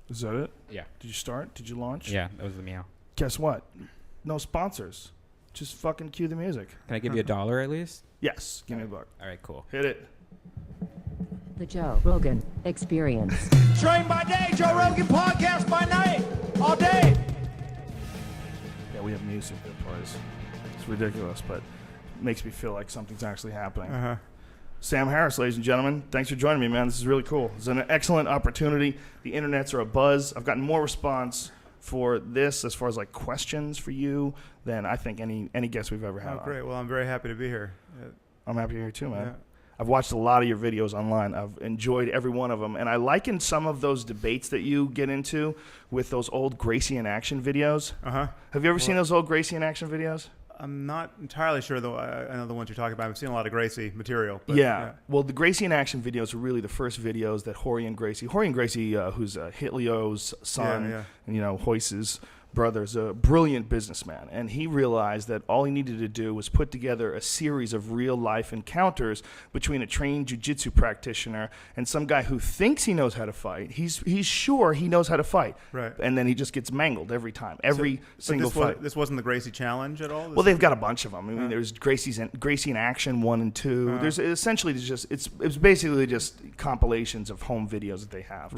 Is that it? Yeah. Did you start? Did you launch? Yeah, that was the meow. Guess what? No sponsors. Just fucking cue the music. Can I give you $1 at least? Yes. Give me a buck. All right, cool. Hit it. The Joe Rogan Experience. Train by day, Joe Rogan podcast by night, all day. Yeah, we have music that plays. It's ridiculous, but it makes me feel like something's actually happening. Uh-huh. Sam Harris, ladies and gentlemen, thanks for joining me, man. This is really cool. It's an excellent opportunity. The internets are a buzz. I've gotten more response for this as far as like questions for you than I think any guest we've ever had. Oh, great. Well, I'm very happy to be here. I'm happy you're here too, man. Yeah. I've watched a lot of your videos online. I've enjoyed every one of them. And I liken some of those debates that you get into with those old Gracie in Action videos. Uh-huh. Have you ever seen those old Gracie in Action videos? I'm not entirely sure, though. I know the ones you're talking about. I've seen a lot of Gracie material. But, Yeah. Well, the Gracie in Action videos were really the first videos that Horian Gracie, who's Hitlio's son, and, Hoyce's brother's a brilliant businessman, and he realized that all he needed to do was put together a series of real-life encounters between a trained jiu-jitsu practitioner and some guy who thinks he knows how to fight. He's sure he knows how to fight, Right. and then he just gets mangled every time, every single fight. This wasn't the Gracie Challenge at all? Well, they've got a bunch of them. I mean, there's Gracie in Action 1 and 2. There's essentially it's basically just compilations of home videos that they have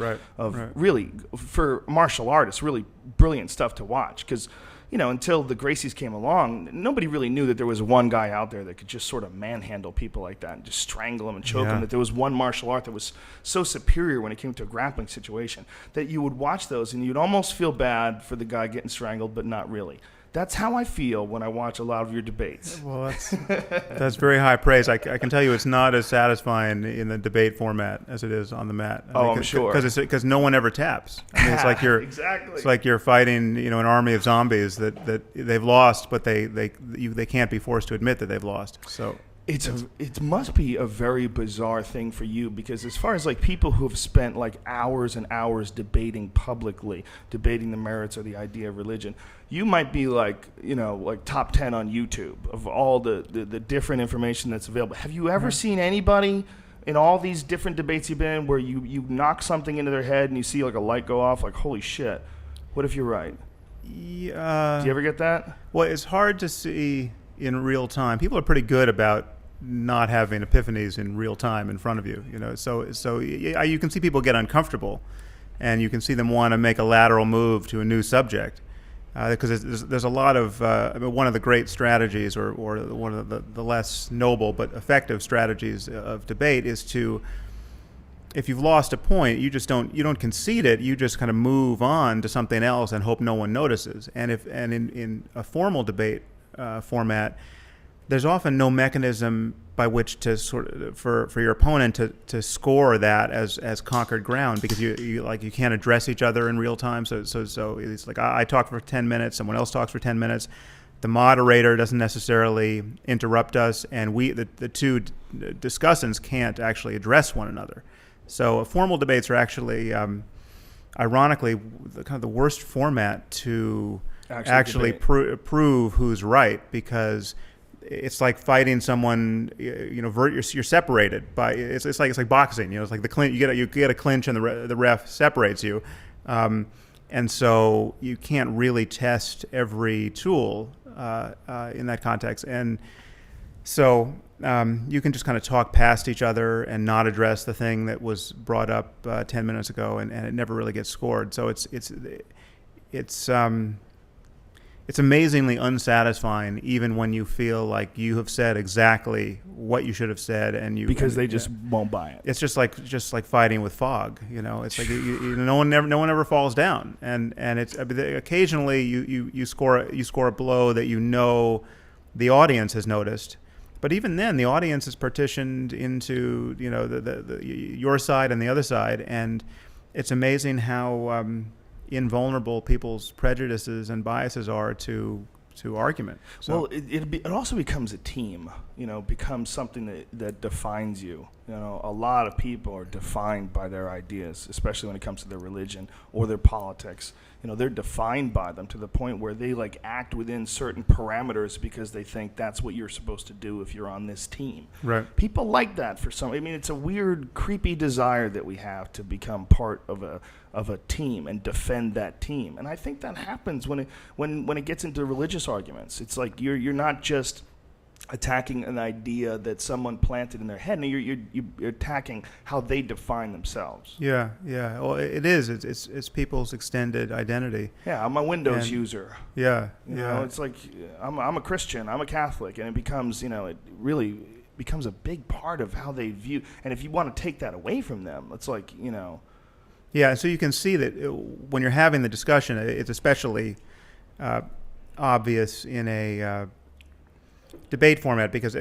really for martial artists, really brilliant stuff to watch, because until the Gracies came along, nobody really knew that there was one guy out there that could just sort of manhandle people like that and just strangle them and choke them, that there was one martial art that was so superior when it came to a grappling situation that you would watch those and you'd almost feel bad for the guy getting strangled, but not really. That's how I feel when I watch a lot of your debates. Well, that's very high praise. I can tell you it's not as satisfying in the debate format as it is on the mat. I'm sure. Because no one ever taps. I mean, it's like you're exactly. It's like you're fighting, an army of zombies that they've lost, but they can't be forced to admit that they've lost. So. It must be a very bizarre thing for you, because as far as like people who have spent like hours and hours debating publicly, debating the merits or the idea of religion, you might be like, like top 10 on YouTube of all the different information that's available. Have you ever seen anybody in all these different debates you've been in where you knock something into their head and you see like a light go off, like, holy shit, what if you're right? Yeah. Do you ever get that? Well, it's hard to see in real time. People are pretty good about not having epiphanies in real time in front of you, So you can see people get uncomfortable, and you can see them want to make a lateral move to a new subject, because there's a lot of one of the great strategies, or one of the less noble but effective strategies of debate is to, if you've lost a point, you don't concede it. You just kind of move on to something else and hope no one notices. And in a formal debate format, there's often no mechanism by which to for your opponent to score that as conquered ground, because you can't address each other in real time. So it's like I talk for 10 minutes, someone else talks for 10 minutes. The moderator doesn't necessarily interrupt us, and the two discussants can't actually address one another. So formal debates are actually, ironically, kind of the worst format to actually prove who's right, because it's like fighting someone. You're separated by. It's like boxing. It's like the clinch. You get a clinch, and the ref separates you, and so you can't really test every tool in that context. And so you can just kind of talk past each other and not address the thing that was brought up 10 minutes ago, and it never really gets scored. So it's amazingly unsatisfying, even when you feel like you have said exactly what you should have said, because they just won't buy it. It's just like fighting with fog. It's like no one ever falls down, and it's occasionally you score a blow that the audience has noticed. But even then, the audience is partitioned into your side and the other side, and it's amazing how invulnerable people's prejudices and biases are to argument. So. Well, it also becomes a team. becomes something that defines you. A lot of people are defined by their ideas, especially when it comes to their religion or their politics. They're defined by them to the point where they act within certain parameters because they think that's what you're supposed to do if you're on this team. Right. People like that for some. It's a weird, creepy desire that we have to become part of a team and defend that team. And I think that happens when it gets into religious arguments. It's like you're not just attacking an idea that someone planted in their head. No, you're attacking how they define themselves. Yeah. Well, it is. It's people's extended identity. Yeah, I'm a Windows user. Yeah. It's like I'm a Christian. I'm a Catholic, and it becomes it really becomes a big part of how they view. And if you want to take that away from them, it's like Yeah, so you can see that when you're having the discussion, it's especially obvious in a debate format because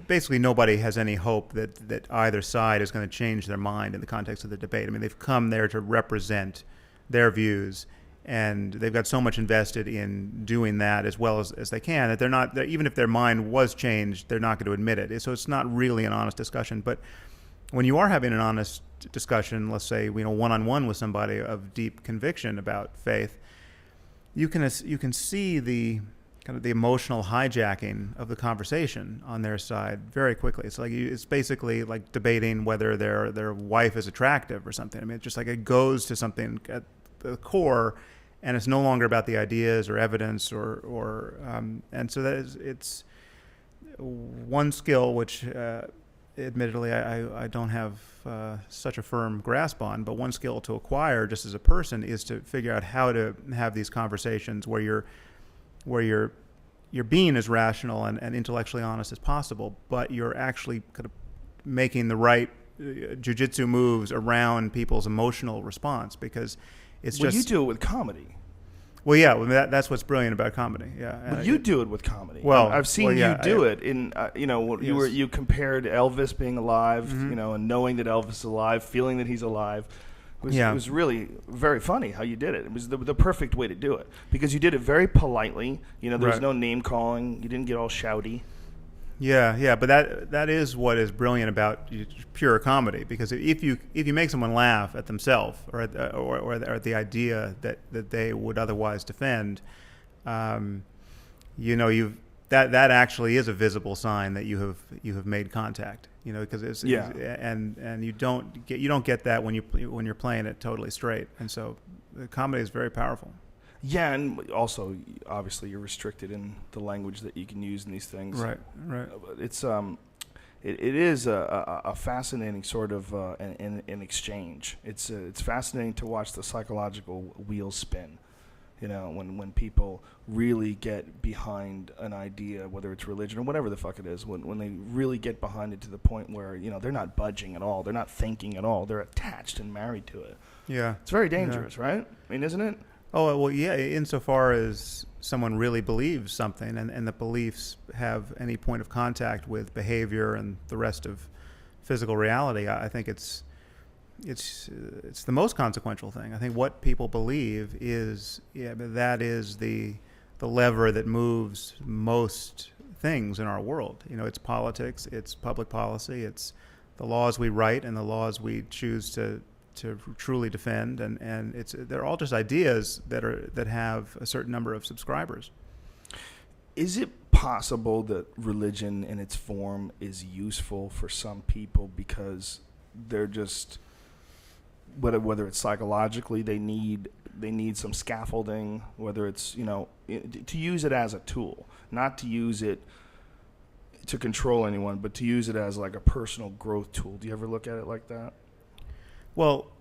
basically nobody has any hope that either side is going to change their mind in the context of the debate. They've come there to represent their views, and they've got so much invested in doing that as well as they can that they're not, even if their mind was changed, they're not going to admit it. So it's not really an honest discussion. But when you are having an honest discussion, let's say one-on-one with somebody of deep conviction about faith, you can see the kind of the emotional hijacking of the conversation on their side very quickly. It's basically like debating whether their wife is attractive or something. It's just it goes to something at the core, and it's no longer about the ideas or evidence and so it's one skill which admittedly I don't have such a firm grasp on, but one skill to acquire just as a person is to figure out how to have these conversations where you're being as rational and intellectually honest as possible, but you're actually kind of making the right jujitsu moves around people's emotional response, because it's just... Well, you do it with comedy. Well, yeah, that's what's brilliant about comedy. Yeah, but you do it with comedy. Well, I've seen you do it in yes. you compared Elvis being alive, and knowing that Elvis is alive, feeling that he's alive. It was really very funny how you did it. It was the perfect way to do it because you did it very politely. There was no name calling. You didn't get all shouty. Yeah, but that is what is brilliant about pure comedy, because if you make someone laugh at themselves or at the idea that they would otherwise defend, that actually is a visible sign that you have made contact. Because and you don't get that when you're playing it totally straight, and so the comedy is very powerful. Yeah, and also obviously you're restricted in the language that you can use in these things. Right. It's it is a fascinating sort of an exchange. It's fascinating to watch the psychological wheels spin. When people really get behind an idea, whether it's religion or whatever the fuck it is, when they really get behind it to the point where, they're not budging at all, they're not thinking at all, they're attached and married to it. Yeah. It's very dangerous, right? Isn't it? Oh, well, yeah, insofar as someone really believes something and the beliefs have any point of contact with behavior and the rest of physical reality, I think it's the most consequential thing. I think what people believe is the lever that moves most things in our world. It's politics, it's public policy, it's the laws we write and the laws we choose to truly defend, and they're all just ideas that have a certain number of subscribers. Is it possible that religion in its form is useful for some people because they're just, whether it's psychologically they need some scaffolding, whether it's to use it as a tool, not to use it to control anyone, but to use it as like a personal growth tool? Do you ever look at it like that? Well,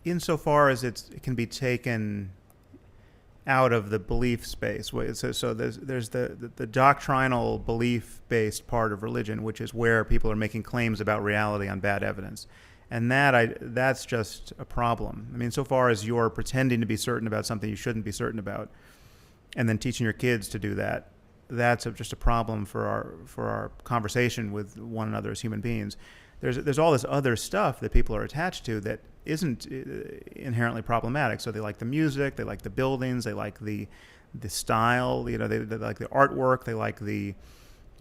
insofar as it can be taken out of the belief space, so there's the doctrinal belief-based part of religion, which is where people are making claims about reality on bad evidence, and that's just a problem. So far as you're pretending to be certain about something you shouldn't be certain about, and then teaching your kids to do that, that's just a problem for our conversation with one another as human beings. There's all this other stuff that people are attached to that isn't inherently problematic. So they like the music, they like the buildings, they like the style, they like the artwork, they like the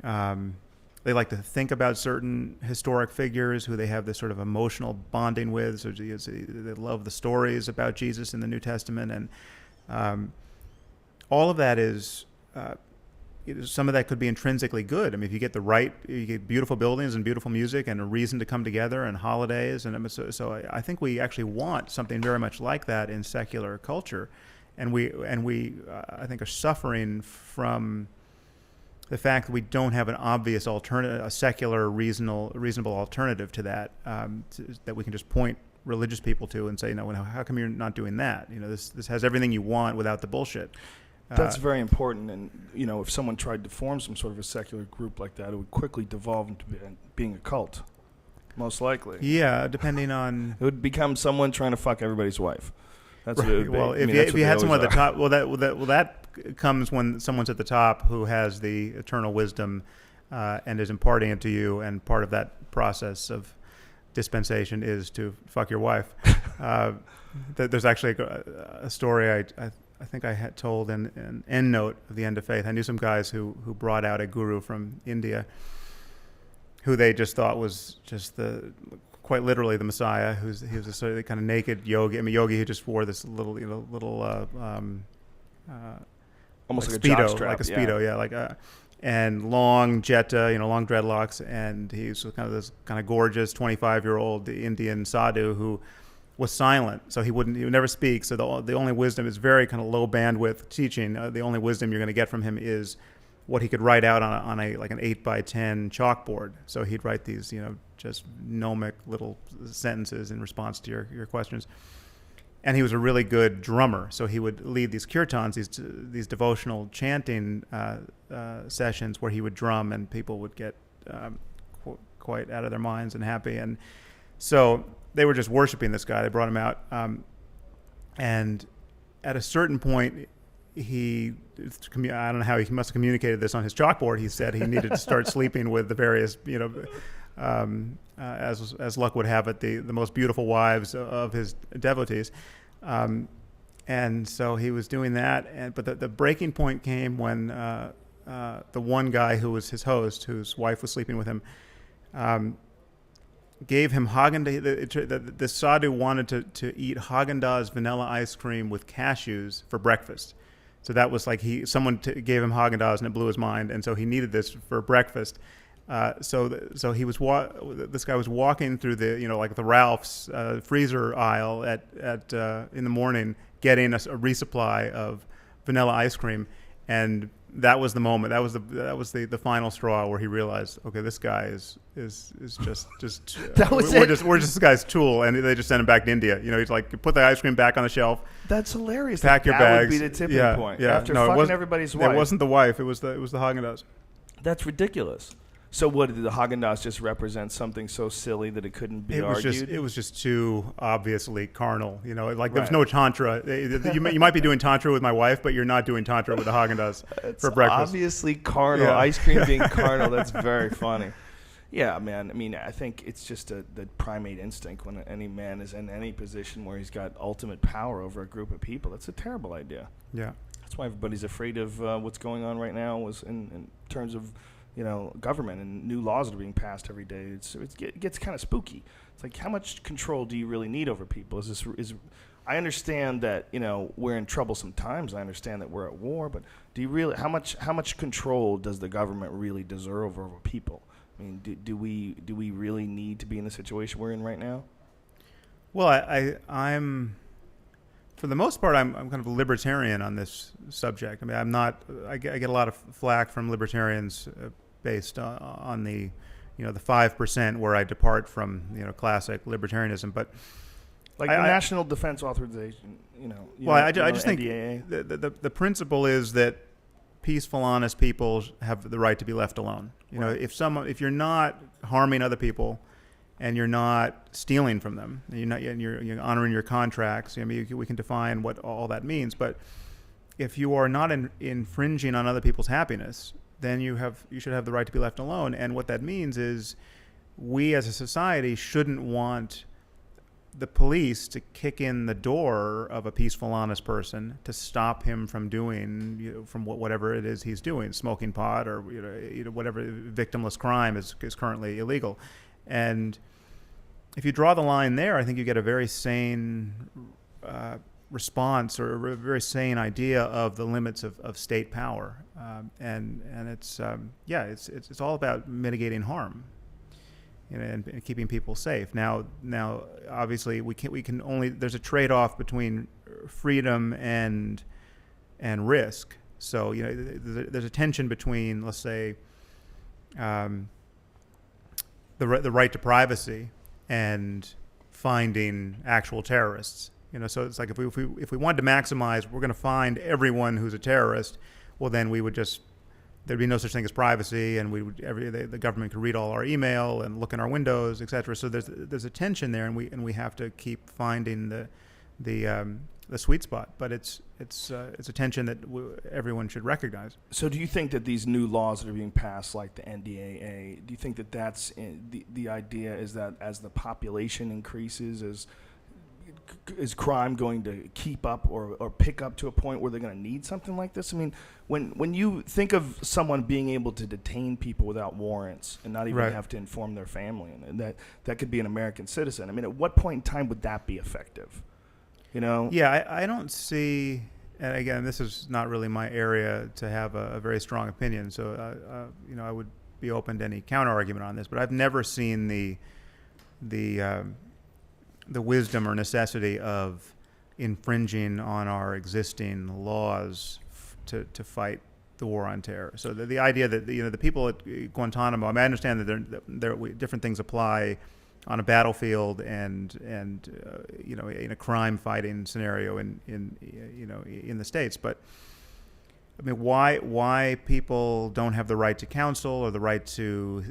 They like to think about certain historic figures who they have this sort of emotional bonding with. So they love the stories about Jesus in the New Testament, and all of that is. Some of that could be intrinsically good. I mean, if you get beautiful buildings and beautiful music and a reason to come together and holidays, and so I think we actually want something very much like that in secular culture, and we I think are suffering from the fact that we don't have an obvious alternative, a secular reasonable alternative to that that we can just point religious people to and say, no, how come you're not doing that? This has everything you want without the bullshit. That's very important, and if someone tried to form some sort of a secular group like that, it would quickly devolve into being a cult, most likely. Yeah, depending on it would become someone trying to fuck everybody's wife. That's right. What it would be. Well, if you had someone at the top, that comes when someone's at the top who has the eternal wisdom and is imparting it to you, and part of that process of dispensation is to fuck your wife. There's actually a story I think I had told in an endnote of the End of Faith. I knew some guys who brought out a guru from India who they just thought was just quite literally the Messiah. He was a sort of kind of naked yogi. I mean, yogi who just wore this little almost like Speedo, a jockstrap, like a Speedo, and long jetta, long dreadlocks, and he's kind of this kind of gorgeous 25-year-old Indian sadhu who was silent, so he would never speak. So the only wisdom is very kind of low bandwidth teaching. The only wisdom you're going to get from him is what he could write out on an 8x10 chalkboard. So he'd write these, just gnomic little sentences in response to your questions. And he was a really good drummer, so he would lead these kirtans, these devotional chanting sessions where he would drum, and people would get quite out of their minds and happy. And so they were just worshiping this guy. They brought him out, and at a certain point, I don't know how he must have communicated this on his chalkboard. He said he needed to start sleeping with the various, as luck would have it, the most beautiful wives of his devotees, and so he was doing that. But the breaking point came when the one guy who was his host, whose wife was sleeping with him, gave him Haagen-Dazs. The sadhu wanted to eat Haagen-Dazs vanilla ice cream with cashews for breakfast. So that was like someone gave him Haagen-Dazs and it blew his mind, and so he needed this for breakfast. So he was this guy was walking through the like the Ralph's freezer aisle at in the morning, getting a resupply of vanilla ice cream, and that was the moment. That was the final straw where he realized, okay, this guy is just that was we're just this guy's tool, and they just sent him back to India. He's like, put the ice cream back on the shelf. That's hilarious. Pack your bags. That would be the tipping point. Yeah. After fucking everybody's wife. It wasn't the wife. It was the Haagen-Dazs. That's ridiculous. So what did the Haagen-Dazs just represent? Something so silly that it couldn't be argued? It was just too obviously carnal. There was Right. no tantra. You might be doing tantra with my wife, but you're not doing tantra with the Haagen-Dazs for breakfast. Obviously carnal. Yeah. Ice cream being carnal. That's very funny. Yeah, man. I mean, I think it's just the primate instinct when any man is in any position where he's got ultimate power over a group of people. That's a terrible idea. Yeah. That's why everybody's afraid of what's going on right now was in terms of government and new laws that are being passed every day. It gets kind of spooky. It's like, how much control do you really need over people? I understand that we're in troublesome times. I understand that we're at war, but do you really how much control does the government really deserve over people? I mean, do we really need to be in the situation we're in right now? Well, I'm for the most part, I'm kind of a libertarian on this subject. I mean, I'm not. I get a lot of flack from libertarians based on the, the 5% where I depart from classic libertarianism. But like the National Defense Authorization, I just think NDAA. the principle is that peaceful, honest people have the right to be left alone. Right. If you're not harming other people, and you're not stealing from them, and you're honoring your contracts. I mean, we can define what all that means, but if you are not infringing on other people's happiness, then you should have the right to be left alone. And what that means is, we as a society shouldn't want the police to kick in the door of a peaceful, honest person to stop him from doing, from whatever it is he's doing, smoking pot or whatever victimless crime is currently illegal. And if you draw the line there, I think you get a very sane response or a very sane idea of the limits of state power. And it's it's all about mitigating harm. And keeping people safe. Now, obviously, we can only. There's a trade-off between freedom and risk. So there's a tension between, let's say, the right to privacy and finding actual terrorists. So it's like if we wanted to maximize, we're going to find everyone who's a terrorist. Well, then we would just. There'd be no such thing as privacy, and the government could read all our email and look in our windows, et cetera. So there's a tension there, and we have to keep finding the sweet spot. But it's a tension that everyone should recognize. So do you think that these new laws that are being passed, like the NDAA, do you think that that's the idea is that as the population increases, is crime going to keep up or pick up to a point where they're going to need something like this? I mean, when you think of someone being able to detain people without warrants and not even have to inform their family, and that could be an American citizen. I mean, at what point in time would that be effective? Yeah, I don't see. And again, this is not really my area to have a very strong opinion. So I would be open to any counter argument on this. But I've never seen the wisdom or necessity of infringing on our existing laws to fight the war on terror. So the idea that the people at Guantanamo, I mean, I understand that different things apply on a battlefield and in a crime fighting scenario in the States, but I mean, why people don't have the right to counsel or the right to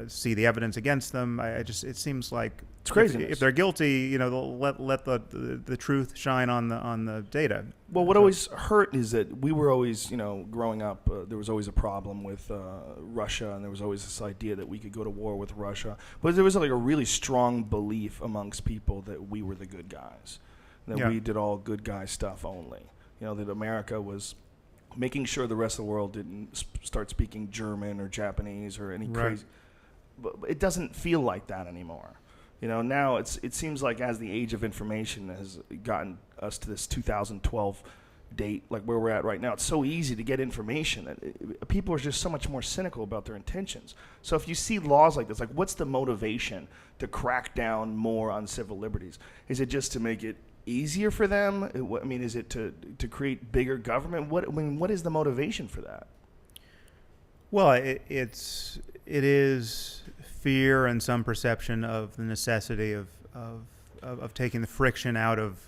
see the evidence against them? It seems like it's crazy. If they're guilty, they'll let the truth shine on the data. Well, what always hurt is that we were always, growing up, there was always a problem with Russia, and there was always this idea that we could go to war with Russia. But there was like a really strong belief amongst people that we were the good guys, that we did all good guy stuff only. That America was making sure the rest of the world didn't start speaking German or Japanese or any crazy. But it doesn't feel like that anymore. Now it seems like as the age of information has gotten us to this 2012 date, like where we're at right now, it's so easy to get information that people are just so much more cynical about their intentions. So if you see laws like this, like what's the motivation to crack down more on civil liberties? Is it just to make it easier for them? I mean, is it to create bigger government? What is the motivation for that? Well, it is fear and some perception of the necessity of taking the friction out of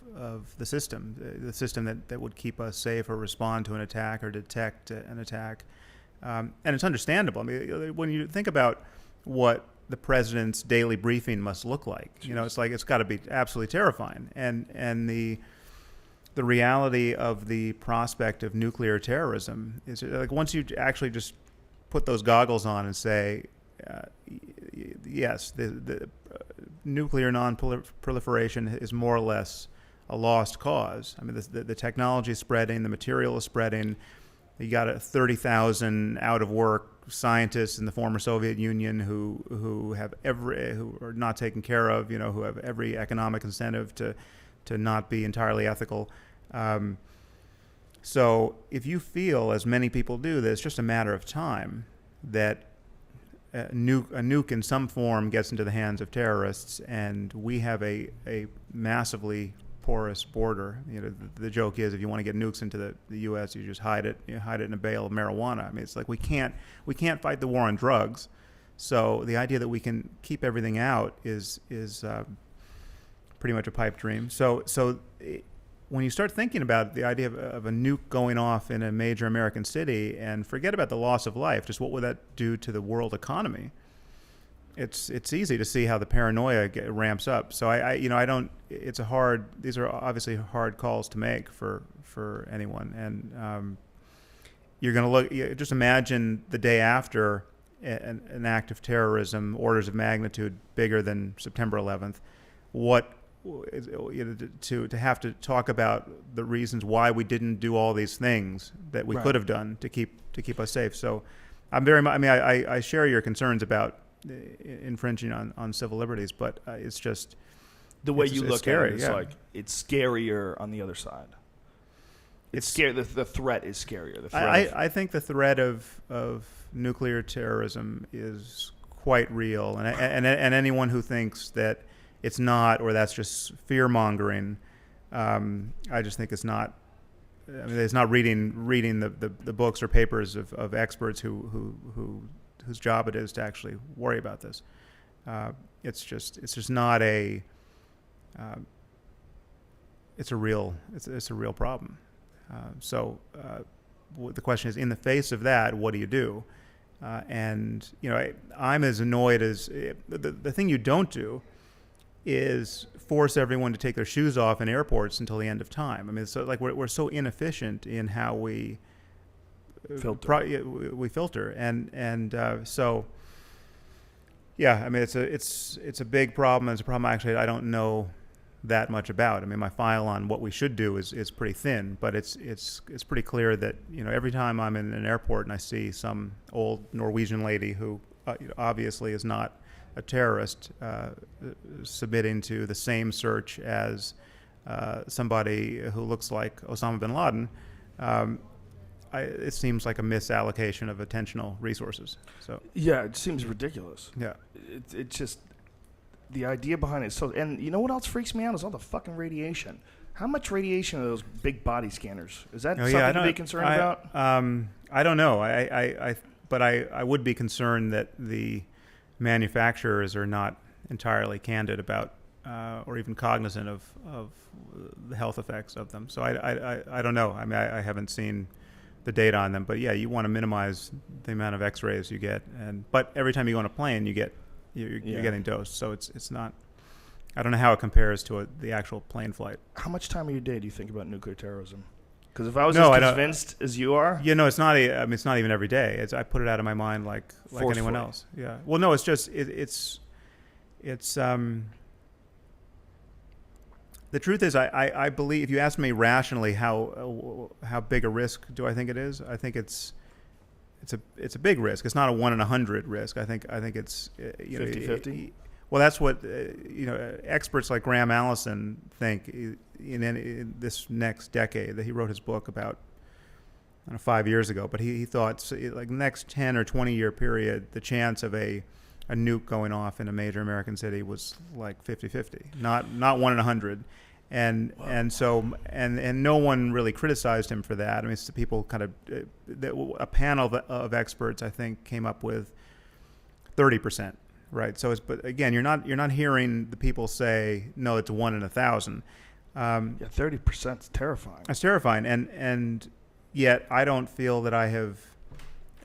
the system that would keep us safe or respond to an attack or detect an attack. And it's understandable. I mean, when you think about what the president's daily briefing must look like, it's like it's got to be absolutely terrifying. And the reality of the prospect of nuclear terrorism is like once you actually just put those goggles on and say, yes, the nuclear non-proliferation is more or less a lost cause. I mean, the technology is spreading, the material is spreading. You got 30,000 out of work scientists in the former Soviet Union who are not taken care of, who have every economic incentive to not be entirely ethical. So if you feel, as many people do, that it's just a matter of time that a nuke in some form gets into the hands of terrorists, and we have a massively porous border. The joke is if you want to get nukes into the U.S., you just hide it in a bale of marijuana. I mean, it's like we can't fight the war on drugs. So the idea that we can keep everything out is pretty much a pipe dream. So when you start thinking about the idea of a nuke going off in a major American city, and forget about the loss of life, just what would that do to the world economy? It's easy to see how the paranoia ramps up. So I don't. These are obviously hard calls to make for anyone. And you're going to look. Just imagine the day after an act of terrorism, orders of magnitude bigger than September 11th. What to have to talk about the reasons why we didn't do all these things that we could have done to keep us safe. So I'm very much. I mean, I share your concerns about infringing on civil liberties, but it's just the way you look scary, at it is like it's scarier on the other side. It's scary. The threat is scarier. The threat I think the threat of nuclear terrorism is quite real, and anyone who thinks that it's not, or that's just fear mongering, I just think it's not. I mean, it's not reading the books or papers of experts whose job it is to actually worry about this. It's just not a. It's a real problem. So the question is, in the face of that, what do you do? And I'm as annoyed as the thing you don't do is force everyone to take their shoes off in airports until the end of time. I mean, so like we're so inefficient in how we filter, and so yeah. I mean, it's a big problem. It's a problem actually I don't know that much about. I mean, my file on what we should do is pretty thin, but it's pretty clear that every time I'm in an airport and I see some old Norwegian lady who obviously is not a terrorist submitting to the same search as somebody who looks like Osama bin Laden, it seems like a misallocation of attentional resources. So yeah, it seems ridiculous. Yeah, it just. The idea behind it is so, and you know what else freaks me out is all the fucking radiation. How much radiation are those big body scanners? Is that something to be concerned about? I don't know. But I would be concerned that the manufacturers are not entirely candid about or even cognizant of the health effects of them. So I don't know. I mean, I haven't seen the data on them, but yeah, you want to minimize the amount of X-rays you get, but every time you go on a plane, you're getting dosed. So it's not. I don't know how it compares to the actual plane flight. How much time of your day do you think about nuclear terrorism? Because if I was as convinced as you are, it's not. I mean, it's not even every day. I put it out of my mind like anyone else. Yeah. Well, no, it's just it's. The truth is, I believe if you ask me rationally how big a risk do I think it is, I think it's a big risk. It's not a 1 in 100 risk. I think it's 50-50. Well, that's what experts like Graham Allison think in this next decade. That he wrote his book about 5 years ago, but he thought like next 10 or 20 year period, the chance of a nuke going off in a major American city was like 50-50, not 1 in 100. And no one really criticized him for that. I mean, people kind of a panel of experts I think came up with 30%, right? So but again, you're not hearing the people say no, it's 1 in 1,000. 30% is terrifying. It's terrifying, and yet I don't feel that I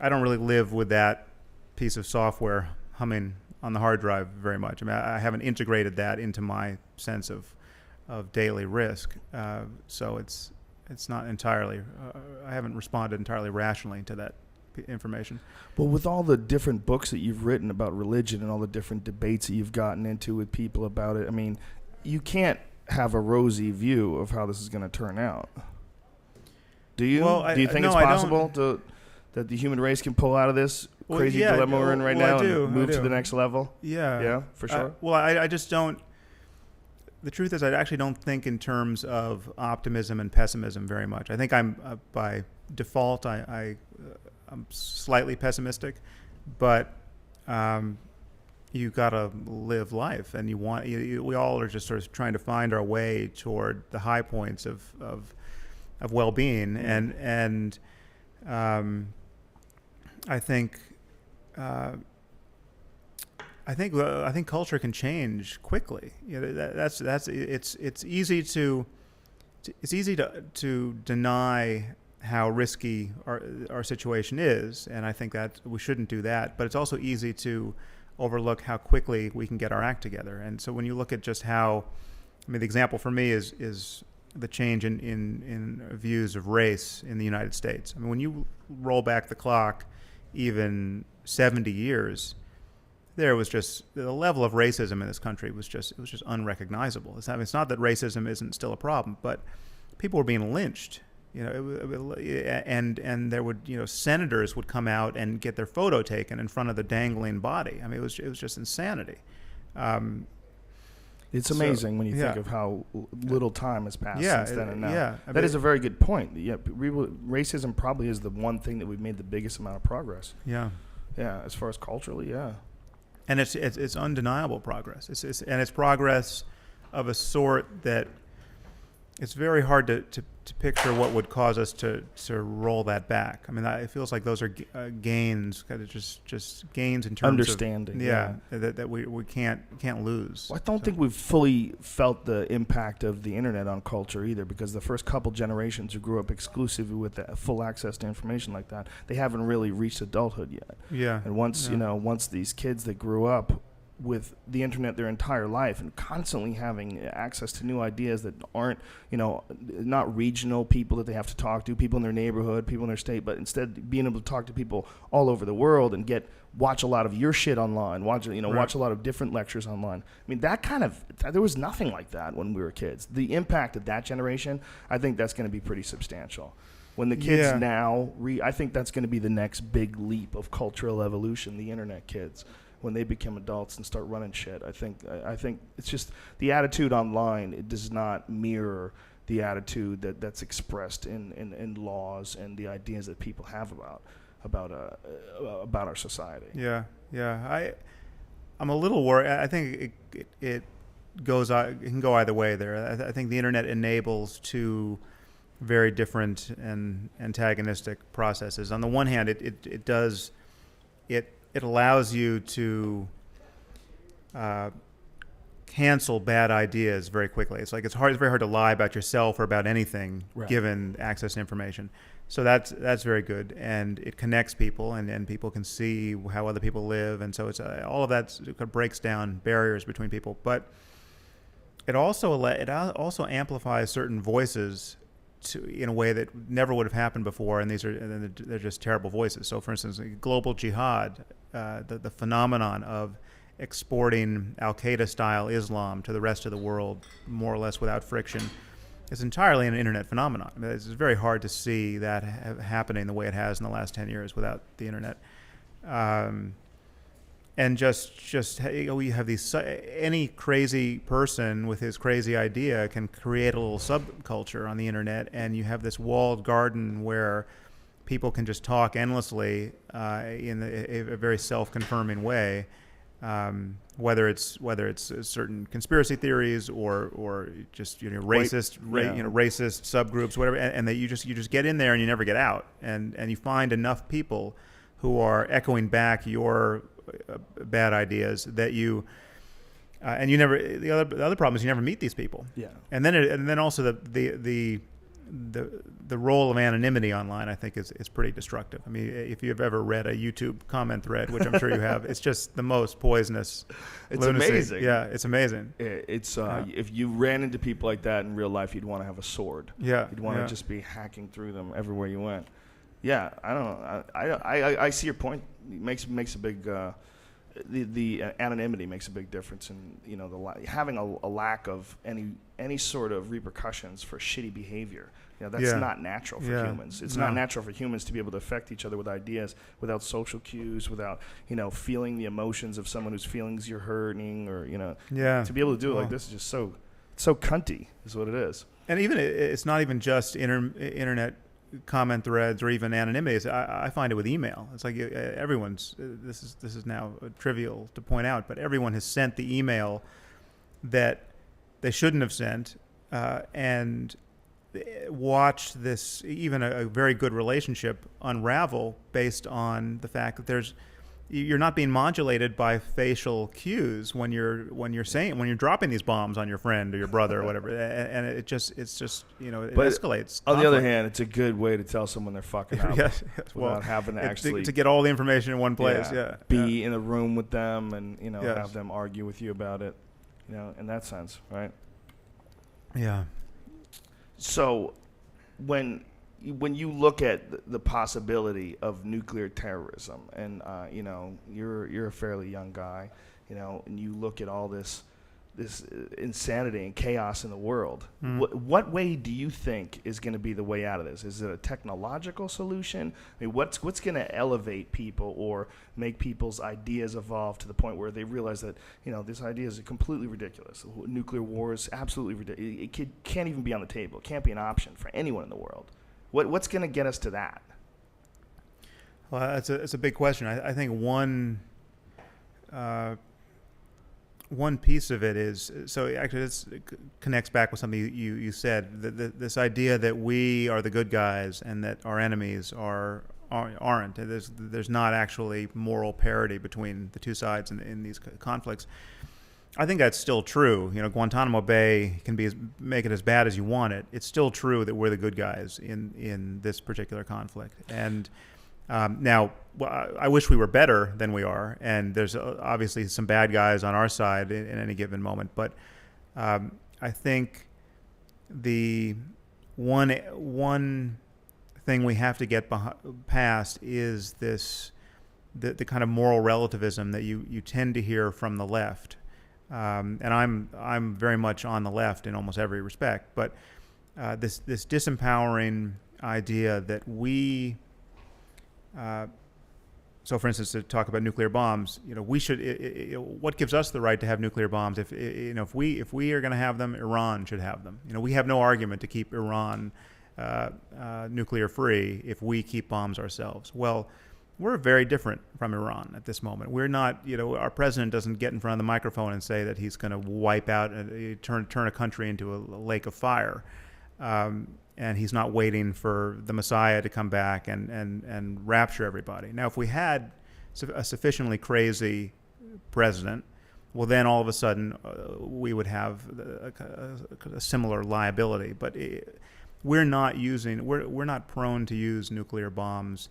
don't really live with that piece of software humming on the hard drive very much. I mean, I haven't integrated that into my sense of daily risk, so it's not entirely. I haven't responded entirely rationally to that information. But with all the different books that you've written about religion and all the different debates that you've gotten into with people about it, I mean, you can't have a rosy view of how this is going to turn out. Do you? Well, do you think it's possible that the human race can pull out of this crazy dilemma we're in right now and move to the next level? Yeah. Yeah, for sure. I just don't. The truth is, I actually don't think in terms of optimism and pessimism very much. I think I'm by default, I'm slightly pessimistic, but you gotta live life, and we all are just sort of trying to find our way toward the high points of well-being, and I think culture can change quickly. It's easy to deny how risky our situation is, and I think that we shouldn't do that. But it's also easy to overlook how quickly we can get our act together. And so when you look at just how, I mean, the example for me is the change in views of race in the United States. I mean, when you roll back the clock even 70 years, there was just the level of racism in this country was just unrecognizable. It's not that racism isn't still a problem, but people were being lynched. And there would senators would come out and get their photo taken in front of the dangling body. I mean, it was just insanity. It's amazing when you think of how little time has passed since then and now. Yeah, that is a very good point. Yeah, racism probably is the one thing that we've made the biggest amount of progress. Yeah, yeah. As far as culturally, yeah. And it's undeniable progress. It's progress of a sort that it's very hard to picture what would cause us to roll that back. I mean, it feels like those are gains, kind of just gains in terms understanding. That we can't lose. Well, I don't think we've fully felt the impact of the internet on culture either, because the first couple generations who grew up exclusively with the full access to information like that, they haven't really reached adulthood yet. Yeah. And once these kids that grew up with the internet their entire life and constantly having access to new ideas that aren't, not regional people that they have to talk to, people in their neighborhood, people in their state, but instead being able to talk to people all over the world and watch a lot of your shit online, watch a lot of different lectures online. I mean, there was nothing like that when we were kids. The impact of that generation, I think that's going to be pretty substantial. When the kids now, I think that's going to be the next big leap of cultural evolution, the internet kids. When they become adults and start running shit, I think it's just the attitude online. It does not mirror the attitude that's expressed in laws and the ideas that people have about our society. Yeah. I'm a little worried. I think it can go either way there. I think the internet enables two very different and antagonistic processes. On the one hand, it allows you to cancel bad ideas very quickly. It's very hard to lie about yourself or about anything given access to information. So that's very good, and it connects people, and people can see how other people live, and so it's all of that breaks down barriers between people. But it also amplifies certain voices in a way that never would have happened before, and they're just terrible voices. So, for instance, global jihad, the phenomenon of exporting Al-Qaeda-style Islam to the rest of the world, more or less without friction, is entirely an internet phenomenon. I mean, it's very hard to see that happening the way it has in the last 10 years without the internet. And we have any crazy person with his crazy idea can create a little subculture on the internet, and you have this walled garden where people can just talk endlessly in a very self-confirming way, whether it's certain conspiracy theories or just racist racist subgroups, whatever, and that you just get in there and you never get out, and you find enough people who are echoing back your bad ideas that you and you never. The other problem is you never meet these people. Yeah. And then also the role of anonymity online, I think, is pretty destructive. I mean, if you've ever read a YouTube comment thread, which I'm sure you have, it's just the most poisonous. It's lunacy. amazing. Yeah, it's amazing. It's if you ran into people like that in real life, you'd want to have a sword. Yeah. You'd want to just be hacking through them everywhere you went. Yeah, I don't know. I see your point. It makes a big. The anonymity makes a big difference in having a lack of any sort of repercussions for shitty behavior. That's not natural for humans. It's not natural for humans to be able to affect each other with ideas without social cues, without feeling the emotions of someone whose feelings you're hurting, or to be able to do it like this is just so cunty is what it is. And even it's not even just internet comment threads or even anonymity. I find it with email. It's like everyone's. This is now trivial to point out, but everyone has sent the email that they shouldn't have sent, and watched this even a very good relationship unravel based on the fact that you're not being modulated by facial cues when you're dropping these bombs on your friend or your brother or whatever, and it escalates. On the other hand, it's a good way to tell someone they're fucking up without having to actually to get all the information in one place. Be in a room with them and have them argue with you about it. In that sense, right? Yeah. So, when when you look at the possibility of nuclear terrorism, and you're a fairly young guy, and you look at all this insanity and chaos in the world, what way do you think is going to be the way out of this? Is it a technological solution? I mean, what's going to elevate people or make people's ideas evolve to the point where they realize that this idea is completely ridiculous? Nuclear war is absolutely ridiculous. It can't even be on the table. It can't be an option for anyone in the world. What's going to get us to that? Well, it's a big question. I think one piece of it is, so actually it connects back with something you said, this idea that we are the good guys and that our enemies aren't. There's not actually moral parity between the two sides in these conflicts. I think that's still true. Guantanamo Bay can make it as bad as you want it. It's still true that we're the good guys in this particular conflict. And now, I wish we were better than we are, and there's obviously some bad guys on our side in any given moment. But I think the one thing we have to get past is the kind of moral relativism that you tend to hear from the left, and I'm very much on the left in almost every respect. But this disempowering idea that we so, for instance, to talk about nuclear bombs, we should. What gives us the right to have nuclear bombs? If we are going to have them, Iran should have them. We have no argument to keep Iran nuclear free if we keep bombs ourselves. Well, we're very different from Iran at this moment. We're not. Our president doesn't get in front of the microphone and say that he's going to wipe out, turn a country into a lake of fire. And he's not waiting for the Messiah to come back and rapture everybody. Now, if we had a sufficiently crazy president, well, then all of a sudden we would have a similar liability. But we're not prone to use nuclear bombs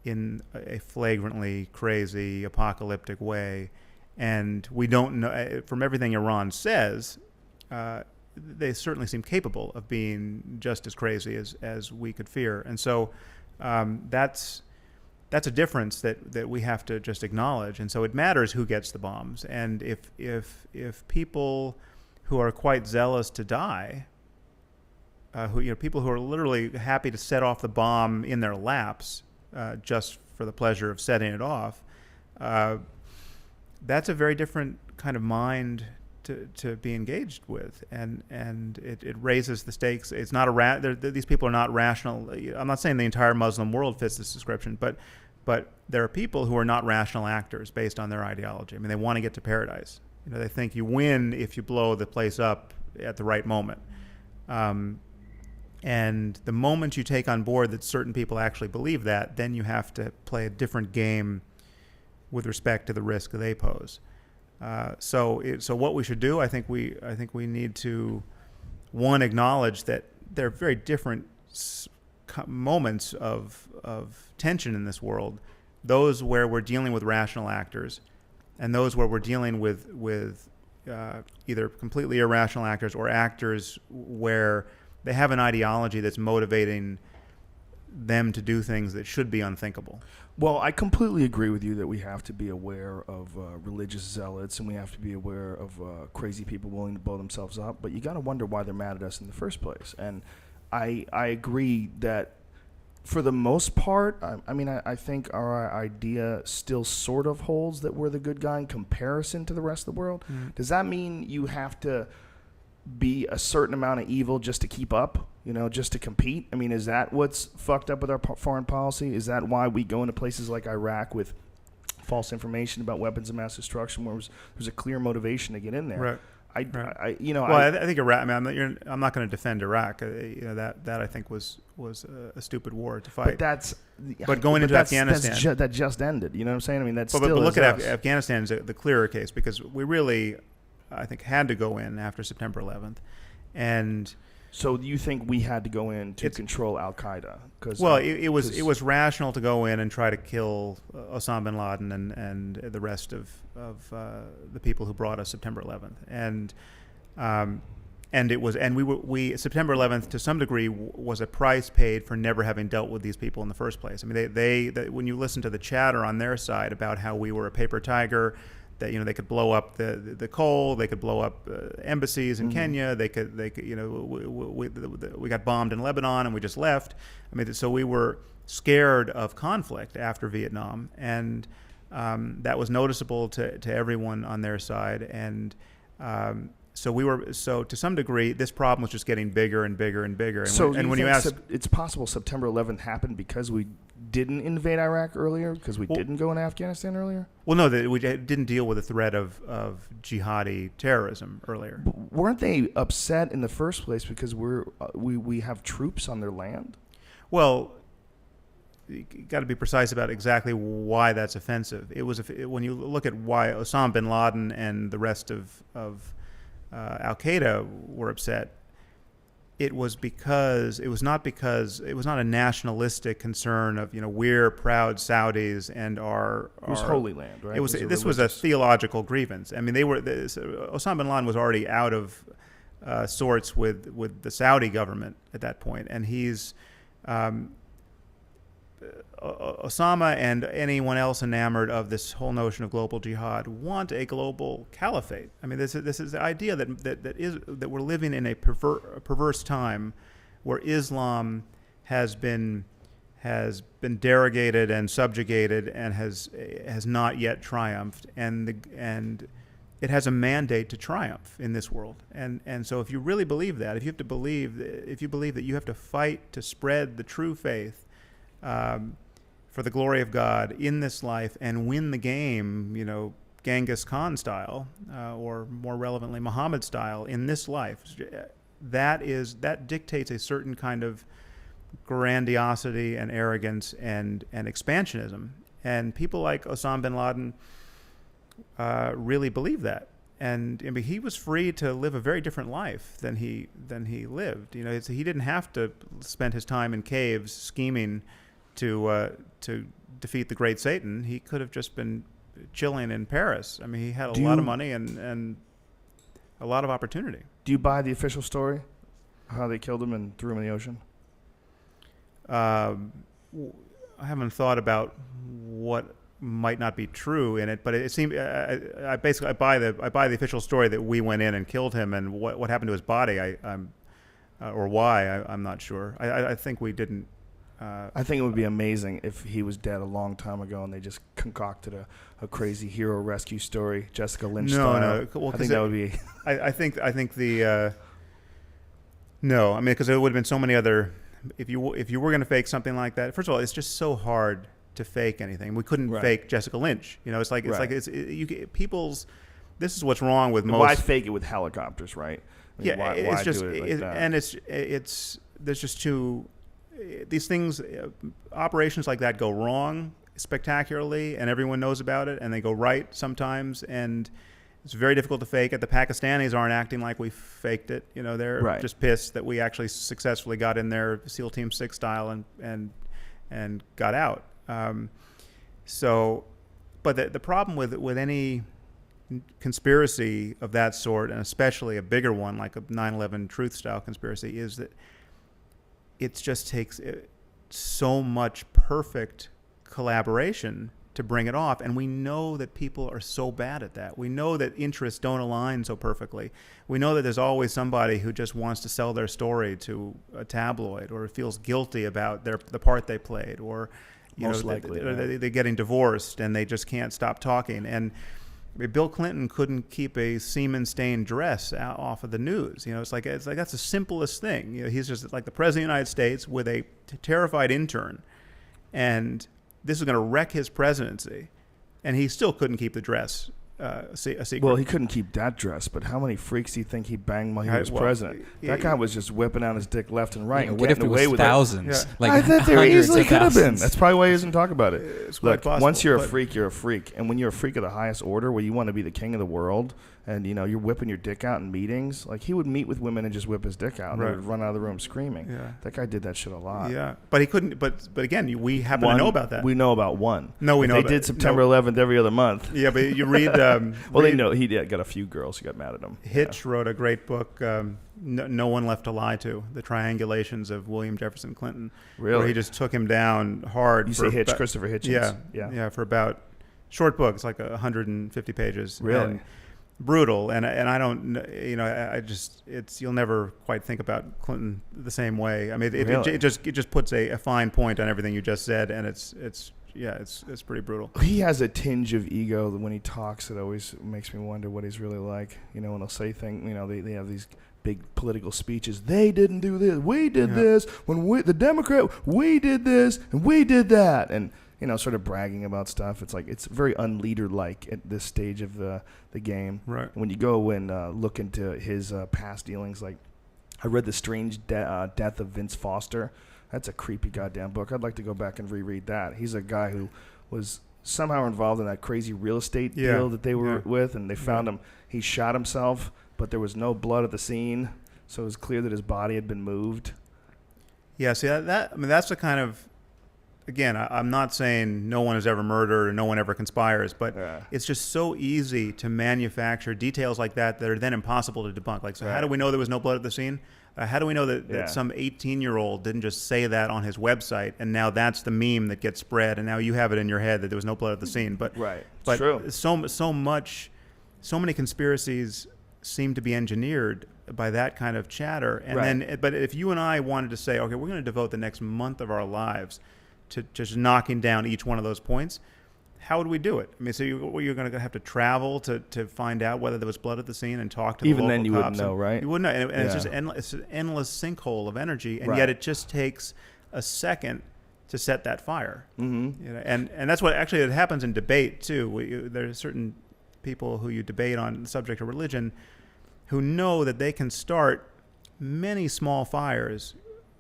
in a flagrantly crazy, apocalyptic way. And we don't know, from everything Iran says, they certainly seem capable of being just as crazy as we could fear. And so that's a difference that we have to just acknowledge. And so it matters who gets the bombs. And if people who are quite zealous to die, people who are literally happy to set off the bomb in their laps just for the pleasure of setting it off, that's a very different kind of mind to be engaged with, and it raises the stakes. It's not these people are not rational. I'm not saying the entire Muslim world fits this description, but there are people who are not rational actors based on their ideology. I mean, they want to get to paradise. They think you win if you blow the place up at the right moment. And the moment you take on board that certain people actually believe that, then you have to play a different game with respect to the risk that they pose. So what we should do, I think we need to, one, acknowledge that there are very different moments of tension in this world. Those where we're dealing with rational actors, and those where we're dealing with either completely irrational actors or actors where they have an ideology that's motivating them to do things that should be unthinkable. Well, I completely agree with you that we have to be aware of religious zealots, and we have to be aware of crazy people willing to blow themselves up. But you got to wonder why they're mad at us in the first place. And I agree that for the most part, I think our idea still sort of holds that we're the good guy in comparison to the rest of the world. Mm-hmm. Does that mean you have to be a certain amount of evil just to keep up, just to compete? I mean, is that what's fucked up with our foreign policy? Is that why we go into places like Iraq with false information about weapons of mass destruction, where there's a clear motivation to get in there? Right. I think Iraq. I mean, I'm not going to defend Iraq. That I think was a stupid war to fight. But going into Afghanistan, that just ended. You know what I'm saying? I mean, that's. But look at Afghanistan is the clearer case, because we really, I think, had to go in after September 11th, and so you think we had to go in to control Al Qaeda? It was rational to go in and try to kill Osama bin Laden and the rest of the people who brought us September 11th, and we September 11th to some degree was a price paid for never having dealt with these people in the first place. I mean, they when you listen to the chatter on their side about how we were a paper tiger, that they could blow up the coal, they could blow up embassies in Kenya, they could we got bombed in Lebanon and we just left. I mean, so we were scared of conflict after Vietnam, and that was noticeable to everyone on their side, and so to some degree, this problem was just getting bigger and bigger and bigger. And when you ask, it's possible September 11th happened because we didn't invade Iraq earlier, because we didn't go into Afghanistan earlier? Well, no, we didn't deal with the threat of jihadi terrorism earlier. But weren't they upset in the first place because we have troops on their land? Well, you got to be precise about exactly why that's offensive. It was when you look at why Osama bin Laden and the rest of Al Qaeda were upset. It was not a nationalistic concern of we're proud Saudis and it was Holy Land, right? This was a theological grievance. I mean, Osama bin Laden was already out of sorts with the Saudi government at that point, and he's Osama and anyone else enamored of this whole notion of global jihad want a global caliphate. I mean, this is the idea that we're living in a perverse time where Islam has been derogated and subjugated and has not yet triumphed, and it has a mandate to triumph in this world. And so if you really believe that, if you believe that you have to fight to spread the true faith for the glory of God in this life and win the game, Genghis Khan style, or more relevantly Muhammad style in this life, that dictates a certain kind of grandiosity and arrogance and expansionism. And people like Osama bin Laden really believe that. And he was free to live a very different life than he lived. He didn't have to spend his time in caves scheming to defeat the great Satan. He could have just been chilling in Paris. I mean, he had a lot of money and a lot of opportunity. Do you buy the official story, how they killed him and threw him in the ocean? I haven't thought about what might not be true in it, but it seemed I buy the official story that we went in and killed him, and what happened to his body, or why, I'm not sure. I think we didn't. I think it would be amazing if he was dead a long time ago and they just concocted a crazy hero rescue story, Jessica Lynch style. No. Well, I think that would be. I think the no. I mean, because there would have been so many other. If you were going to fake something like that, first of all, it's just so hard to fake anything. We couldn't fake Jessica Lynch. People's. This is what's wrong with most. Why fake it with helicopters, right? I mean, why just do it like that? And there's just too. These things, operations like that go wrong spectacularly, and everyone knows about it, and they go right sometimes, and it's very difficult to fake it. The Pakistanis aren't acting like we faked it. They're just pissed that we actually successfully got in there SEAL Team 6 style and got out. But the problem with any conspiracy of that sort, and especially a bigger one like a 9/11 truth style conspiracy, is that it just takes so much perfect collaboration to bring it off. And we know that people are so bad at that. We know that interests don't align so perfectly. We know that there's always somebody who just wants to sell their story to a tabloid, or feels guilty about the part they played, or they're getting divorced and they just can't stop talking. And Bill Clinton couldn't keep a semen-stained dress off of the news. It's like that's the simplest thing. He's just like the president of the United States with a terrified intern, and this is going to wreck his presidency, and he still couldn't keep the dress a secret. Well, he couldn't keep that dress, but how many freaks do you think he banged while he was president? That guy was just whipping out his dick left and right and what if getting it was away with thousands? it. Like I thought there easily could have been. thousands. That's probably why he doesn't talk about it. It's quite Look, possible, once you're a freak, you're a freak. And when you're a freak of the highest order, where you want to be the king of the world, and you're whipping your dick out in meetings, like he would meet with women and just whip his dick out, and they would run out of the room screaming. Yeah. That guy did that shit a lot. Yeah, but he couldn't. But again, we happen to know about that. We know about one. No, we know they about did September 11th every other month. Yeah, but you read well, they know he got a few girls who got mad at him. Hitch wrote a great book, No One Left to Lie To, the triangulations of William Jefferson Clinton. Really? Where he just took him down hard. You say Hitch, Christopher Hitchens? Yeah, for about, short book, it's like 150 pages. Really? And brutal, and I don't, I just, you'll never quite think about Clinton the same way. I mean, it just puts a fine point on everything you just said, and it's pretty brutal. He has a tinge of ego when he talks. It always makes me wonder what he's really like. When they'll say things, they have these big political speeches. They didn't do this. We did this. The Democrat, we did this and we did that, and sort of bragging about stuff. It's like it's very unleader-like at this stage of the game. Right. When you go and look into his past dealings, like I read The Strange Death of Vince Foster. That's a creepy goddamn book. I'd like to go back and reread that. He's a guy who was somehow involved in that crazy real estate deal that they were with, and they found him. He shot himself, but there was no blood at the scene, so it was clear that his body had been moved. Yeah, see, that's the kind of, again, I'm not saying no one is ever murdered or no one ever conspires, but it's just so easy to manufacture details like that are then impossible to debunk. Like, so how do we know there was no blood at the scene? How do we know that some 18-year-old didn't just say that on his website, and now that's the meme that gets spread, and now you have it in your head that there was no blood at the scene? But It's true. So many conspiracies seem to be engineered by that kind of chatter, and but if you and I wanted to say, okay, we're going to devote the next month of our lives to just knocking down each one of those points, how would we do it? I mean, so you're going to have to travel to find out whether there was blood at the scene and talk to the local cops. Even then you wouldn't know, right? You wouldn't know. And it's just it's an endless sinkhole of energy, and yet it just takes a second to set that fire. Mm-hmm. And that's what actually it happens in debate, too. There are certain people who you debate on the subject of religion who know that they can start many small fires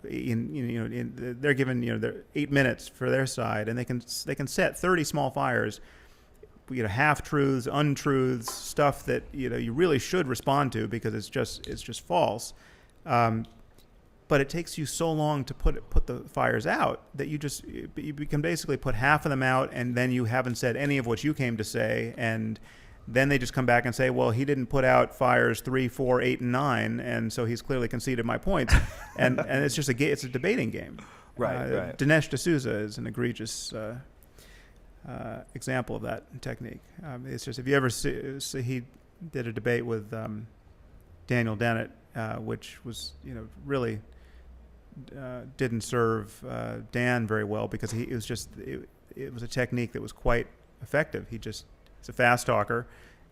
they're given they're 8 minutes for their side, and they can set 30 small fires, half truths, untruths, stuff that you really should respond to because it's just false, but it takes you so long to put the fires out that you can basically put half of them out, and then you haven't said any of what you came to say, and then they just come back and say, well, he didn't put out fires 3, 4, 8, and 9, and so he's clearly conceded my points. and it's just it's a debating game. Right. Dinesh D'Souza is an egregious example of that technique. It's just, if you ever see he did a debate with Daniel Dennett, which was really didn't serve Dan very well because it was a technique that was quite effective. He's a fast talker,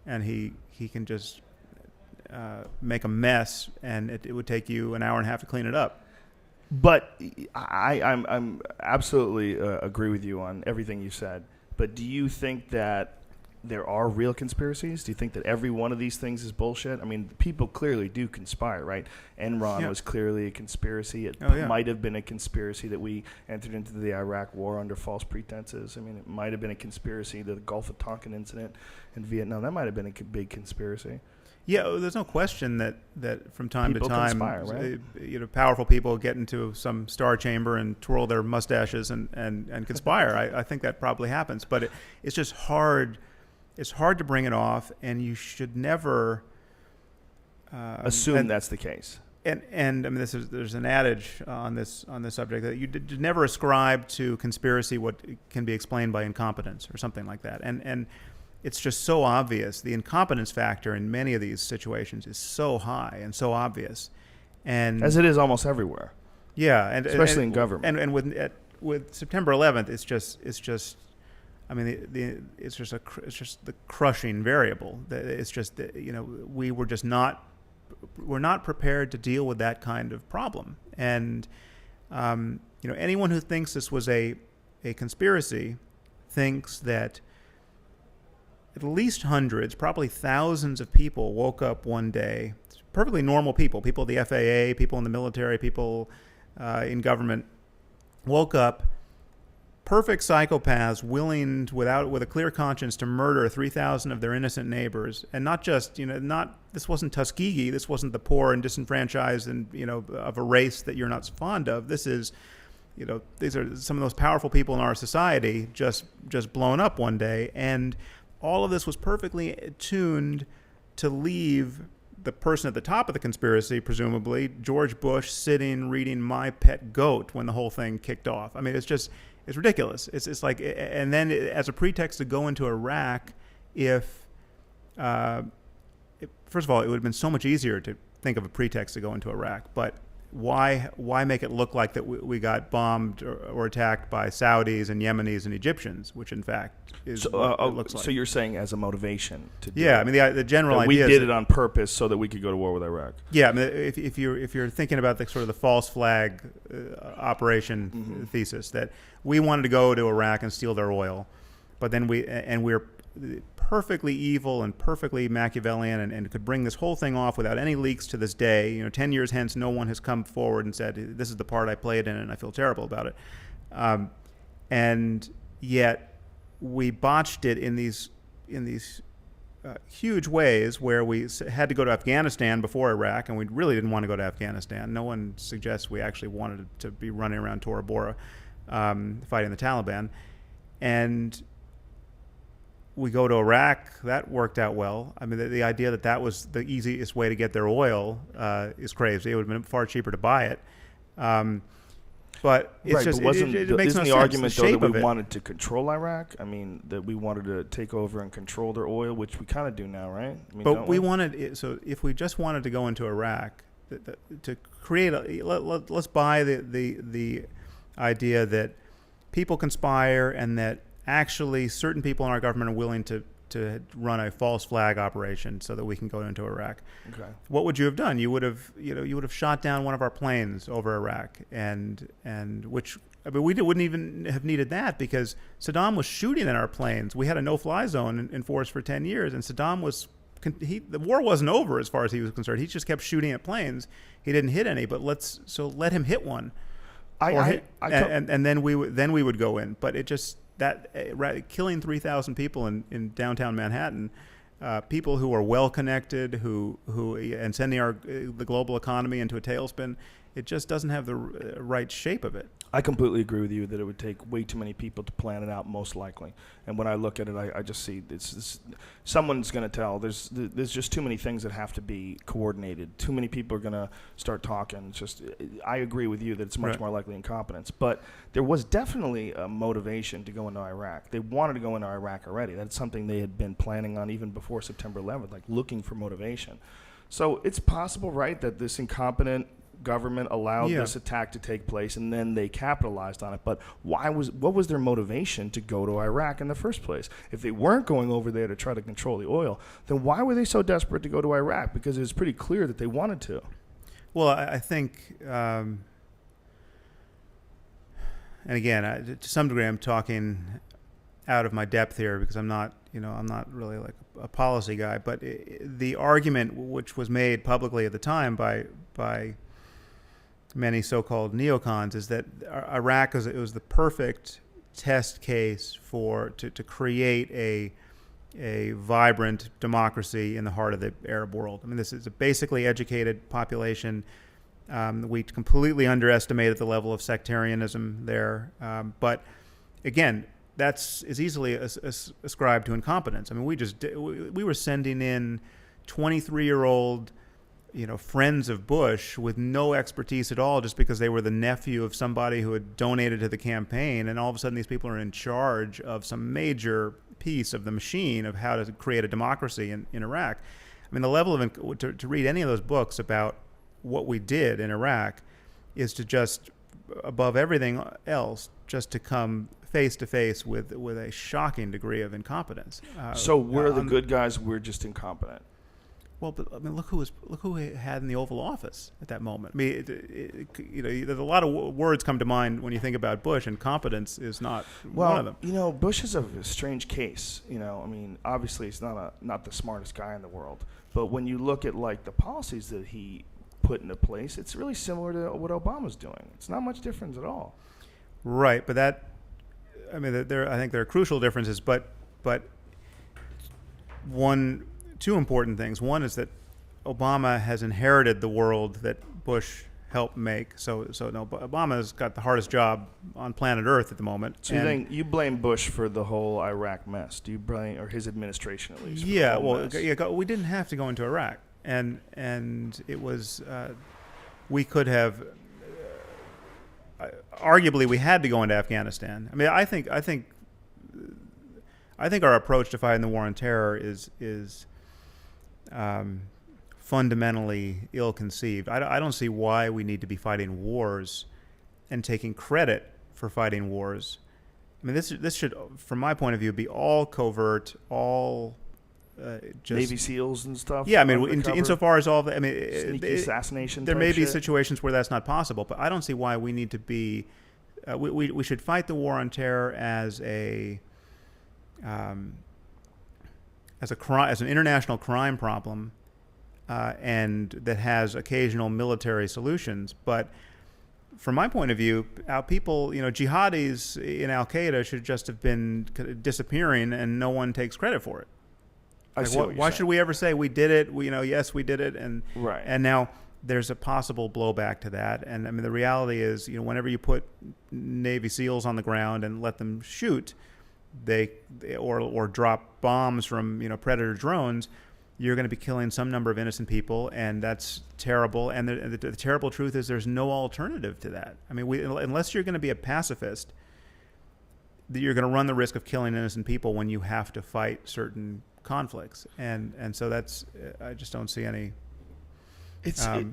and he can just make a mess, and it would take you an hour and a half to clean it up. But I'm absolutely agree with you on everything you said. But do you think that there are real conspiracies? Do you think that every one of these things is bullshit? I mean, people clearly do conspire, right? Enron was clearly a conspiracy. It might have been a conspiracy that we entered into the Iraq War under false pretenses. I mean, it might have been a conspiracy, the Gulf of Tonkin incident in Vietnam. That might have been a big conspiracy. Yeah, there's no question that from time people to time, conspire, right? Powerful people get into some star chamber and twirl their mustaches and conspire. I think that probably happens, but it's just hard. It's hard to bring it off, and you should never assume that's the case. And I mean, there's an adage on this subject that you never ascribe to conspiracy what can be explained by incompetence or something like that. And it's just so obvious. The incompetence factor in many of these situations is so high and so obvious, and as it is almost everywhere. Yeah, and especially in government. And with September 11th, it's just. I mean, it's just the crushing variable. It's just we're not prepared to deal with that kind of problem. And anyone who thinks this was a conspiracy thinks that at least hundreds, probably thousands of people woke up one day, perfectly normal people at the FAA, people in the military, people in government, woke up. Perfect psychopaths willing, with a clear conscience, to murder 3,000 of their innocent neighbors, and not just this wasn't Tuskegee, this wasn't the poor and disenfranchised and of a race that you're not fond of. This is, these are some of the most powerful people in our society just blown up one day, and all of this was perfectly tuned to leave the person at the top of the conspiracy, presumably, George Bush, sitting reading My Pet Goat when the whole thing kicked off. I mean, it's ridiculous. It's like, and then as a pretext to go into Iraq, first of all, it would have been so much easier to think of a pretext to go into Iraq, but why make it look like that we got bombed or attacked by Saudis and Yemenis and Egyptians, which in fact is what it looks like. So you're saying as a motivation to do I mean the general that idea we did it on purpose so that we could go to war with Iraq. Yeah, I mean, if you're thinking about the sort of the false flag operation thesis that we wanted to go to Iraq and steal their oil, but then we're perfectly evil and perfectly Machiavellian and could bring this whole thing off without any leaks to this day. 10 years hence, no one has come forward and said, this is the part I played in and I feel terrible about it. And yet we botched it in these huge ways where we had to go to Afghanistan before Iraq, and we really didn't want to go to Afghanistan. No one suggests we actually wanted to be running around Tora Bora fighting the Taliban. And we go to Iraq, that worked out well. I mean, the idea that was the easiest way to get their oil is crazy. It would have been far cheaper to buy it. But it's just, it makes no sense. Isn't the argument, though, that we wanted to control Iraq? I mean, that we wanted to take over and control their oil, which we kind of do now, right? I mean, but we wanted, so if we just wanted to go into Iraq, to create let's buy the idea that people conspire and that actually certain people in our government are willing to run a false flag operation so that we can go into Iraq. Okay. What would you have done? You would have shot down one of our planes over Iraq, and which, I mean, we wouldn't even have needed that because Saddam was shooting at our planes. We had a no-fly zone in force for 10 years, and Saddam the war wasn't over as far as he was concerned. He just kept shooting at planes. He didn't hit any, but let him hit one, and then we would go in. But it just killing 3,000 people in downtown Manhattan, people who are well connected, who and sending the global economy into a tailspin, it just doesn't have the right shape of it. I completely agree with you that it would take way too many people to plan it out, most likely. And when I look at it, I just see someone's going to tell. There's just too many things that have to be coordinated. Too many people are going to start talking. I agree with you that it's much more likely incompetence. But there was definitely a motivation to go into Iraq. They wanted to go into Iraq already. That's something they had been planning on even before September 11th, like looking for motivation. So it's possible, right, that this incompetent government allowed this attack to take place and then they capitalized on it. But what was their motivation to go to Iraq in the first place? If they weren't going over there to try to control the oil, then why were they so desperate to go to Iraq? Because it was pretty clear that they wanted to. Well, I think, and again, to some degree I'm talking out of my depth here because I'm not really like a policy guy, but the argument which was made publicly at the time by many so-called neocons is that Iraq was the perfect test case to create a vibrant democracy in the heart of the Arab world. I mean, this is a basically educated population. We completely underestimated the level of sectarianism there. But again, is easily ascribed to incompetence. I mean, we were sending in 23-year-old friends of Bush with no expertise at all just because they were the nephew of somebody who had donated to the campaign, and all of a sudden these people are in charge of some major piece of the machine of how to create a democracy in Iraq. I mean, the level of to read any of those books about what we did in Iraq is to just, above everything else, just to come face to face with a shocking degree of incompetence. So we're the good guys, we're just incompetent. Well, but I mean, look who he had in the Oval Office at that moment. I mean, there's a lot of words come to mind when you think about Bush, and competence is not one of them. Bush is a strange case. I mean, obviously he's not the smartest guy in the world, but when you look at like the policies that he put into place, it's really similar to what Obama's doing. It's not much difference at all. Right, but I think there are crucial differences, but two important things. One is that Obama has inherited the world that Bush help make. So no, Obama's got the hardest job on planet Earth at the moment. So you blame Bush for the whole Iraq mess? Do you blame, or his administration at least? Yeah, mess? we didn't have to go into Iraq, and it was we could have. Arguably, we had to go into Afghanistan. I mean, I think our approach to fighting the war on terror is fundamentally ill-conceived. I don't see why we need to be fighting wars and taking credit for fighting wars. I mean, this should, from my point of view, be all covert, all just Navy SEALs and stuff. Yeah, I mean, insofar as all the, I mean, sneaky assassination. There may be shit. situations where that's not possible, but I don't see why we need to be. We should fight the war on terror as a crime, as an international crime problem, and that has occasional military solutions. But from my point of view, people, jihadis in Al Qaeda should just have been disappearing, and no one takes credit for it. Why should we ever say we did it? Yes, we did it, and right. And now there's a possible blowback to that. And I mean, the reality is, whenever you put Navy SEALs on the ground and let them shoot, or drop bombs from Predator drones, you're going to be killing some number of innocent people, and that's terrible. And the terrible truth is, there's no alternative to that. I mean, unless you're going to be a pacifist, you're going to run the risk of killing innocent people when you have to fight certain conflicts, and so that's I just don't see any.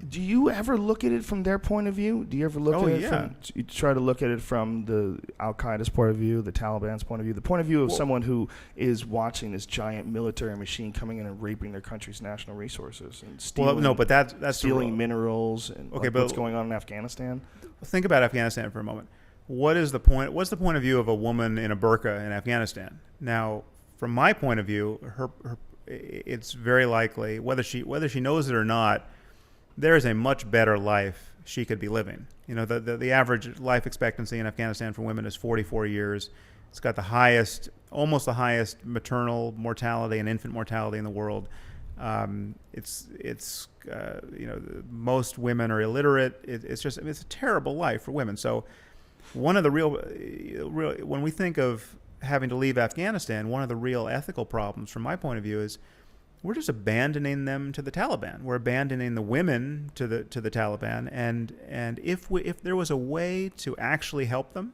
Do you ever look at it from their point of view? Do you ever look at it from? You try to look at it from the Al Qaeda's point of view, the Taliban's point of view, the point of view of someone who is watching this giant military machine coming in and raping their country's national resources and stealing. But that's stealing minerals and but what's going on in Afghanistan. Think about Afghanistan for a moment. What's the point of view of a woman in a burqa in Afghanistan? Now, from my point of view, it's very likely, whether she knows it or not, there is a much better life she could be living. The average life expectancy in Afghanistan for women is 44 years. It's got almost the highest maternal mortality and infant mortality in the world. Most women are illiterate. It's a terrible life for women. So one of the real when we think of having to leave Afghanistan, one of the real ethical problems from my point of view is we're just abandoning them to the Taliban. We're abandoning the women to the Taliban, and if there was a way to actually help them,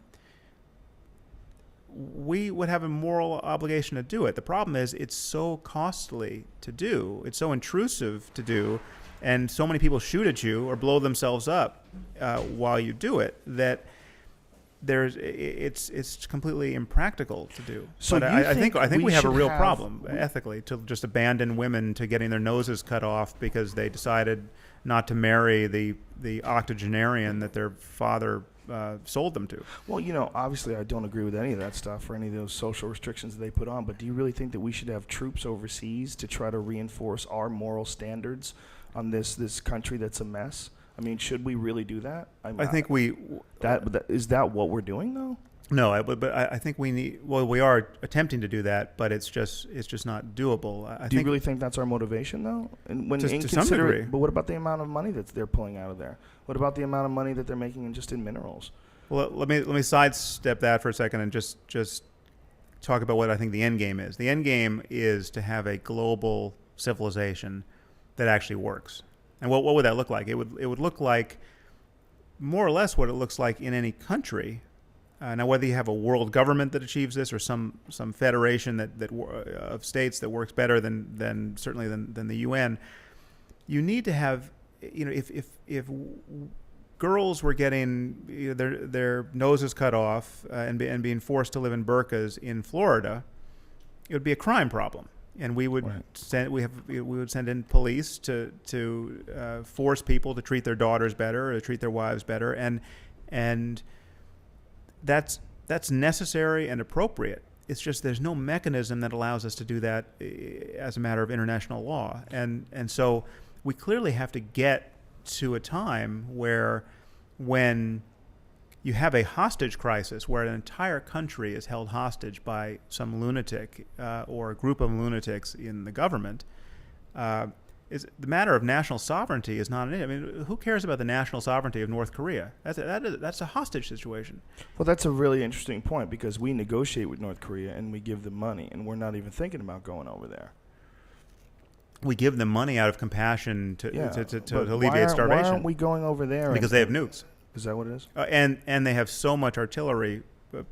we would have a moral obligation to do it. The problem is it's so costly to do, it's so intrusive to do, and so many people shoot at you or blow themselves up while you do it that it's completely impractical to do. So but I think we have a real problem ethically to just abandon women to getting their noses cut off because they decided not to marry the octogenarian that their father sold them to. Well, obviously I don't agree with any of that stuff or any of those social restrictions that they put on, but do you really think that we should have troops overseas to try to reinforce our moral standards on this country that's a mess? I mean, should we really do that? I think is that what we're doing though? No, but I think we need. Well, we are attempting to do that, but it's just not doable. Do you really think that's our motivation though? And to some degree. But what about the amount of money that they're pulling out of there? What about the amount of money that they're making just in minerals? Well, let me sidestep that for a second and just talk about what I think the end game is. The end game is to have a global civilization that actually works. And what would that look like? It would look like more or less what it looks like in any country. Now, whether you have a world government that achieves this or some federation of states that works better than certainly than the UN, you need to have, if girls were getting their noses cut off and being forced to live in burqas in Florida, it would be a crime problem. And we would send in police to force people to treat their daughters better or to treat their wives better, and that's necessary and appropriate. It's just there's no mechanism that allows us to do that as a matter of international law, and so we clearly have to get to a time when you have a hostage crisis where an entire country is held hostage by some lunatic or a group of lunatics in the government. is the matter of national sovereignty is not an issue. I mean, who cares about the national sovereignty of North Korea? That's a hostage situation. Well, that's a really interesting point, because we negotiate with North Korea and we give them money, and we're not even thinking about going over there. We give them money out of compassion to But alleviate starvation. Why aren't we going over there? Because they have nukes. Is that what it is? And they have so much artillery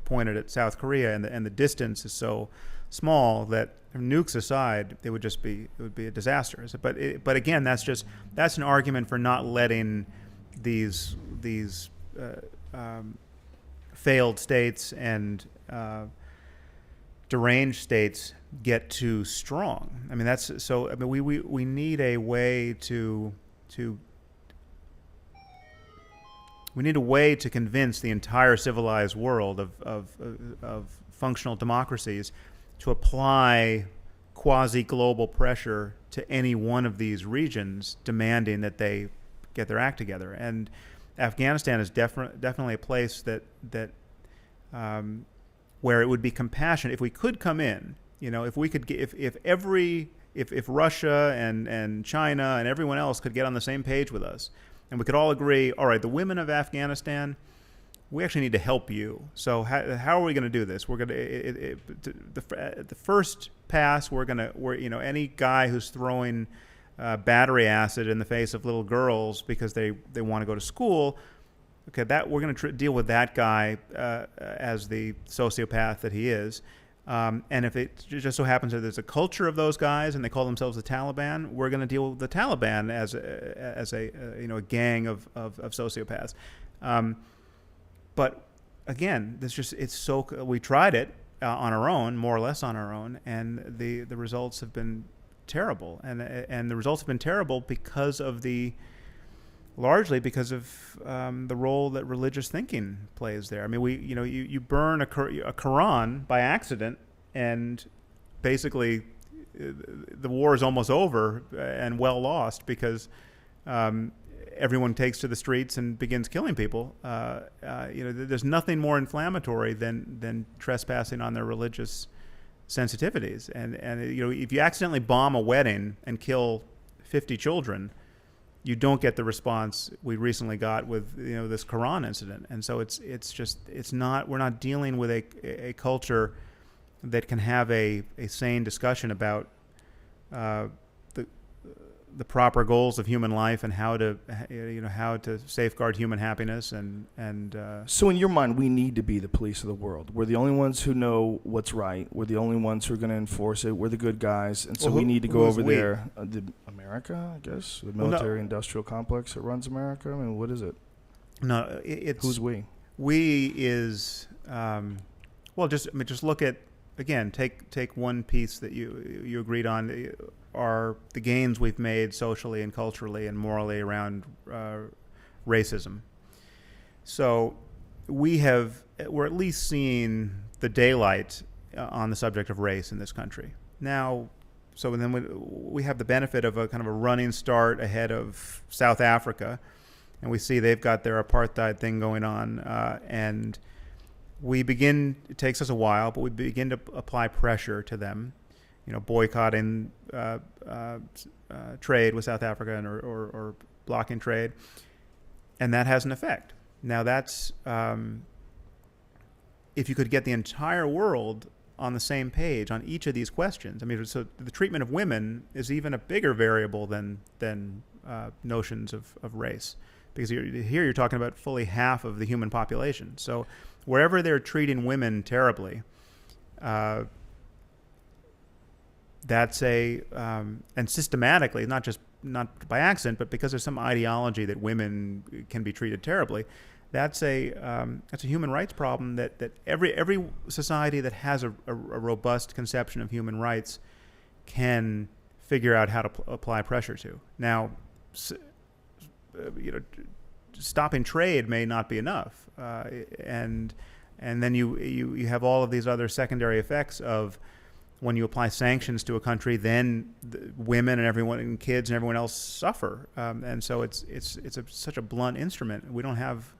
pointed at South Korea, and the distance is so small that, nukes aside, it would be a disaster. But again, that's an argument for not letting these failed states and deranged states get too strong. I mean, we need a way to convince the entire civilized world of functional democracies to apply quasi-global pressure to any one of these regions, demanding that they get their act together. And Afghanistan is definitely a place that where it would be compassionate if we could come in. If we could get, if Russia and China and everyone else could get on the same page with us, and we could all agree, all right, the women of Afghanistan, we actually need to help you. So how are we going to do this? We're going to the first pass. We're any guy who's throwing battery acid in the face of little girls because they want to go to school. Okay, we're going to deal with that guy as the sociopath that he is. And if it just so happens that there's a culture of those guys and they call themselves the Taliban, we're going to deal with the Taliban as a gang of sociopaths. But again, we tried it on our own, more or less on our own, and the results have been terrible. And the results have been terrible largely because of the role that religious thinking plays there. I mean, you burn a Quran by accident, and basically the war is almost over and well lost because everyone takes to the streets and begins killing people. There's nothing more inflammatory than trespassing on their religious sensitivities. And if you accidentally bomb a wedding and kill 50 children, you don't get the response we recently got with this Quran incident. And so we're not dealing with a culture that can have a sane discussion about the proper goals of human life and how to safeguard human happiness and So in your mind, we need to be the police of the world. We're the only ones who know what's right. We're the only ones who are going to enforce it. We're the good guys, and so we need to go over there. America, I guess, the military-industrial complex that runs America. I mean, what is it? No, it's who's we? We is just look at, again, take one piece that you agreed on. Are the gains we've made socially and culturally and morally around racism. So we're at least seeing the daylight on the subject of race in this country. Now, so then we have the benefit of a kind of a running start ahead of South Africa, and we see they've got their apartheid thing going on, and it takes us a while, but we begin to apply pressure to them, boycotting trade with South Africa or blocking trade, and that has an effect. Now that's if you could get the entire world on the same page on each of these questions. I mean, so the treatment of women is even a bigger variable than notions of race, because here you're talking about fully half of the human population. So wherever they're treating women terribly, that's and systematically, not by accident, but because there's some ideology that women can be treated terribly. That's a human rights problem that every society that has a robust conception of human rights can figure out how to apply pressure to. Now, stopping trade may not be enough, and then you have all of these other secondary effects of when you apply sanctions to a country, then women and everyone and kids and everyone else suffer, and so it's such a blunt instrument. We don't have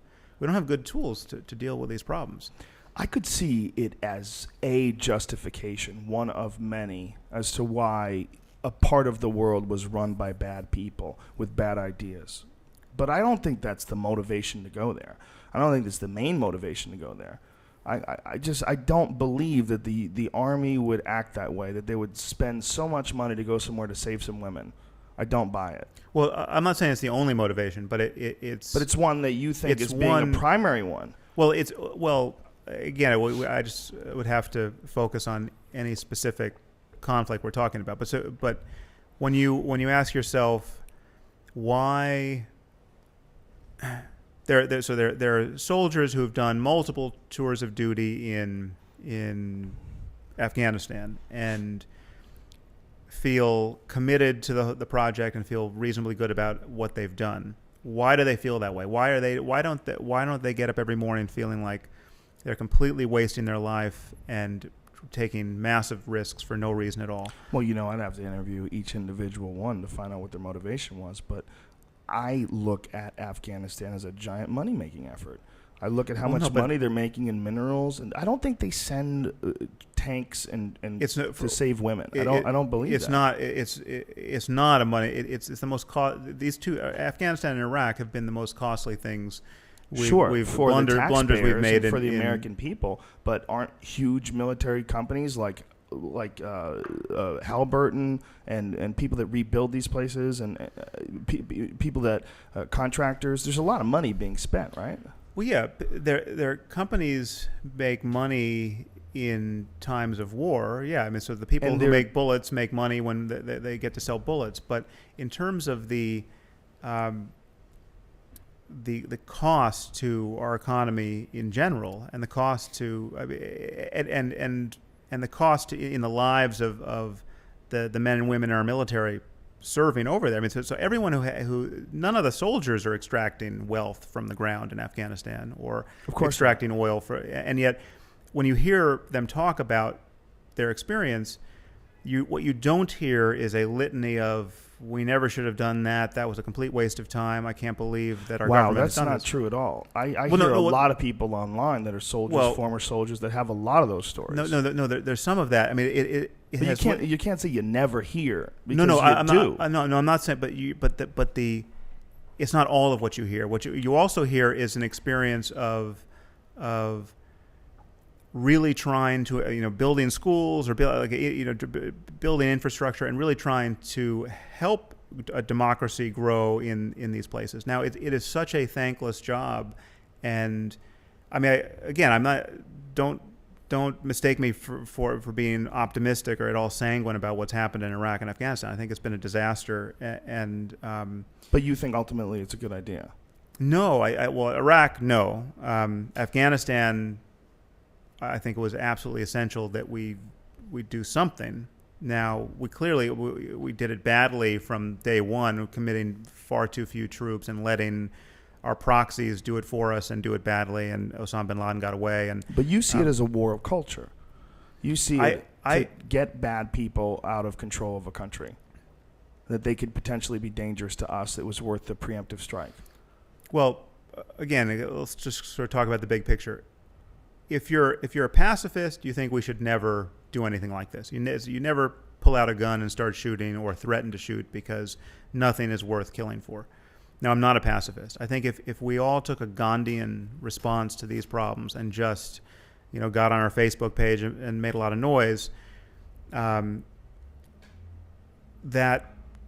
good tools to deal with these problems. I could see it as a justification, one of many, as to why a part of the world was run by bad people with bad ideas. But I don't think that's the motivation to go there. I don't think that's the main motivation to go there. I don't believe that the Army would act that way, that they would spend so much money to go somewhere to save some women. I don't buy it. Well, I'm not saying it's the only motivation, but it's... But it's one that you think is being a primary one. Well, again, I just would have to focus on any specific conflict we're talking about. But when you ask yourself why... There are soldiers who have done multiple tours of duty in Afghanistan and feel committed to the project and feel reasonably good about what they've done. Why do they feel that way? Why don't they get up every morning feeling like they're completely wasting their life and taking massive risks for no reason at all? Well, I'd have to interview each individual one to find out what their motivation was, but I look at Afghanistan as a giant money-making effort. I look at how much money they're making in minerals, and I don't think they send tanks to save women. I don't believe that. It's not a money. It's the most these two, Afghanistan and Iraq, have been the most costly things. For the blunders we've made for the American people, but aren't huge military companies like Halliburton and people that rebuild these places and people that contractors. There's a lot of money being spent, right? Well, yeah, their companies make money in times of war. Yeah, I mean, so the people who make bullets make money when they get to sell bullets. But in terms of the cost to our economy in general, and the cost to and the cost in the lives of the men and women in our military serving over there. I mean, so everyone who none of the soldiers are extracting wealth from the ground in Afghanistan or extracting oil and yet when you hear them talk about their experience, what you don't hear is a litany of, we never should have done that. That was a complete waste of time. I can't believe that our government has done this. Wow, that's not true at all. I hear a lot of people online that are soldiers, former soldiers, that have a lot of those stories. No. There's some of that. I mean, you can't say you never hear. I'm not saying. But it's not all of what you hear. What you also hear is an experience of really trying to building schools or building infrastructure and really trying to help a democracy grow in these places. Now it is such a thankless job, and I mean don't mistake me for being optimistic or at all sanguine about what's happened in Iraq and Afghanistan. I think it's been a disaster, and but you think ultimately it's a good idea? No, Iraq, no. Afghanistan, I think it was absolutely essential that we do something. Now, we did it badly from day one, committing far too few troops and letting our proxies do it for us and do it badly, and Osama bin Laden got away. But you see it as a war of culture. You see it to get bad people out of control of a country, that they could potentially be dangerous to us. It was worth the preemptive strike. Well, again, let's just sort of talk about the big picture. If you're a pacifist, you think we should never do anything like this. You never pull out a gun and start shooting or threaten to shoot because nothing is worth killing for. Now, I'm not a pacifist. I think if we all took a Gandhian response to these problems and just got on our Facebook page and made a lot of noise, that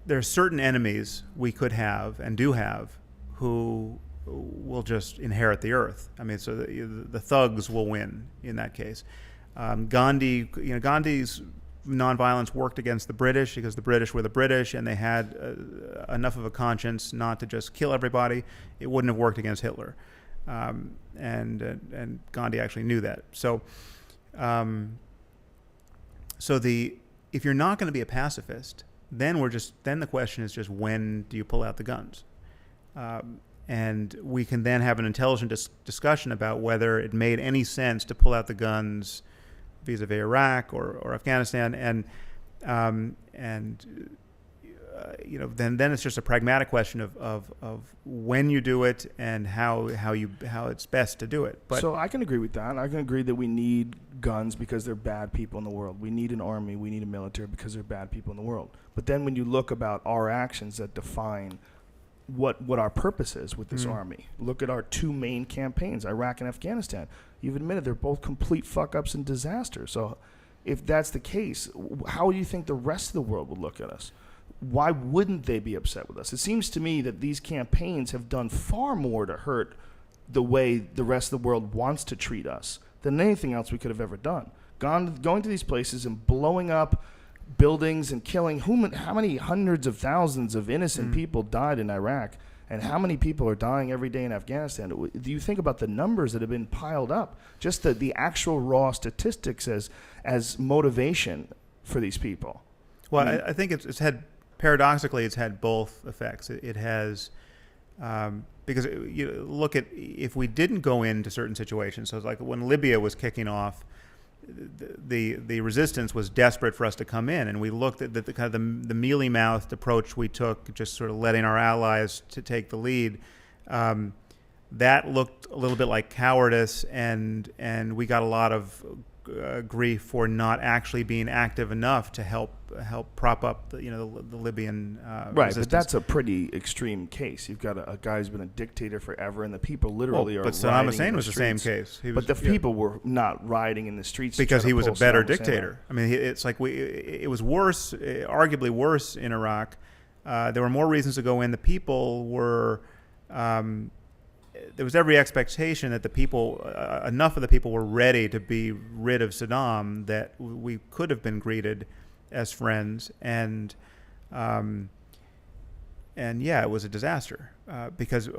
there are certain enemies we could have and do have who will just inherit the earth. I mean, so the thugs will win in that case. Gandhi's nonviolence worked against the British because the British were the British and they had enough of a conscience not to just kill everybody. It wouldn't have worked against Hitler, and Gandhi actually knew that. So, if you're not going to be a pacifist, then the question is just, when do you pull out the guns? And we can then have an intelligent discussion about whether it made any sense to pull out the guns vis-a-vis Iraq or Afghanistan, and then it's just a pragmatic question of when you do it and how it's best to do it. But so I can agree with that. I can agree that we need guns because they're bad people in the world. We need an army. We need a military because they're bad people in the world. But then when you look about our actions that define what our purpose is with this army, look at our two main campaigns, Iraq and Afghanistan. You've admitted they're both complete fuck-ups and disasters. So if that's the case, how do you think the rest of the world would look at us? Why wouldn't they be upset with us? It seems to me that these campaigns have done far more to hurt the way the rest of the world wants to treat us than anything else we could have ever done. Going to these places and blowing up buildings and killing how many hundreds of thousands of innocent people died in Iraq, and how many people are dying every day in Afghanistan? Do you think about the numbers that have been piled up? Just the actual raw statistics as motivation for these people. Well, I think it's had, paradoxically, it's had both effects. It has, because you look at, if we didn't go into certain situations, so it's like when Libya was kicking off, the resistance was desperate for us to come in, and we looked at the kind of the mealy-mouthed approach we took, just sort of letting our allies to take the lead. That looked a little bit like cowardice, and we got a lot of grief for not actually being active enough to help prop up the Libyan right, resistance. but that's a pretty extreme case. You've got a guy who's been a dictator forever, and the people literally are. But Saddam Hussein was the same case. But the people were not rioting in the streets because he was a better dictator. I mean, it's like it was worse, arguably worse in Iraq. There were more reasons to go in. The people were. There was every expectation that the people, enough of the people were ready to be rid of Saddam that we could have been greeted as friends, and yeah, it was a disaster because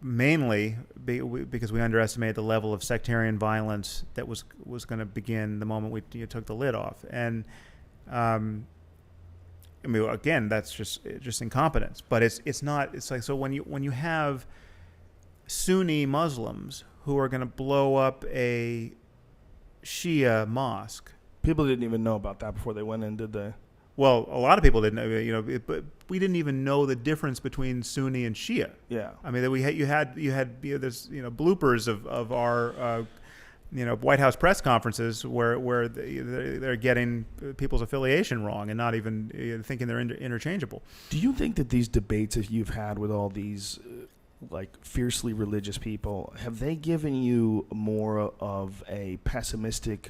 mainly because we underestimated the level of sectarian violence that was going to begin the moment we took the lid off, and I mean, again, that's just incompetence. But it's not. It's like, so when you have Sunni Muslims who are going to blow up a Shia mosque. People didn't even know about that before they went in, did they? Well, a lot of people didn't, but we didn't even know the difference between Sunni and Shia. Yeah. I mean, you had there's bloopers of our White House press conferences where they're getting people's affiliation wrong and not even thinking they're interchangeable. Do you think that these debates that you've had with all these like fiercely religious people, have they given you more of a pessimistic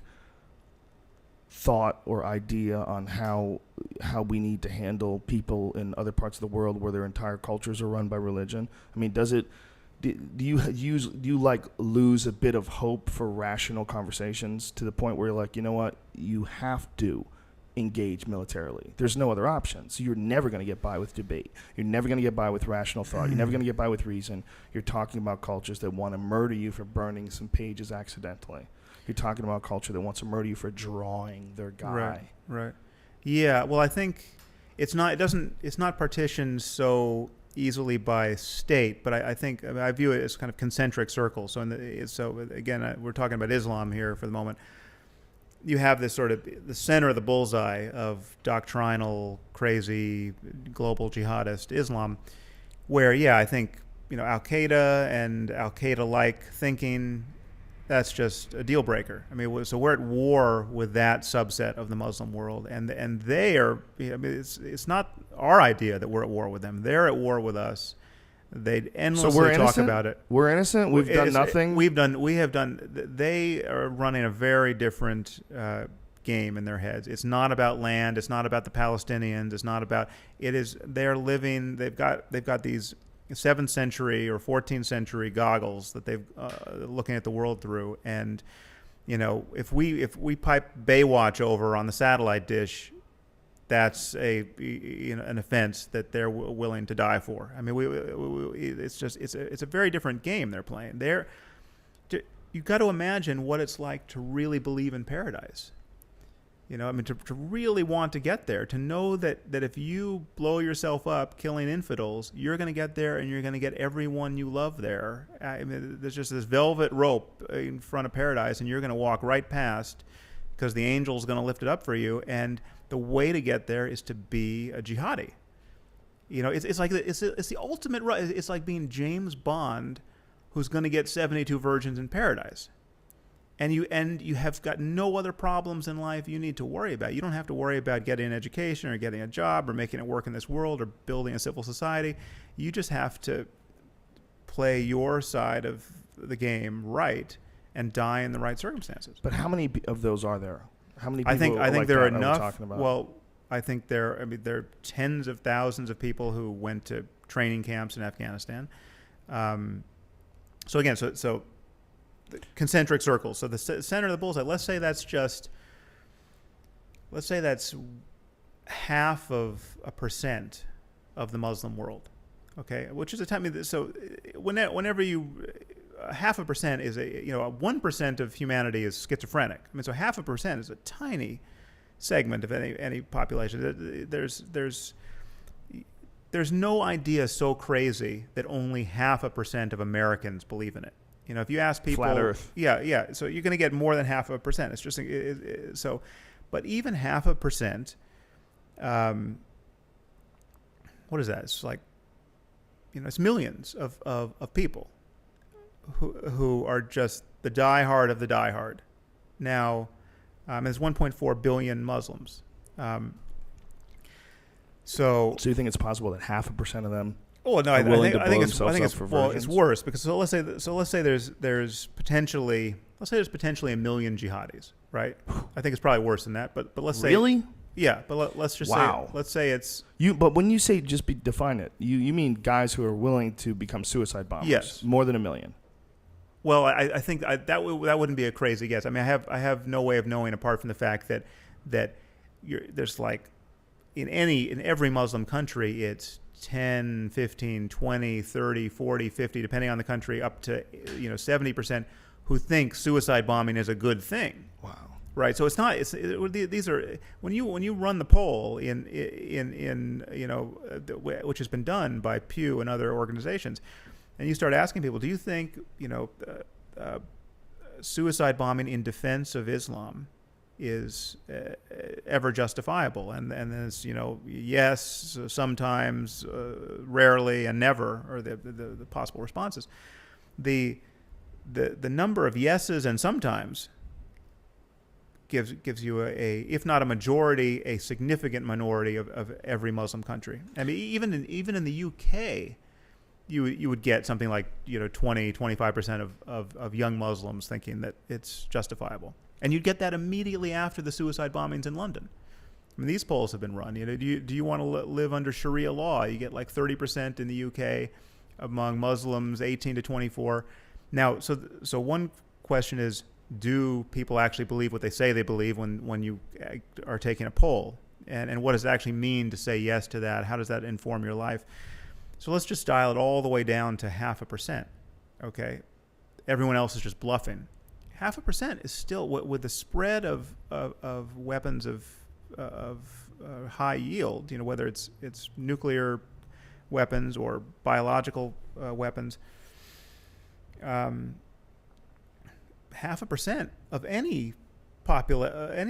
thought or idea on how we need to handle people in other parts of the world where their entire cultures are run by religion? I mean, do you like lose a bit of hope for rational conversations to the point where you're like, you know what, you have to engage militarily. There's no other option. So you're never going to get by with debate. You're never going to get by with rational thought. You're never going to get by with reason. You're talking about cultures that want to murder you for burning some pages accidentally. You're talking about a culture that wants to murder you for drawing their guy. Right. Yeah. Well, I think it's not partitioned so easily by state, but I think I view it as kind of concentric circles. So again, we're talking about Islam here for the moment. You have this sort of the center of the bullseye of doctrinal, crazy, global jihadist Islam, where, yeah, I think, Al-Qaeda and Al-Qaeda-like thinking, that's just a deal breaker. I mean, so we're at war with that subset of the Muslim world, and they are. I mean, it's not our idea that we're at war with them. They're at war with us. They endlessly talk about it. We're innocent. We've done nothing. We have done. They are running a very different game in their heads. It's not about land. It's not about the Palestinians. It's not about. It is. They're living. They've got these 7th century or 14th century goggles that they've looking at the world through. And if we pipe Baywatch over on the satellite dish, that's an offense that they're willing to die for. I mean, it's a very different game they're playing. You've got to imagine what it's like to really believe in paradise. I mean, to really want to get there, to know that if you blow yourself up killing infidels, you're going to get there and you're going to get everyone you love there. I mean, there's just this velvet rope in front of paradise, and you're going to walk right past because the angel's going to lift it up for you. And the way to get there is to be a jihadi. You know, it's like it's the ultimate. It's like being James Bond, who's going to get 72 virgins in paradise, and you have got no other problems in life you need to worry about. You don't have to worry about getting an education or getting a job or making it work in this world or building a civil society. You just have to play your side of the game right and die in the right circumstances. But how many of those are there? How many people I think there are enough. Talking about? Well, I think there are tens of thousands of people who went to training camps in Afghanistan. So again, so the concentric circles. So the center of the bullseye. Let's say that's 0.5% of the Muslim world. Okay, which is a tiny. So whenever you 0.5% is 1% of humanity is schizophrenic. I mean, so 0.5% is a tiny segment of any population. There's no idea so crazy that only 0.5% of Americans believe in it. You know, if you ask people, flat Earth. Yeah. So you're going to get more than 0.5%. It's just so, but even 0.5%. What is that? It's like, it's millions of people who are just the diehard of the diehard. Now, there's 1.4 billion Muslims. So you think it's possible that 0.5% of them? Oh no, I think it's worse because let's say there's potentially a million jihadis, right? I think it's probably worse than that, but let's say really. Yeah, but let's just say it's you. But when you say define it, you mean guys who are willing to become suicide bombers? Yes, more than 1 million. Well, I think that wouldn't be a crazy guess. I mean, I have no way of knowing apart from the fact that there's like in every Muslim country it's 10, 15, 20, 30, 40, 50, depending on the country, up to 70% who think suicide bombing is a good thing. Wow. Right, so it's not. These are when you run the poll in which has been done by Pew and other organizations, and you start asking people, do you think suicide bombing in defense of Islam is ever justifiable? And there's yes, sometimes, rarely, and never are the possible responses. The number of yeses and sometimes gives you if not a majority, a significant minority of every Muslim country. I mean, even in the UK, you would get something like 20-25% of young Muslims thinking that it's justifiable, and you'd get that immediately after the suicide bombings in London. I mean, these polls have been run. Do you want to live under Sharia law? You get like 30% in the UK among Muslims 18 to 24. Now, so one question is, do people actually believe what they say they believe when you are taking a poll? And what does it actually mean to say yes to that? How does that inform your life? So let's just dial it all the way down to 0.5%. Okay, everyone else is just bluffing. 0.5% is still, with the spread of weapons of high yield. Whether it's nuclear weapons or biological weapons. 0.5% of any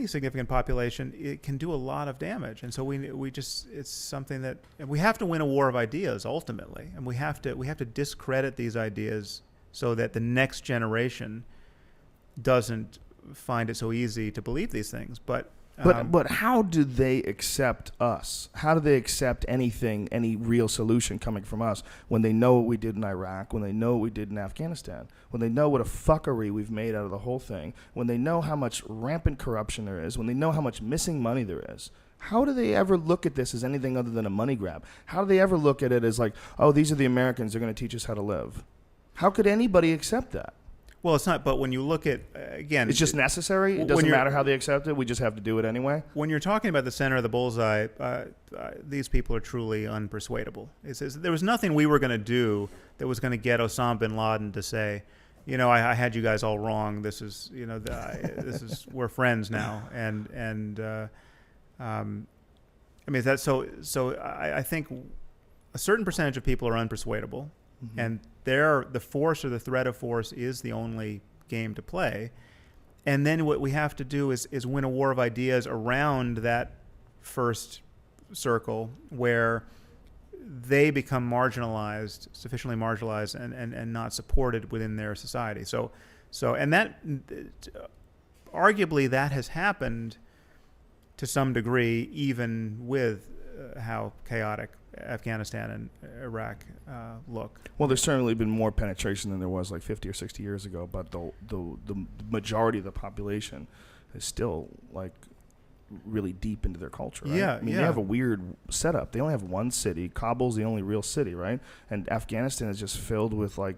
significant population, it can do a lot of damage, and so it's something that, and we have to win a war of ideas ultimately, and we have to discredit these ideas so that the next generation doesn't find it so easy to believe these things. But how do they accept us? How do they accept anything, any real solution coming from us when they know what we did in Iraq, when they know what we did in Afghanistan, when they know what a fuckery we've made out of the whole thing, when they know how much rampant corruption there is, when they know how much missing money there is? How do they ever look at this as anything other than a money grab? How do they ever look at it as like, oh, these are the Americans, they're going to teach us how to live? How could anybody accept that? Well, it's not, but when you look at, again... It's just necessary? It doesn't matter how they accept it? We just have to do it anyway? When you're talking about the center of the bullseye, these people are truly unpersuadable. There was nothing we were going to do that was going to get Osama bin Laden to say, I had you guys all wrong. This is, we're friends now. I mean, that's so I think a certain percentage of people are unpersuadable, mm-hmm. and the force or the threat of force is the only game to play. And then what we have to do is win a war of ideas around that first circle where they become marginalized, sufficiently marginalized, and not supported within their society. So and that arguably that has happened to some degree, even with how chaotic Afghanistan and Iraq look. Well, there's certainly been more penetration than there was like 50 or 60 years ago, but the majority of the population is still like really deep into their culture, right? Yeah, I mean, they have a weird setup. They only have one city. Kabul's the only real city, right? And Afghanistan is just filled with like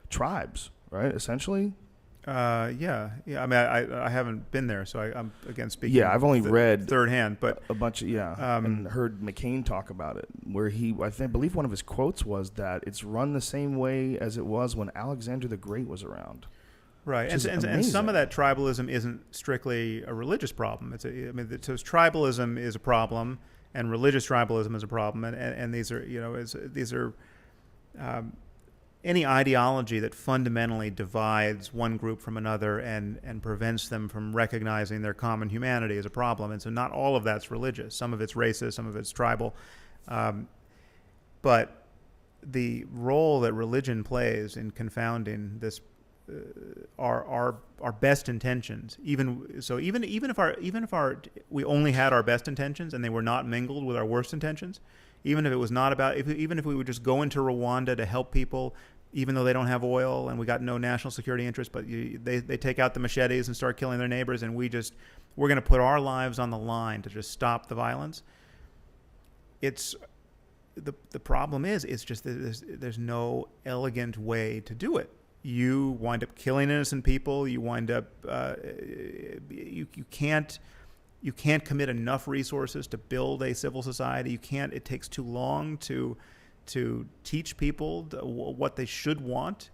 tribes, right? Essentially. Yeah. I mean, I haven't been there, so I'm again speaking. Yeah, I've only read third hand, but a bunch of and heard McCain talk about it, where I believe one of his quotes was that it's run the same way as it was when Alexander the Great was around. Right, and some of that tribalism isn't strictly a religious problem. So tribalism is a problem, and religious tribalism is a problem, and these are any ideology that fundamentally divides one group from another and prevents them from recognizing their common humanity is a problem. And so not all of that's religious. Some of it's racist, some of it's tribal. But the role that religion plays in confounding this our best intentions, even if we only had our best intentions and they were not mingled with our worst intentions, even if it was not about, even if we would just go into Rwanda to help people, even though they don't have oil and we got no national security interest, but they take out the machetes and start killing their neighbors, and we're going to put our lives on the line to just stop the violence. It's the problem is it's just that there's no elegant way to do it. You wind up killing innocent people. You wind up you can't commit enough resources to build a civil society. You can't. It takes too long to teach people what they should want.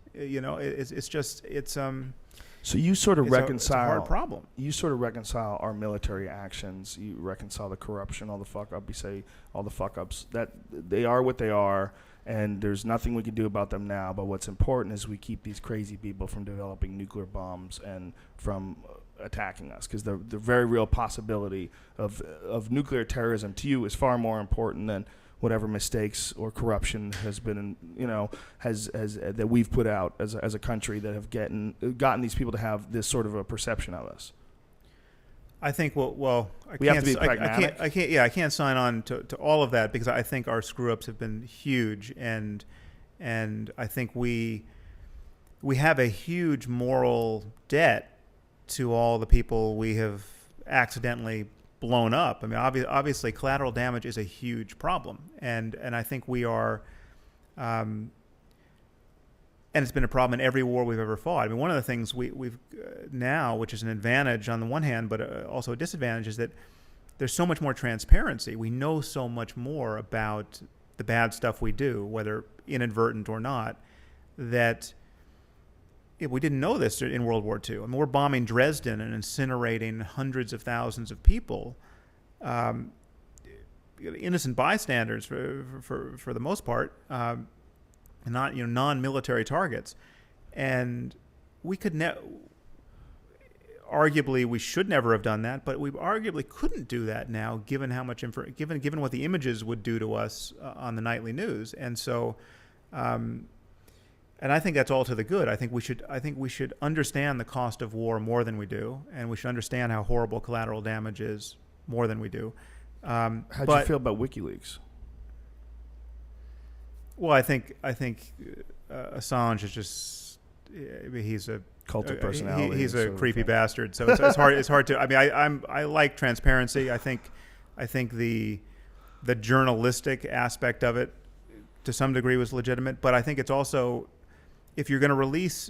So you sort of reconcile. It's a hard problem. You sort of reconcile our military actions. You reconcile the corruption, all the fuck up. You say all the fuck ups that they are what they are, and there's nothing we can do about them now. But what's important is we keep these crazy people from developing nuclear bombs and from attacking us, because the very real possibility of nuclear terrorism to you is far more important than whatever mistakes or corruption has been, has that we've put out as a country that have gotten these people to have this sort of a perception of us. I think we have to be pragmatic. I can't sign on to all of that, because I think our screw ups have been huge, and I think we have a huge moral debt to all the people we have accidentally blown up. I mean, obviously, collateral damage is a huge problem, and I think we are, and it's been a problem in every war we've ever fought. I mean, one of the things we've now, which is an advantage on the one hand, but also a disadvantage, is that there's so much more transparency. We know so much more about the bad stuff we do, whether inadvertent or not, that we didn't know this in World War II. I mean, we're bombing Dresden and incinerating hundreds of thousands of people, innocent bystanders for the most part, not non-military targets. And we could arguably we should never have done that, but we arguably couldn't do that now, given how much given what the images would do to us on the nightly news. And so. And I think that's all to the good. I think we should understand the cost of war more than we do, and we should understand how horrible collateral damage is more than we do. How do you feel about WikiLeaks? Well, I think Assange is just he's a cult of personality. He's a creepy bastard. So it's hard. It's hard to. I mean, I like transparency. I think the journalistic aspect of it to some degree was legitimate, but I think it's also, if you're going to release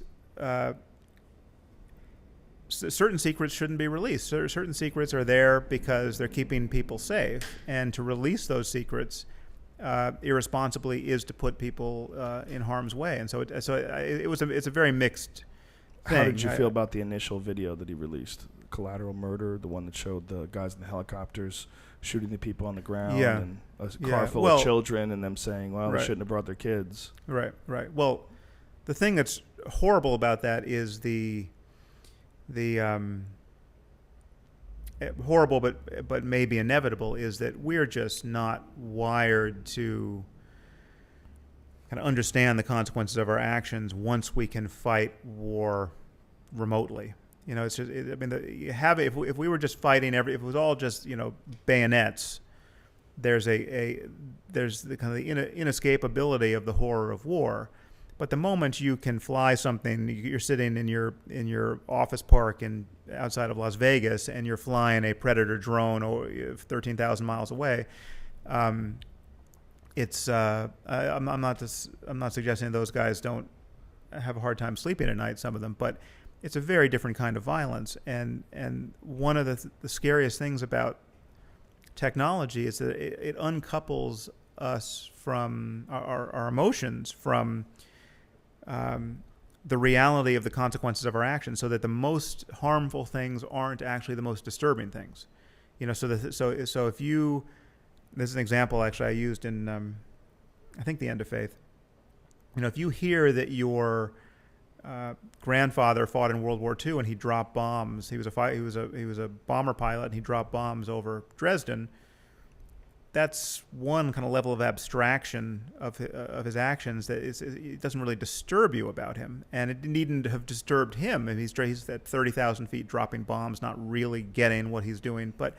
certain secrets shouldn't be released. Certain secrets are there because they're keeping people safe, and to release those secrets irresponsibly is to put people in harm's way. And so it's a very mixed thing. How did you feel about the initial video that he released, Collateral Murder, the one that showed the guys in the helicopters shooting the people on the ground, and a car full of children, and them saying, well, they shouldn't have brought their kids. Right. Well, the thing that's horrible about that is and horrible, but maybe inevitable, is that we're just not wired to kind of understand the consequences of our actions once we can fight war remotely. It's just, if we were just fighting if it was all just, bayonets, there's the kind of the inescapability of the horror of war. But the moment you can fly something, you're sitting in your office park outside of Las Vegas, and you're flying a Predator drone 13,000 miles away. I'm not suggesting those guys don't have a hard time sleeping at night. Some of them, but it's a very different kind of violence. And one of the scariest things about technology is that it uncouples us from our emotions from the reality of the consequences of our actions, so that the most harmful things aren't actually the most disturbing things. So if you, this is an example actually I used in I think The End of Faith. If you hear that your grandfather fought in World War II and he dropped bombs, he was a bomber pilot and he dropped bombs over Dresden. That's one kind of level of abstraction of his actions that it doesn't really disturb you about him, and it needn't have disturbed him. And he's at 30,000 feet dropping bombs, not really getting what he's doing. But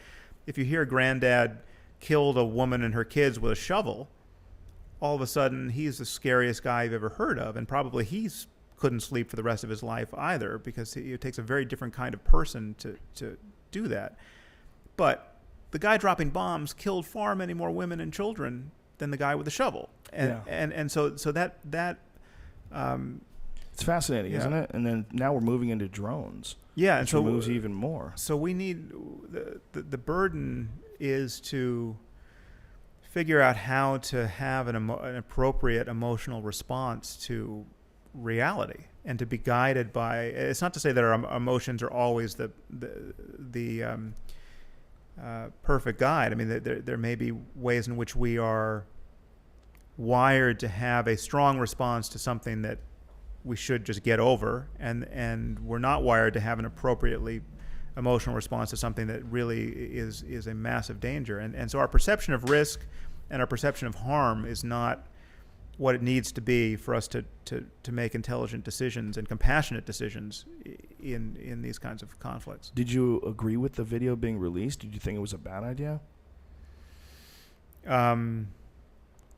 if you hear Granddad killed a woman and her kids with a shovel, all of a sudden he's the scariest guy you've ever heard of, and probably couldn't sleep for the rest of his life either, because it takes a very different kind of person to do that. But the guy dropping bombs killed far many more women and children than the guy with the shovel, and so that it's fascinating, isn't it? And then now we're moving into drones. Yeah, and so moves even more. So we need the burden is to figure out how to have an appropriate emotional response to reality, and to be guided by. It's not to say that our emotions are always the perfect guide. I mean, there may be ways in which we are wired to have a strong response to something that we should just get over, and we're not wired to have an appropriately emotional response to something that really is a massive danger. And so our perception of risk and our perception of harm is not what it needs to be for us to make intelligent decisions and compassionate decisions in these kinds of conflicts. Did you agree with the video being released? Did you think it was a bad idea?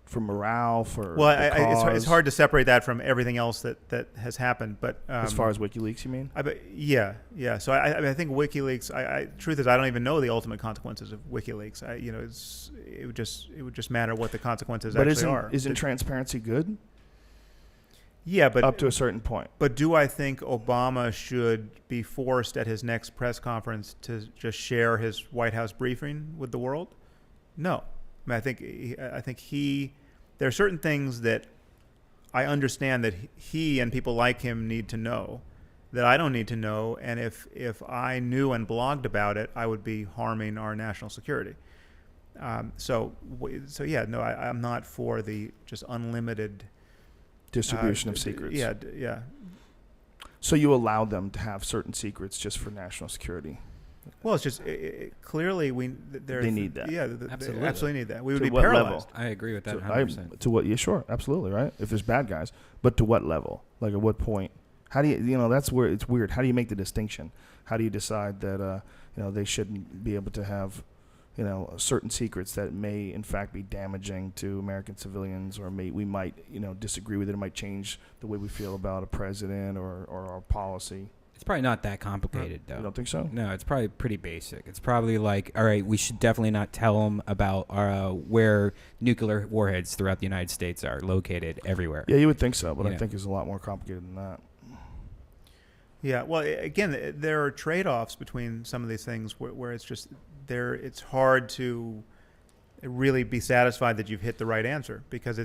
For morale, for it's hard to separate that from everything else that has happened. But as far as WikiLeaks, you mean? Yeah. So I think WikiLeaks. Truth is, I don't even know the ultimate consequences of WikiLeaks. It would just matter what the consequences actually are. Isn't transparency good? Yeah, but up to a certain point. But do I think Obama should be forced at his next press conference to just share his White House briefing with the world? No. I mean, I think there are certain things that I understand that he and people like him need to know that I don't need to know, and if I knew and blogged about it, I would be harming our national security. So yeah, no, I'm not for the just unlimited distribution of secrets. Yeah. So you allow them to have certain secrets just for national security? Well, it's just clearly they need that. Yeah, absolutely. They absolutely need that. We would to be what paralyzed. Level? I agree with that 100%. To what? Yeah, sure, absolutely, right. If there's bad guys, but to what level? Like at what point? How do you? That's where it's weird. How do you make the distinction? How do you decide that they shouldn't be able to have certain secrets that may in fact be damaging to American civilians, or we might disagree with it. It might change the way we feel about a president or our policy. It's probably not that complicated, though. You don't think so? No, it's probably pretty basic. It's probably like, all right, we should definitely not tell them about where nuclear warheads throughout the United States are located everywhere. Yeah, you would think so, but I think it's a lot more complicated than that. Yeah, well, again, there are trade-offs between some of these things where it's just it's hard to really be satisfied that you've hit the right answer, because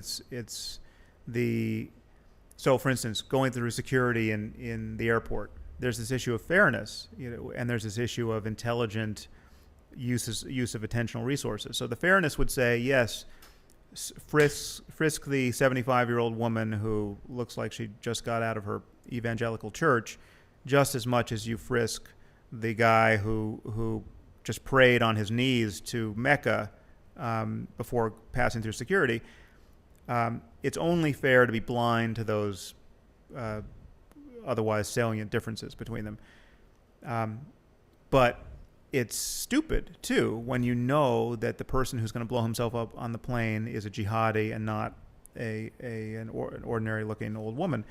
so for instance, going through security in the airport, there's this issue of fairness, and there's this issue of intelligent use of attentional resources. So the fairness would say, yes, frisk the 75-year-old woman who looks like she just got out of her evangelical church, just as much as you frisk the guy who just prayed on his knees to Mecca before passing through security. It's only fair to be blind to those otherwise salient differences between them. But it's stupid, too, when you know that the person who's going to blow himself up on the plane is a jihadi and not an ordinary-looking old woman.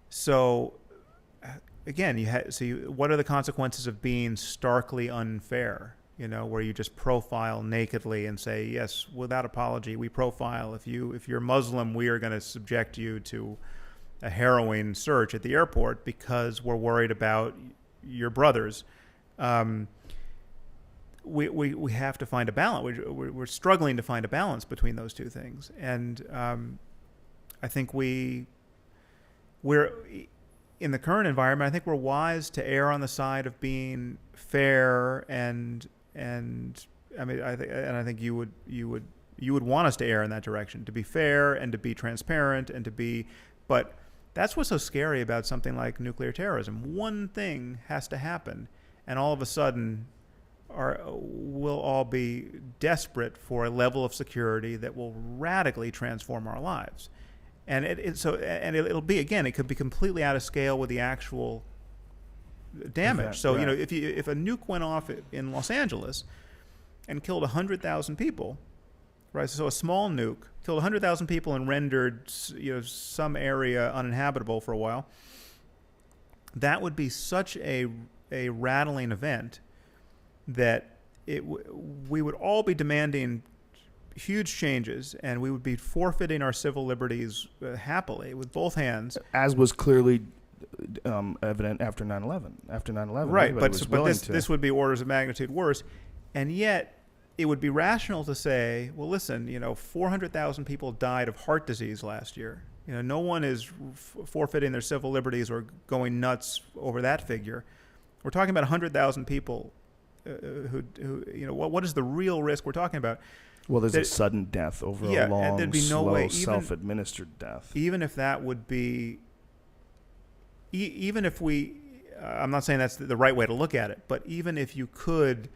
So, again, what are the consequences of being starkly unfair? Where you just profile nakedly and say, yes, without apology, we profile. If you're Muslim, we are going to subject you to a harrowing search at the airport because we're worried about your brothers. We have to find a balance. We're struggling to find a balance between those two things, and I think we're in the current environment. I think we're wise to err on the side of being fair, and I mean, I think you would want us to err in that direction, to be fair and to be transparent and to be, but that's what's so scary about something like nuclear terrorism. One thing has to happen, and all of a sudden, we'll all be desperate for a level of security that will radically transform our lives. And it'll be, again, it could be completely out of scale with the actual damage. Event, so, right. If a nuke went off in Los Angeles and killed 100,000 people, right? So a small nuke killed 100,000 people and rendered, some area uninhabitable for a while. That would be such a rattling event that we would all be demanding huge changes, and we would be forfeiting our civil liberties happily with both hands. As was clearly evident after 9/11. After 9/11, right? But this would be orders of magnitude worse, and yet it would be rational to say, well, listen, 400,000 people died of heart disease last year. No one is forfeiting their civil liberties or going nuts over that figure. We're talking about 100,000 people who what is the real risk we're talking about? Well, there's a sudden death over a long, there'd be no slow, way, self-administered death. Even if that would be, even if we, I'm not saying that's the right way to look at it, but even if you could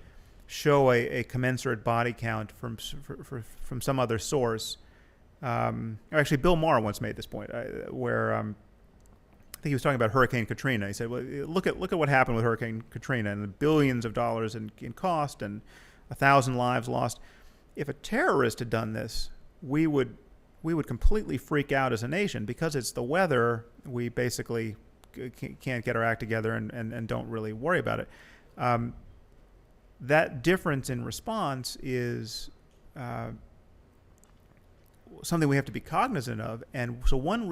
show a commensurate body count from some other source, actually Bill Maher once made this point, where I think he was talking about Hurricane Katrina. He said, well, look at what happened with Hurricane Katrina and the billions of dollars in cost and 1,000 lives lost. If a terrorist had done this, we would completely freak out as a nation because it's the weather. We basically can't get our act together and don't really worry about it. That difference in response is something we have to be cognizant of, and so one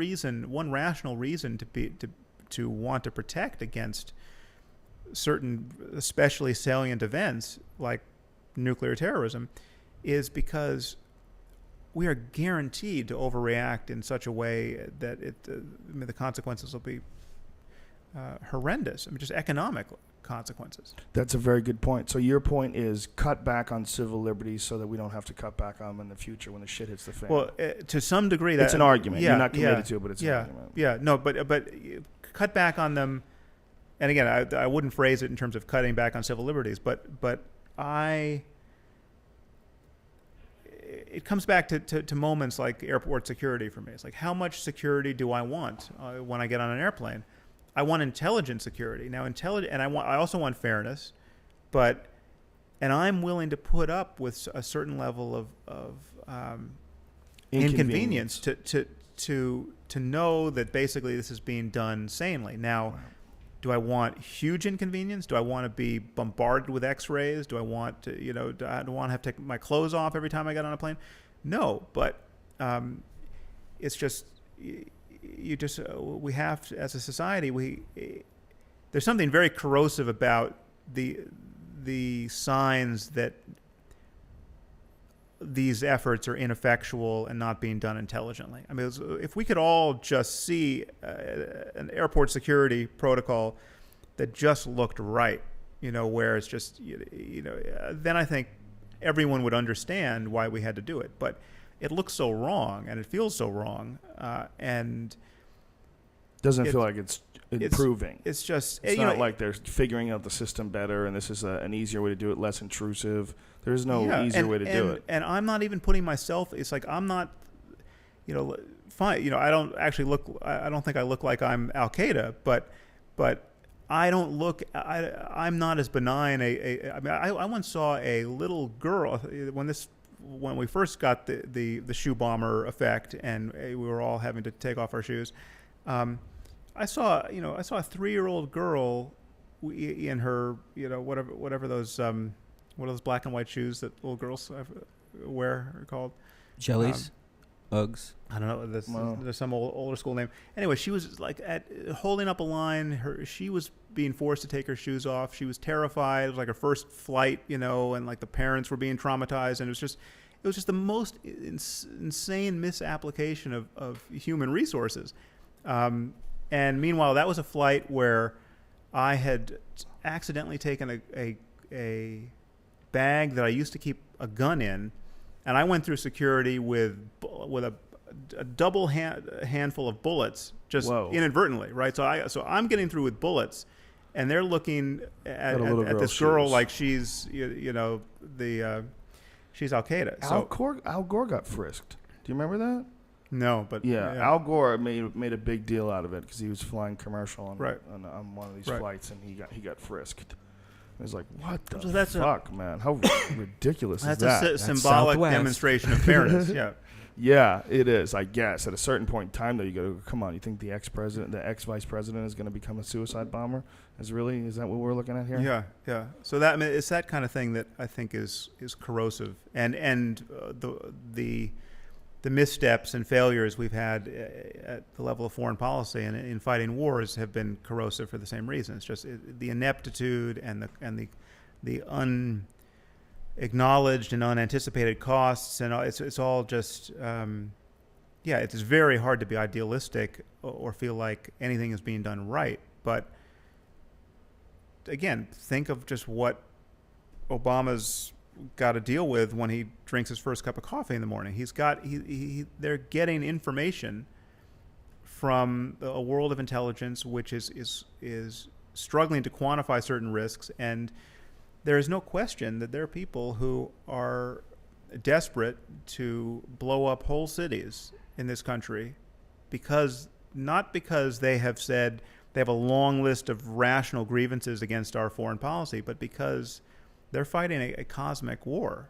rational reason to want to protect against certain especially salient events like nuclear terrorism is because we are guaranteed to overreact in such a way that the consequences will be horrendous. I mean, just economic consequences. That's a very good point. So your point is cut back on civil liberties so that we don't have to cut back on them in the future when the shit hits the fan. Well, to some degree, it's an argument. You're not committed to it, but it's an argument. Yeah, no, but cut back on them. And again, I wouldn't phrase it in terms of cutting back on civil liberties, but it comes back to moments like airport security for me. It's like, how much security do I want when I get on an airplane? I want intelligent security. Now, and I also want fairness, and I'm willing to put up with a certain level of inconvenience to know that basically this is being done sanely. Now, do I want huge inconvenience? Do I want to be bombarded with X-rays? Do I want to, do I want to have to take my clothes off every time I get on a plane? No, but it's just we have to, as a society, there's something very corrosive about the signs that these efforts are ineffectual and not being done intelligently. I mean, if we could all just see an airport security protocol that just looked right, where it's just, then I think everyone would understand why we had to do it. But it looks so wrong and it feels so wrong, and doesn't feel like it's improving. It's just it's not like they're figuring out the system better, and this is an easier way to do it, less intrusive. There is no easier way to do it. And I'm not even putting myself. It's like I'm not, fine. I don't actually look. I don't think I look like I'm Al Qaeda, but I don't look. I'm not as benign. I mean, I once saw a little girl when we first got the shoe bomber effect, and we were all having to take off our shoes. I saw a 3-year-old girl in her whatever those what are those black and white shoes that little girls wear are called? Jellies, Uggs. I don't know. There's some older school name. Anyway, she was like holding up a line. She was being forced to take her shoes off. She was terrified. It was like her first flight, and like the parents were being traumatized, and it was just the most insane misapplication of human resources. And meanwhile, that was a flight where I had accidentally taken a bag that I used to keep a gun in, and I went through security with a double handful of bullets, just inadvertently, right? So I'm getting through with bullets, and they're looking at this girl like she's she's Al Qaeda. Al Gore got frisked. Do you remember that? No, but Al Gore made a big deal out of it because he was flying commercial on one of these flights, and he got frisked. It was like, what the fuck, man? How ridiculous is that? That's a symbolic demonstration of fairness. Yeah, it is. I guess at a certain point in time, though, you go, come on. You think the ex-vice president is going to become a suicide bomber? Is that what we're looking at here? Yeah. So it's that kind of thing that I think is corrosive, and the missteps and failures we've had at the level of foreign policy and in fighting wars have been corrosive for the same reason. It's just the ineptitude and the unacknowledged and unanticipated costs, and it's all just it's very hard to be idealistic or feel like anything is being done right. But again, think of just what Obama's got to deal with when he drinks his first cup of coffee in the morning. They're getting information from a world of intelligence which is struggling to quantify certain risks, and there is no question that there are people who are desperate to blow up whole cities in this country not because they have said they have a long list of rational grievances against our foreign policy, but because they're fighting a cosmic war,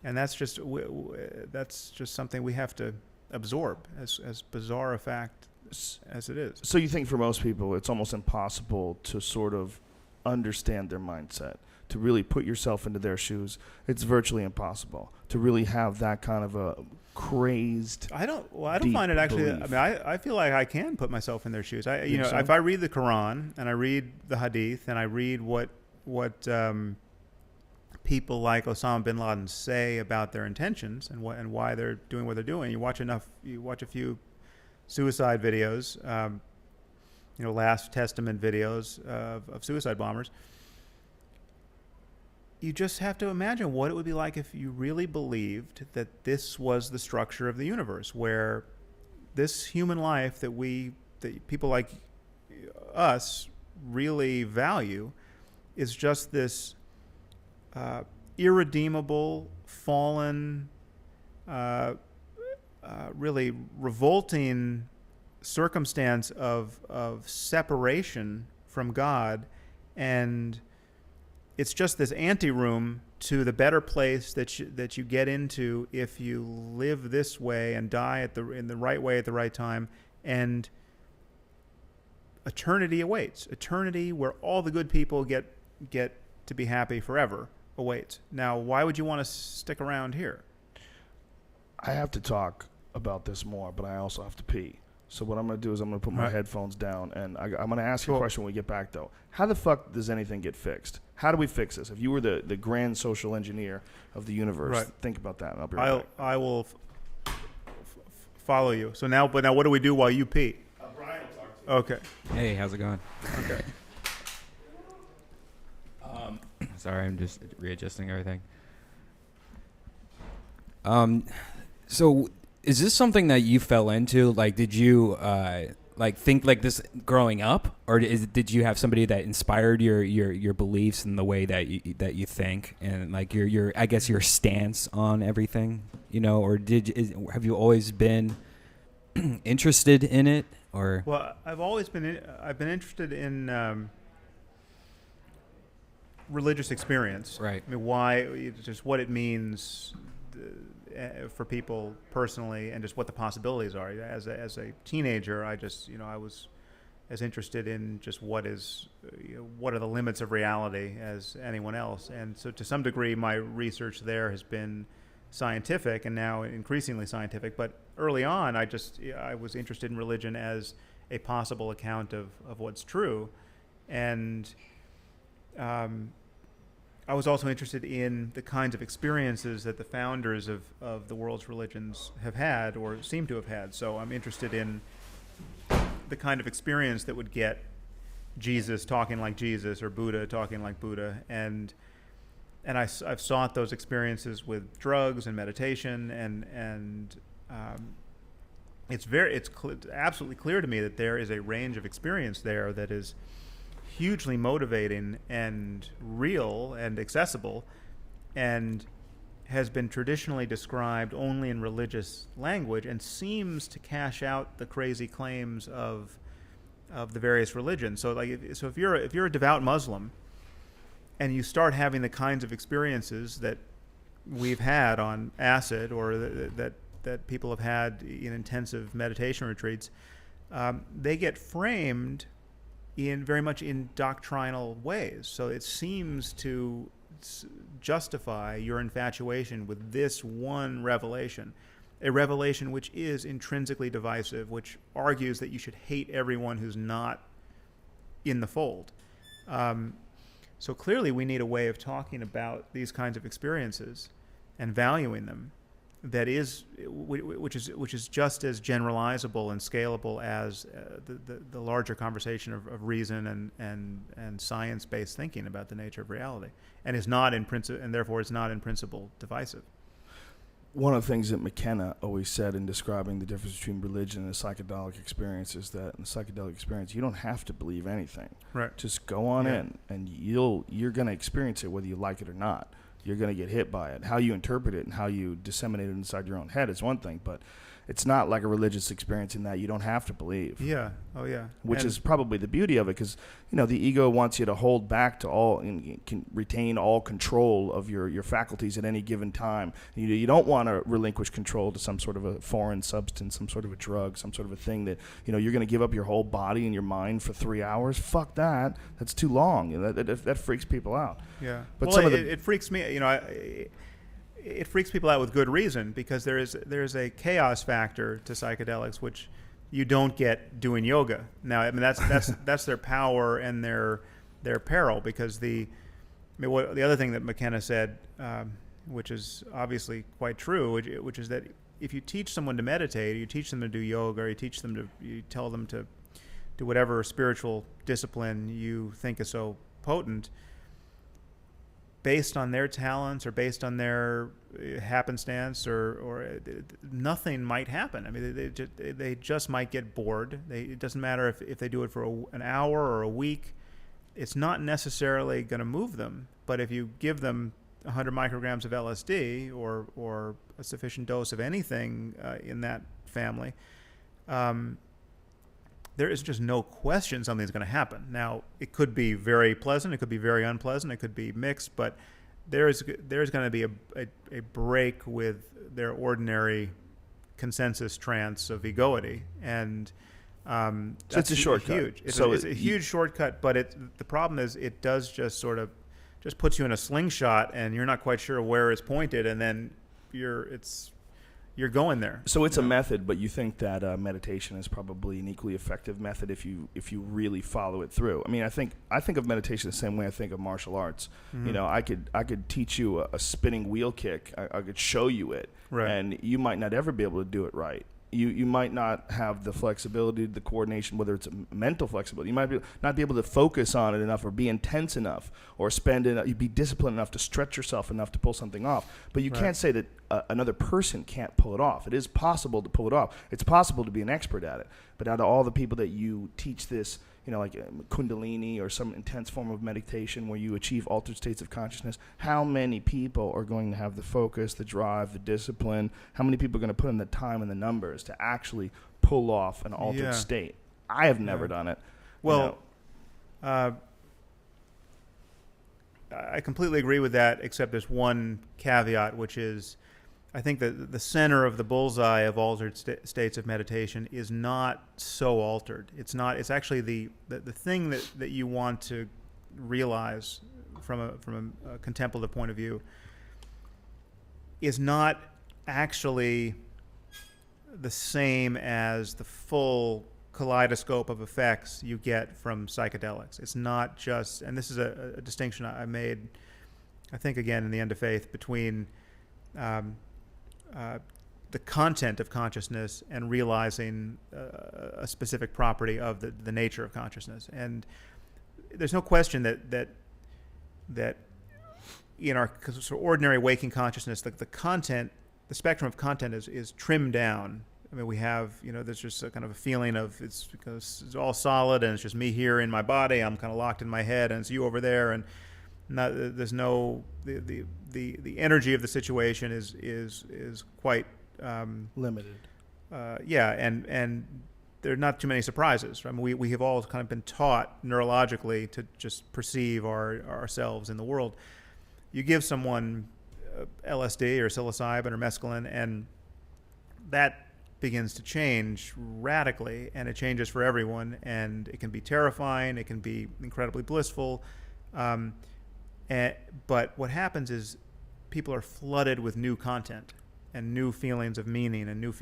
and that's just something we have to absorb, as bizarre a fact as it is. So you think for most people, it's almost impossible to sort of understand their mindset, to really put yourself into their shoes. It's virtually impossible to really have that kind of a crazy. I don't find it actually. Belief. I mean, I feel like I can put myself in their shoes. If I read the Quran and I read the Hadith and I read what people like Osama bin Laden say about their intentions and why they're doing what they're doing. You watch a few suicide videos, Last Testament videos of suicide bombers. You just have to imagine what it would be like if you really believed that this was the structure of the universe, where this human life that people like us really value is just this irredeemable, fallen, really revolting circumstance of separation from God, and it's just this anteroom to the better place that you get into if you live this way and die in the right way at the right time, and eternity awaits. Eternity where all the good people get to be happy forever awaits. Now, why would you want to stick around here? I have to talk about this more, but I also have to pee. So what I'm going to do is I'm going to put my headphones down, and I'm going to ask you a question when we get back, though. How the fuck does anything get fixed? How do we fix this? If you were the grand social engineer of the universe, think about that, and I'll be right back. I will follow you. So now what do we do while you pee? Brian will talk to you. Okay. Hey, how's it going? Okay. Sorry, I'm just readjusting everything. So is this something that you fell into? Like, did you like think like this growing up, or did you have somebody that inspired your beliefs and the way that you think, and like your I guess your stance on everything, or have you always been interested in it, or? Well, I've been interested in religious experience. Right. I mean, why, just what it means for people personally, and just what the possibilities are. As a teenager, I was as interested in just what are the limits of reality as anyone else. And so to some degree, my research there has been scientific, and now increasingly scientific. But early on, I was interested in religion as a possible account of what's true. And I was also interested in the kinds of experiences that the founders of the world's religions have had, or seem to have had. So I'm interested in the kind of experience that would get Jesus talking like Jesus, or Buddha talking like Buddha. And I've sought those experiences with drugs and meditation, and it's absolutely clear to me that there is a range of experience there that is hugely motivating and real and accessible, and has been traditionally described only in religious language, and seems to cash out the crazy claims of the various religions. So if you're a devout Muslim, and you start having the kinds of experiences that we've had on acid, or that people have had in intensive meditation retreats, they get framed very much in doctrinal ways. So it seems to justify your infatuation with this one revelation, a revelation which is intrinsically divisive, which argues that you should hate everyone who's not in the fold. So clearly we need a way of talking about these kinds of experiences and valuing them which is just as generalizable and scalable as the larger conversation of reason and science-based thinking about the nature of reality, and is not in principle, and therefore is not in principle divisive. One of the things that McKenna always said in describing the difference between religion and a psychedelic experience is that in a psychedelic experience, you don't have to believe anything. Right. Just go on in, and you're going to experience it whether you like it or not. You're going to get hit by it. How you interpret it and how you disseminate it inside your own head is one thing, but it's not like a religious experience in that you don't have to believe. Yeah. Oh, yeah. Which is probably the beauty of it, because the ego wants you to hold back to all and can retain all control of your faculties at any given time. You don't want to relinquish control to some sort of a foreign substance, some sort of a drug, some sort of a thing that you're going to give up your whole body and your mind for 3 hours. Fuck that. That's too long. That freaks people out. Yeah. But it freaks me. It freaks people out with good reason, because there is a chaos factor to psychedelics which you don't get doing yoga. Now, I mean, that's their power and their peril, because the other thing that McKenna said, which is obviously quite true, which is that if you teach someone to meditate, you teach them to do yoga, or you tell them to do whatever spiritual discipline you think is so potent, based on their talents or based on their happenstance, or nothing might happen. I mean, they just might get bored. It doesn't matter if they do it for an hour or a week. It's not necessarily going to move them. But if you give them 100 micrograms of LSD or a sufficient dose of anything in that family, there is just no question something's going to happen. Now, it could be very pleasant, it could be very unpleasant, it could be mixed, but there's going to be a break with their ordinary consensus trance of egoity, and so it's a shortcut. Huge. It's a huge shortcut, but the problem is it does just sort of just puts you in a slingshot, and you're not quite sure where it's pointed, and then you're going there. So it's a method, but you think that meditation is probably an equally effective method if you really follow it through. I mean, I think of meditation the same way I think of martial arts. Mm-hmm. I could teach you a spinning wheel kick. I could show you it, right, and you might not ever be able to do it right. you might not have the flexibility, the coordination, whether it's a mental flexibility. You might not be able to focus on it enough, or be intense enough, or you'd be disciplined enough to stretch yourself enough to pull something off. But you can't say that another person can't pull it off. It is possible to pull it off. It's possible to be an expert at it. But out of all the people that you teach this, like Kundalini or some intense form of meditation where you achieve altered states of consciousness, how many people are going to have the focus, the drive, the discipline? How many people are going to put in the time and the numbers to actually pull off an altered state? I have never done it. Well, I completely agree with that, except there's one caveat, which is I think that the center of the bullseye of altered states of meditation is not so altered. It's not. It's actually the thing that you want to realize from a contemplative point of view is not actually the same as the full kaleidoscope of effects you get from psychedelics. It's not just, and this is a distinction I made, I think, again, in The End of Faith, between the content of consciousness and realizing a specific property of the nature of consciousness. And there's no question that in our sort of ordinary waking consciousness, the content, the spectrum of content is trimmed down. I mean, we have, there's just a kind of a feeling of it's because it's all solid and it's just me here in my body. I'm kind of locked in my head, and it's you over there, and there's no the energy of the situation is quite limited. And there are not too many surprises. I mean, we have all kind of been taught neurologically to just perceive ourselves in the world. You give someone LSD or psilocybin or mescaline, and that begins to change radically, and it changes for everyone, and it can be terrifying, it can be incredibly blissful, but what happens is people are flooded with new content and new feelings of meaning and new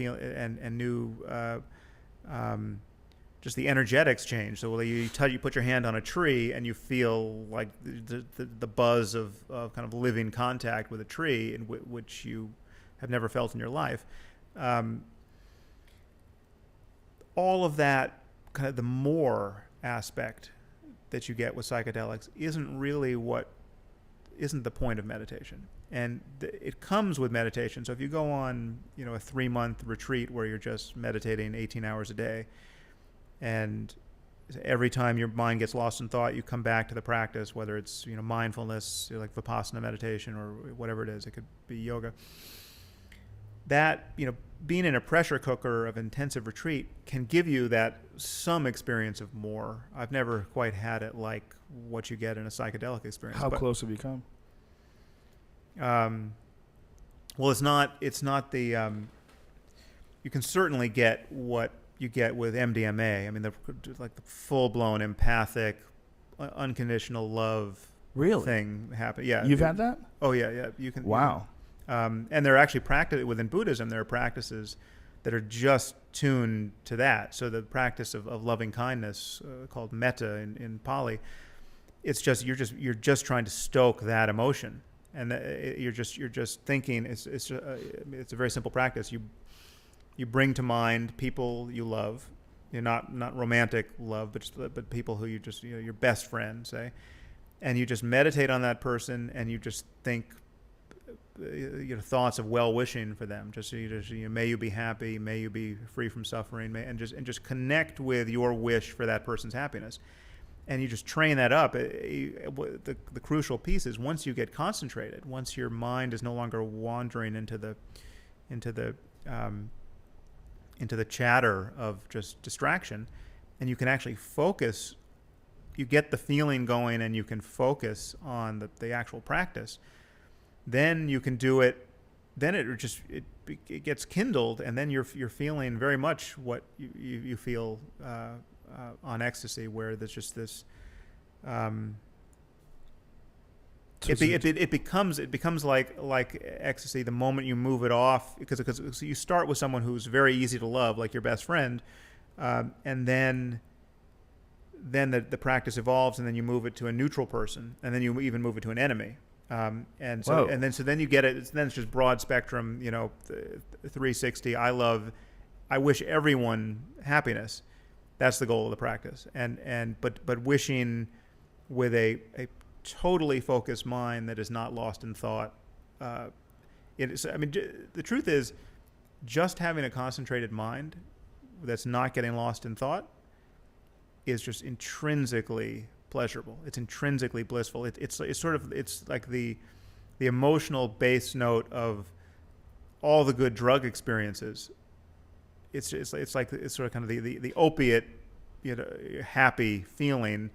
just the energetics change. So you put your hand on a tree and you feel like the buzz of kind of living contact with a tree, in which you have never felt in your life. All of that, kind of the more aspect that you get with psychedelics isn't the point of meditation. And it comes with meditation. So if you go on, a 3-month retreat where you're just meditating 18 hours a day, and every time your mind gets lost in thought, you come back to the practice, whether it's, mindfulness, like Vipassana meditation or whatever it is, it could be yoga. That, being in a pressure cooker of intensive retreat can give you that some experience of more. I've never quite had it like what you get in a psychedelic experience. How close have you come? Well, it's not the, you can certainly get what you get with MDMA. I mean, the full-blown empathic, unconditional love thing happen. Yeah. You've had that? Oh, yeah. You can. Wow. And they're actually within Buddhism, there are practices that are just tuned to that. So the practice of loving kindness, called metta in Pali, it's just you're just trying to stoke that emotion, and you're just thinking. It's a very simple practice. You bring to mind people you love, not romantic love, but people who you just your best friend, say, and you just meditate on that person, and you just think thoughts of well-wishing for them. Just may you be happy, may you be free from suffering, and just connect with your wish for that person's happiness. And you just train that up. The crucial piece is once you get concentrated, once your mind is no longer wandering into the chatter of just distraction, and you can actually focus. You get the feeling going, and you can focus on the actual practice. Then you can do it. Then it gets kindled, and then you're feeling very much what you feel on ecstasy, where there's just this. It becomes like ecstasy the moment you move it off, because you start with someone who's very easy to love, like your best friend, and then the practice evolves, and then you move it to a neutral person, and then you even move it to an enemy. Then you get it. Then it's just broad spectrum, 360. I love I wish everyone happiness. That's the goal of the practice. But wishing with a totally focused mind that is not lost in thought. The truth is, just having a concentrated mind that's not getting lost in thought is just intrinsically pleasurable. It's intrinsically blissful. It's like the emotional base note of all the good drug experiences. It's sort of kind of the opiate, happy feeling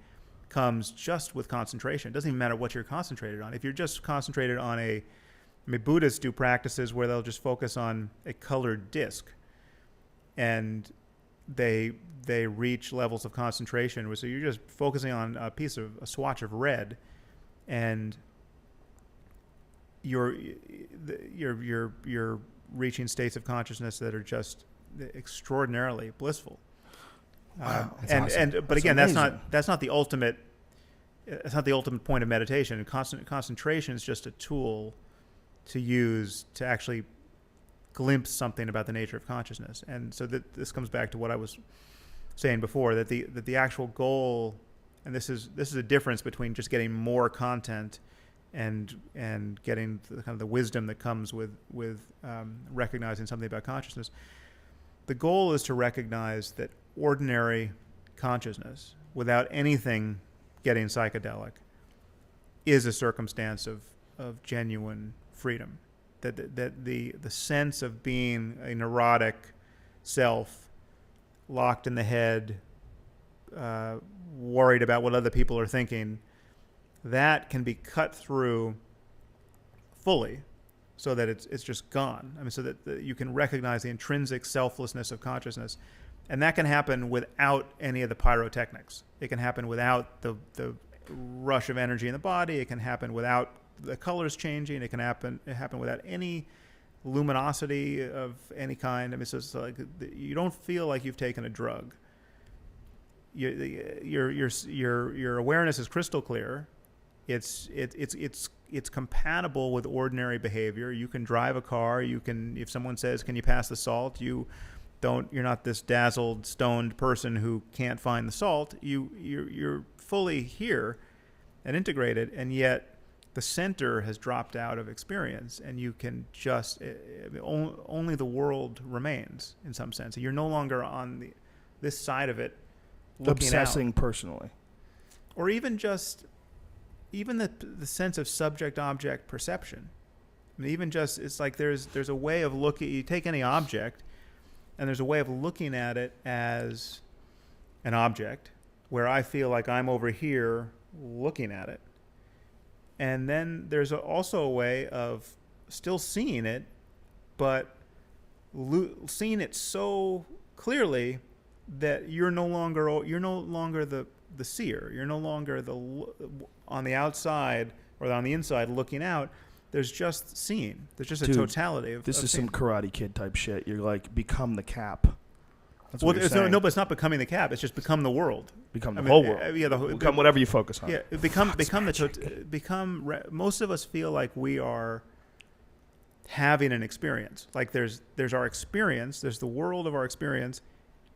comes just with concentration. It doesn't even matter what you're concentrated on. If you're just concentrated on Buddhists do practices where they'll just focus on a colored disc, and they reach levels of concentration. So you're just focusing on a swatch of red, and you're reaching states of consciousness that are just extraordinarily blissful. Wow, but again, that's not the ultimate. It's not the ultimate point of meditation. Concentration is just a tool to use to actually glimpse something about the nature of consciousness. And so this comes back to what I was saying before, that the actual goal, and this is a difference between just getting more content and getting the wisdom that comes with recognizing something about consciousness. The goal is to recognize that ordinary consciousness, without anything getting psychedelic, is a circumstance of genuine freedom. That the sense of being a neurotic self, locked in the head, worried about what other people are thinking, that can be cut through fully, so that it's just gone. So that you can recognize the intrinsic selflessness of consciousness, and that can happen without any of the pyrotechnics. It can happen without the rush of energy in the body. It can happen without the colors changing. It can happen without any luminosity of any kind. It's just like you don't feel like you've taken a drug. Your awareness is crystal clear. It's compatible with ordinary behavior. You can drive a car. You can, if someone says, "Can you pass the salt?" You're not this dazzled, stoned person who can't find the salt. You're fully here and integrated, and yet the center has dropped out of experience, and you can just only the world remains in some sense. You're no longer on this side of it, obsessing personally, or even the sense of subject-object perception. It's like there's a way of looking. You take any object, and there's a way of looking at it as an object, where I feel like I'm over here looking at it. And then there's also a way of still seeing it, but seeing it so clearly that you're no longer the seer. You're no longer on the outside or on the inside looking out. There's just seeing. There's just a totality of this is seeing. some Karate Kid type shit. You're like, become the cap. That's Well, what you're saying. no, but it's not becoming the cap. It's just become the world. Become the whole world. Become whatever you focus on. Yeah, most of us feel like we are having an experience. Like there's our experience. There's the world of our experience,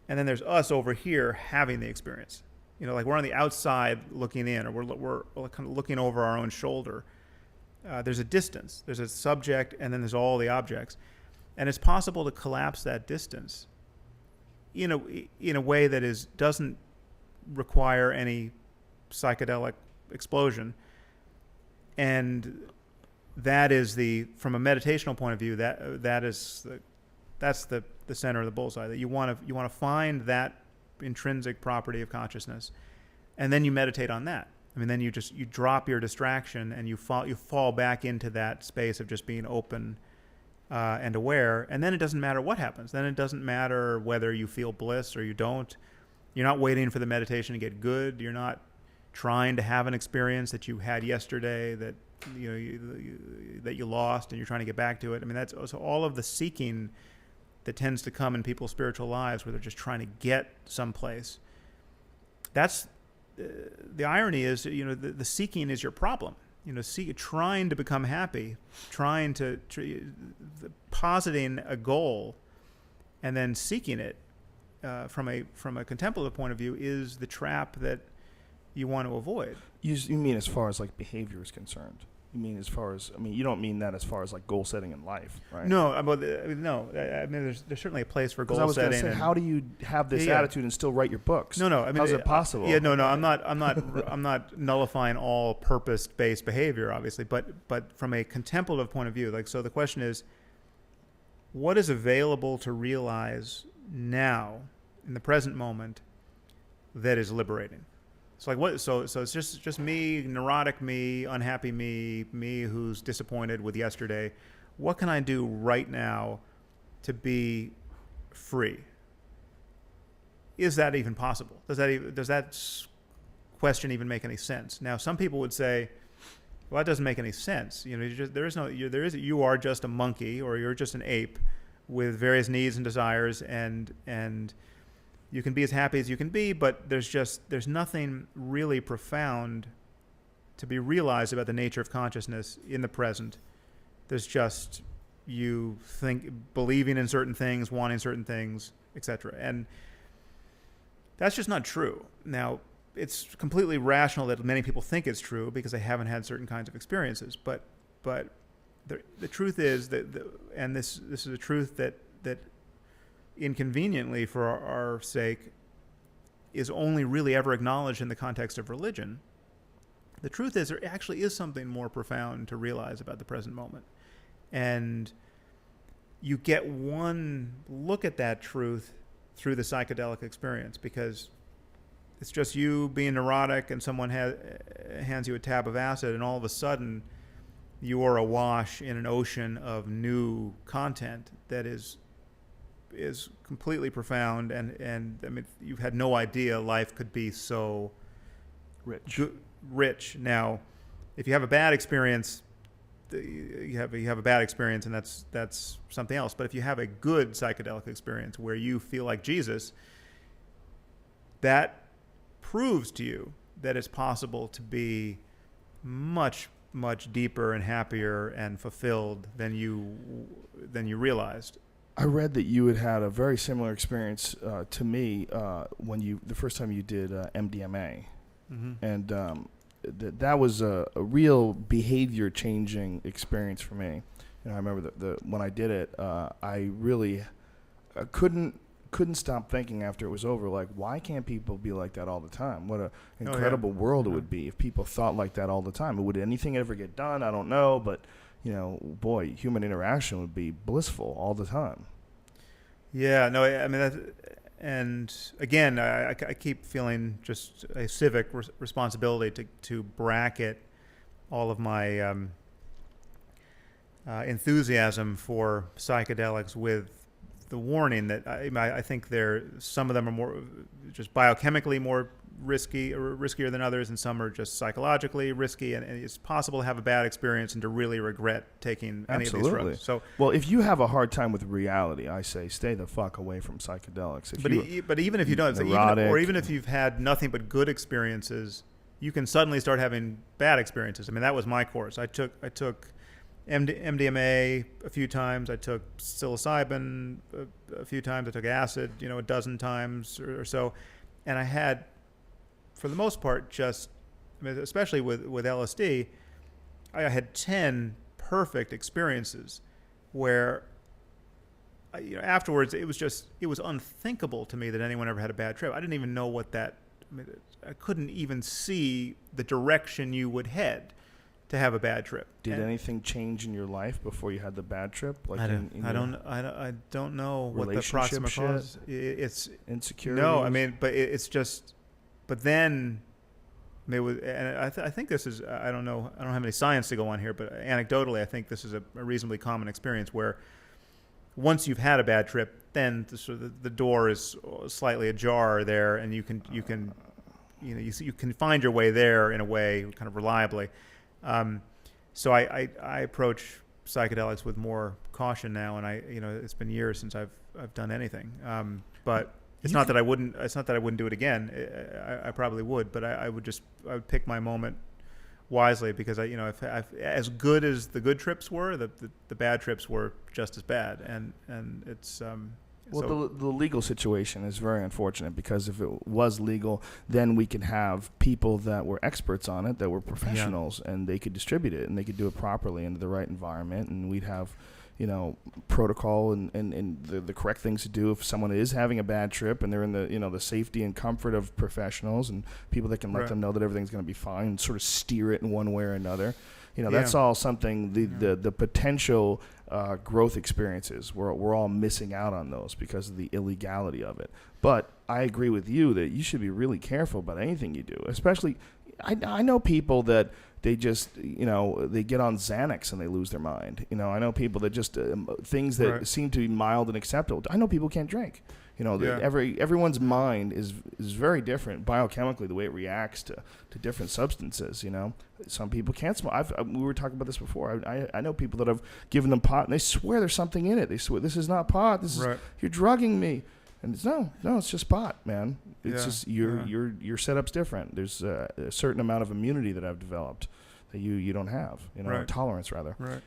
and then there's us over here having the experience. Like we're on the outside looking in, or we're kind of looking over our own shoulder. There's a distance. There's a subject, and then there's all the objects, and it's possible to collapse that distance in a way that doesn't require any psychedelic explosion. And that is from a meditational point of view, that's the center of the bullseye. That you want to find that intrinsic property of consciousness, and then you meditate on that. Then you drop your distraction, and you fall back into that space of just being open and aware, and then it doesn't matter what happens. Then it doesn't matter whether you feel bliss or you don't. You're not waiting for the meditation to get good. You're not trying to have an experience that you had yesterday that you lost, and you're trying to get back to it. That's also all of the seeking that tends to come in people's spiritual lives, where they're just trying to get someplace. That's the irony is, the seeking is your problem. Trying to become happy, positing a goal and then seeking it from a contemplative point of view is the trap that you want to avoid. You mean as far as like behavior is concerned? You mean as far as, I mean, you don't mean that as far as like goal setting in life, right? No, no. I mean, there's certainly a place for goal setting. I was going to say, how do you have this attitude and still write your books? No. I mean, how's it possible? Yeah, no. I'm not nullifying all purpose-based behavior, obviously, but from a contemplative point of view, like, so the question is, what is available to realize now in the present moment that is liberating? So like what? So it's just me, neurotic me, unhappy me who's disappointed with yesterday. What can I do right now to be free? Is that even possible? Does that question even make any sense? Now, some people would say, well, that doesn't make any sense. You know, you are just a monkey, or you're just an ape with various needs and desires, and you can be as happy as you can be, but there's nothing really profound to be realized about the nature of consciousness in the present. There's just you believing in certain things, wanting certain things, etc. And that's just not true. Now, it's completely rational that many people think it's true because they haven't had certain kinds of experiences. But the truth is and this is a truth that inconveniently for our sake is only really ever acknowledged in the context of religion. The truth is there actually is something more profound to realize about the present moment. And you get one look at that truth through the psychedelic experience, because it's just you being neurotic and someone hands you a tab of acid, and all of a sudden you are awash in an ocean of new content that is completely profound, and I mean, you've had no idea life could be so rich. Now, if you have a bad experience, you have a bad experience, and that's something else. But if you have a good psychedelic experience where you feel like Jesus, that proves to you that it's possible to be much, much deeper and happier and fulfilled than you realized. I read that you had a very similar experience to me when the first time you did MDMA, mm-hmm. and that was a real behavior changing experience for me. I remember when I did it, I really couldn't stop thinking after it was over, like, why can't people be like that all the time? What an incredible world it would be if people thought like that all the time. Would anything ever get done? I don't know, but boy, human interaction would be blissful all the time. Yeah, no, I mean, and again, I keep feeling just a civic responsibility to bracket all of my enthusiasm for psychedelics with the warning that I think some of them are more just biochemically more riskier than others, and some are just psychologically risky, and it's possible to have a bad experience and to really regret taking any of these drugs. So, well, if you have a hard time with reality, I say stay the fuck away from psychedelics. But even if you don't, even if you've had nothing but good experiences, you can suddenly start having bad experiences. I mean, that was my course. I took MDMA a few times. I took psilocybin a few times. I took acid, a dozen times or so, and I had, for the most part, especially with LSD, I had 10 perfect experiences where, afterwards it was unthinkable to me that anyone ever had a bad trip. I didn't even know what that. I couldn't even see the direction you would head to have a bad trip. Did anything change in your life before you had the bad trip? Like I don't know what the proximate cause. It's insecurity. No, I mean, but it's just. But then, I think this is. I don't know. I don't have any science to go on here, but anecdotally, I think this is a reasonably common experience where once you've had a bad trip, then the door is slightly ajar there, and you can find your way there in a way, kind of reliably. So I approach psychedelics with more caution now, and it's been years since I've done anything. But it's not that I wouldn't do it again. I probably would, but I would pick my moment wisely, because if as good as the good trips were, the bad trips were just as bad, and it's Well, So, the legal situation is very unfortunate because if it was legal, then we could have people that were experts on it, that were professionals, and they could distribute it and they could do it properly into the right environment, and we'd have, protocol and the correct things to do if someone is having a bad trip and they're in the, the safety and comfort of professionals and people that can let them know that everything's going to be fine and sort of steer it in one way or another. That's all something, the potential growth experiences, we're all missing out on those because of the illegality of it. But I agree with you that you should be really careful about anything you do, especially, I know people that they just, they get on Xanax and they lose their mind. I know people that just, things that seem to be mild and acceptable. I know people can't drink. Everyone's mind is very different biochemically, the way it reacts to different substances. Some people can't smoke. We were talking about this before. I know people that have given them pot and they swear there's something in it. They swear this is not pot. This is you're drugging me. And it's no, it's just pot, man. It's just your setup's different. There's a certain amount of immunity that I've developed that you don't have. Tolerance rather. Right.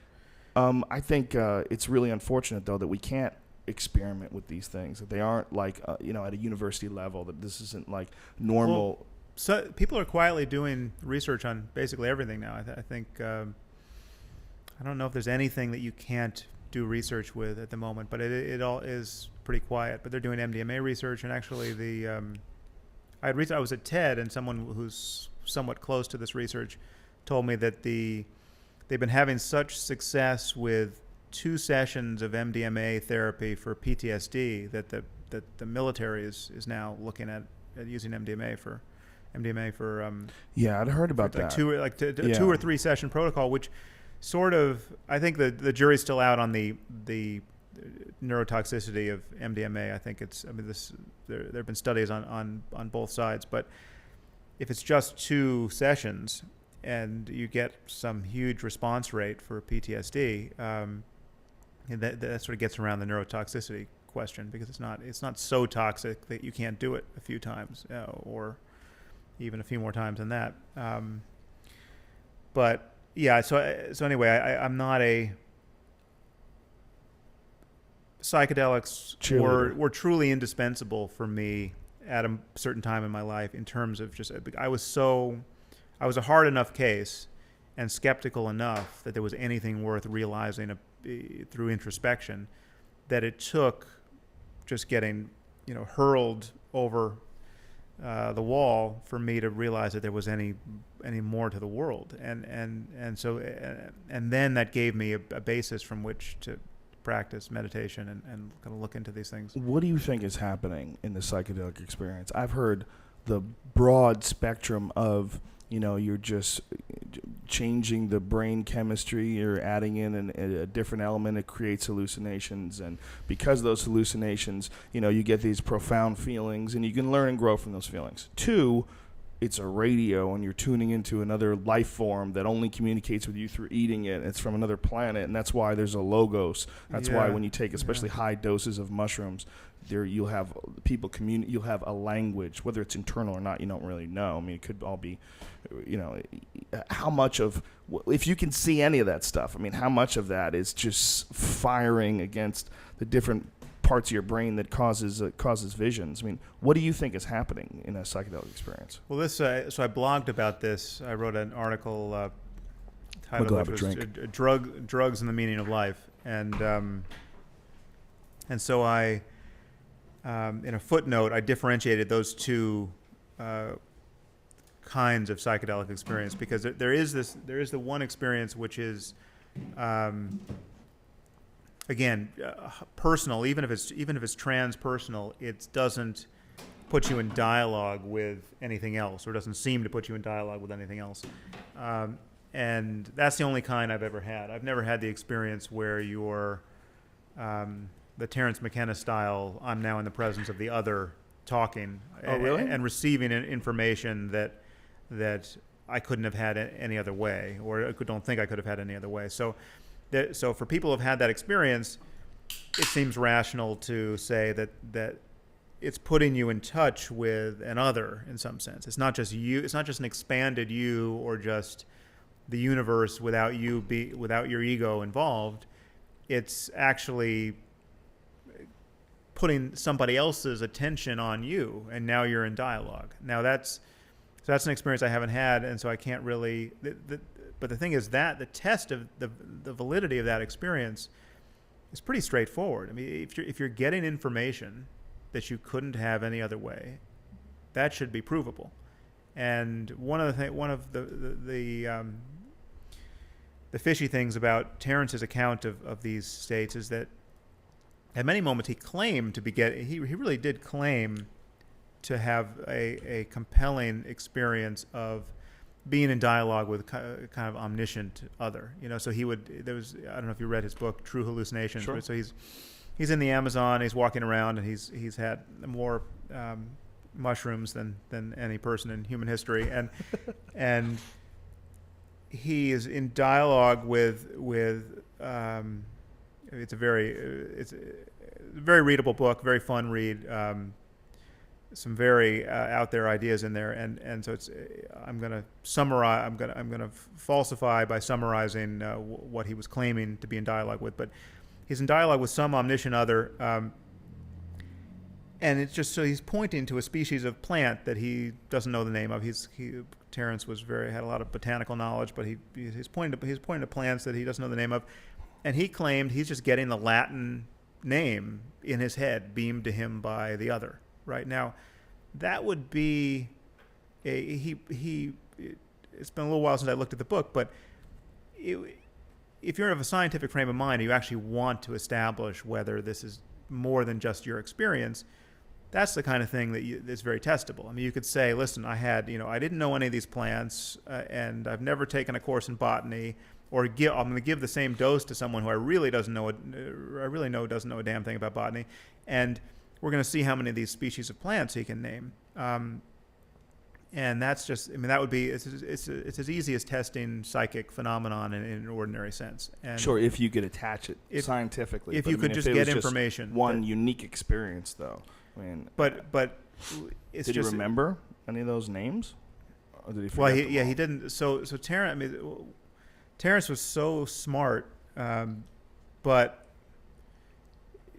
I think it's really unfortunate though that we can't experiment with these things, that they aren't like at a university level, that this isn't like normal. Well, so people are quietly doing research on basically everything now. I think I don't know if there's anything that you can't do research with at the moment, but it all is pretty quiet. But they're doing MDMA research, and actually I was at TED, and someone who's somewhat close to this research told me that they've been having such success with 2 sessions of MDMA therapy for PTSD that the military is now looking at using MDMA for I'd heard about that. 2 or 3 session protocol, which sort of, I think the jury's still out on the neurotoxicity of MDMA. I think there have been studies on both sides, but if it's just 2 sessions and you get some huge response rate for PTSD, that sort of gets around the neurotoxicity question, because it's not so toxic that you can't do it a few times or even a few more times than that. But yeah, so anyway, I'm not a psychedelics were truly indispensable for me at a certain time in my life in terms of just I was a hard enough case and skeptical enough that there was anything worth realizing through introspection, that it took just getting hurled over the wall for me to realize that there was any more to the world, and so then that gave me a basis from which to practice meditation and kind of look into these things. What do you think is happening in the psychedelic experience? I've heard the broad spectrum of you're just changing the brain chemistry, you're adding in a different element, it creates hallucinations, and because of those hallucinations, you get these profound feelings, and you can learn and grow from those feelings. 2, it's a radio, and you're tuning into another life form that only communicates with you through eating it. It's from another planet, and that's why there's a logos. That's why when you take especially high doses of mushrooms, you'll have people you'll have a language, whether it's internal or not, you don't really know. I mean, it could all be, how much of, if you can see any of that stuff, I mean, how much of that is just firing against the different parts of your brain that causes visions? I mean, what do you think is happening in a psychedelic experience? Well, so I blogged about this. I wrote an article titled which was "Drugs and the Meaning of Life," and so I, in a footnote, I differentiated those 2 kinds of psychedelic experience, because there is the one experience which is again, personal. Even if it's transpersonal, it doesn't put you in dialogue with anything else, or doesn't seem to put you in dialogue with anything else. And that's the only kind I've ever had. I've never had the experience where you're the Terence McKenna style. I'm now in the presence of the other, talking, and receiving information that I couldn't have had any other way, or I don't think I could have had any other way. So for people who have had that experience, it seems rational to say that it's putting you in touch with an other in some sense. It's not just you. It's not just an expanded you, or just the universe without your ego involved. It's actually putting somebody else's attention on you, and now you're in dialogue. Now that's an experience I haven't had, and so I can't really. But the thing is that the test of the validity of that experience is pretty straightforward. I mean, if you're getting information that you couldn't have any other way, that should be provable. And one of the fishy things about Terence's account of these states is that at many moments he claimed to be he really did claim to have a compelling experience of being in dialogue with kind of omniscient other, so I don't know if you read his book, True Hallucinations. Sure. So he's in the Amazon, he's walking around, and he's had more mushrooms than any person in human history, and he is in dialogue with it's a very readable book, very fun read. Some very out there ideas in there, and so I'm going to summarize. I'm going to falsify by summarizing what he was claiming to be in dialogue with. But he's in dialogue with some omniscient other, and it's just so he's pointing to a species of plant that he doesn't know the name of. Terence had a lot of botanical knowledge, but he's pointing to plants that he doesn't know the name of, and he claimed he's just getting the Latin name in his head beamed to him by the other. Right now, that would be it's been a little while since I looked at the book, but if you're of a scientific frame of mind, you actually want to establish whether this is more than just your experience. That's the kind of thing that's very testable. I mean, you could say, listen, I didn't know any of these plants, and I've never taken a course in botany, or I'm going to give the same dose to someone who I really doesn't know a damn thing about botany, and we're going to see how many of these species of plants he can name. And that's just, that would be, it's as easy as testing psychic phenomenon in an ordinary sense. And sure, if you could attach it scientifically. If you could just get information. One unique experience, though. But it's did you remember any of those names? Or did he forget? Well, he didn't. So Terence was so smart, but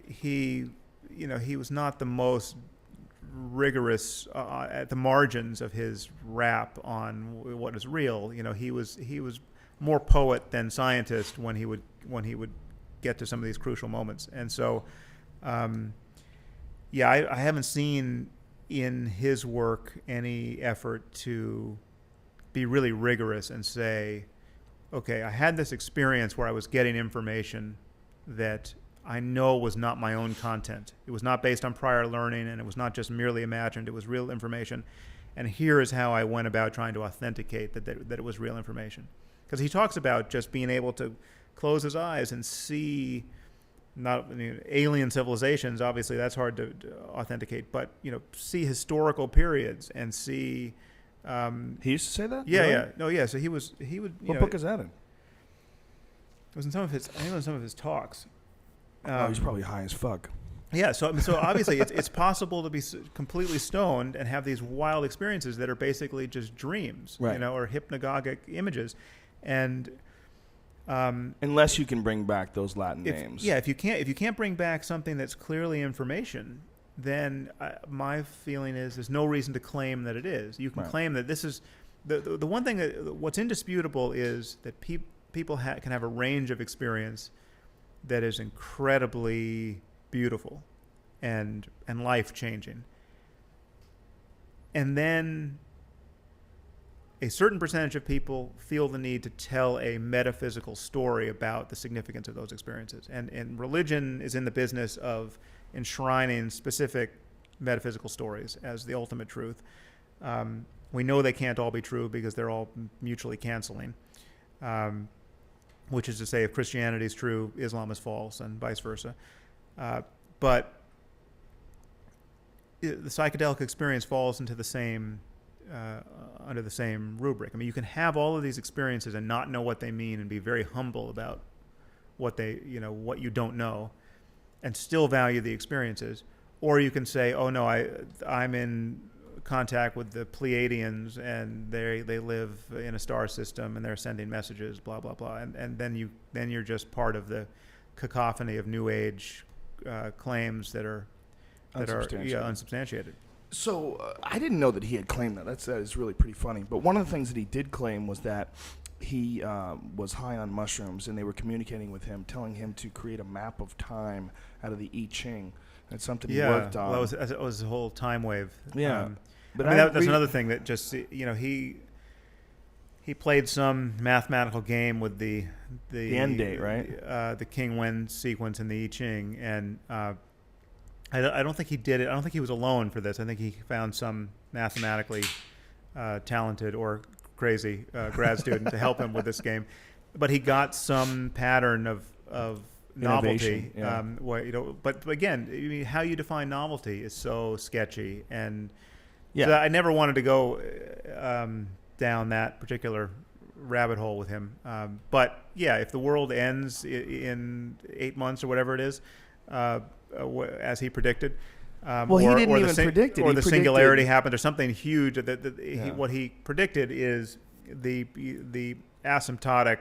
he was not the most rigorous at the margins of his rap on what is real. He was more poet than scientist when he would get to some of these crucial moments. And so, I haven't seen in his work any effort to be really rigorous and say, okay, I had this experience where I was getting information that I know was not my own content. It was not based on prior learning, and it was not just merely imagined. It was real information. And here is how I went about trying to authenticate that it was real information. Because he talks about just being able to close his eyes and see alien civilizations. Obviously, that's hard to authenticate. But, see historical periods and see... he used to say that? Yeah, really? yeah. No, yeah. So he would... What book is that in? It was in some of his talks. He's probably high as fuck. Yeah, so obviously it's possible to be completely stoned and have these wild experiences that are basically just dreams, right. Or hypnagogic images, and unless you can bring back those Latin names. Yeah, if you can't bring back something that's clearly information, then my feeling is there's no reason to claim that it is. You can claim that this is the one thing what's indisputable is that people can have a range of experience that is incredibly beautiful and life-changing. And then a certain percentage of people feel the need to tell a metaphysical story about the significance of those experiences. And religion is in the business of enshrining specific metaphysical stories as the ultimate truth. We know they can't all be true because they're all mutually canceling. Which is to say, if Christianity is true, Islam is false, and vice versa. But the psychedelic experience falls into the same under the same rubric. I mean, you can have all of these experiences and not know what they mean, and be very humble about what you don't know, and still value the experiences. Or you can say, oh no, I'm in contact with the Pleiadians, and they live in a star system, and they're sending messages, blah blah blah, and then you're just part of the cacophony of New Age claims that are that are unsubstantiated. So I didn't know that he had claimed that. That is really pretty funny. But one of the things that he did claim was that he was high on mushrooms, and they were communicating with him, telling him to create a map of time out of the I Ching. That's something he worked on. Well, it was the whole time wave. Yeah. But that's another thing that just, he played some mathematical game with the end date, right? The King Wen sequence in the I Ching, and I don't think he did it. I don't think he was alone for this. I think he found some mathematically talented or crazy grad student to help him with this game. But he got some pattern of novelty. Yeah. But again, I mean, how you define novelty is so sketchy, and yeah. So I never wanted to go down that particular rabbit hole with him. But yeah, if the world ends in 8 months or whatever it is, as he predicted. Well, he didn't even predict it. Or the singularity happened, or something huge. What he predicted is the asymptotic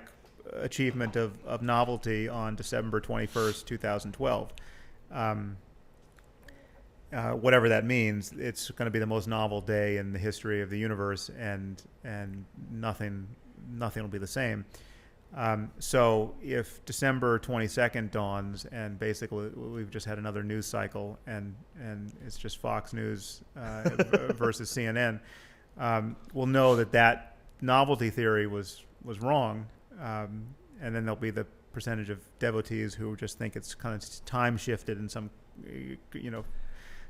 achievement of novelty on December 21st, 2012. Whatever that means, it's going to be the most novel day in the history of the universe, and nothing will be the same. So if December 22nd dawns and basically we've just had another news cycle and it's just Fox News versus CNN, we'll know that novelty theory was wrong, and then there'll be the percentage of devotees who just think it's kind of time shifted in some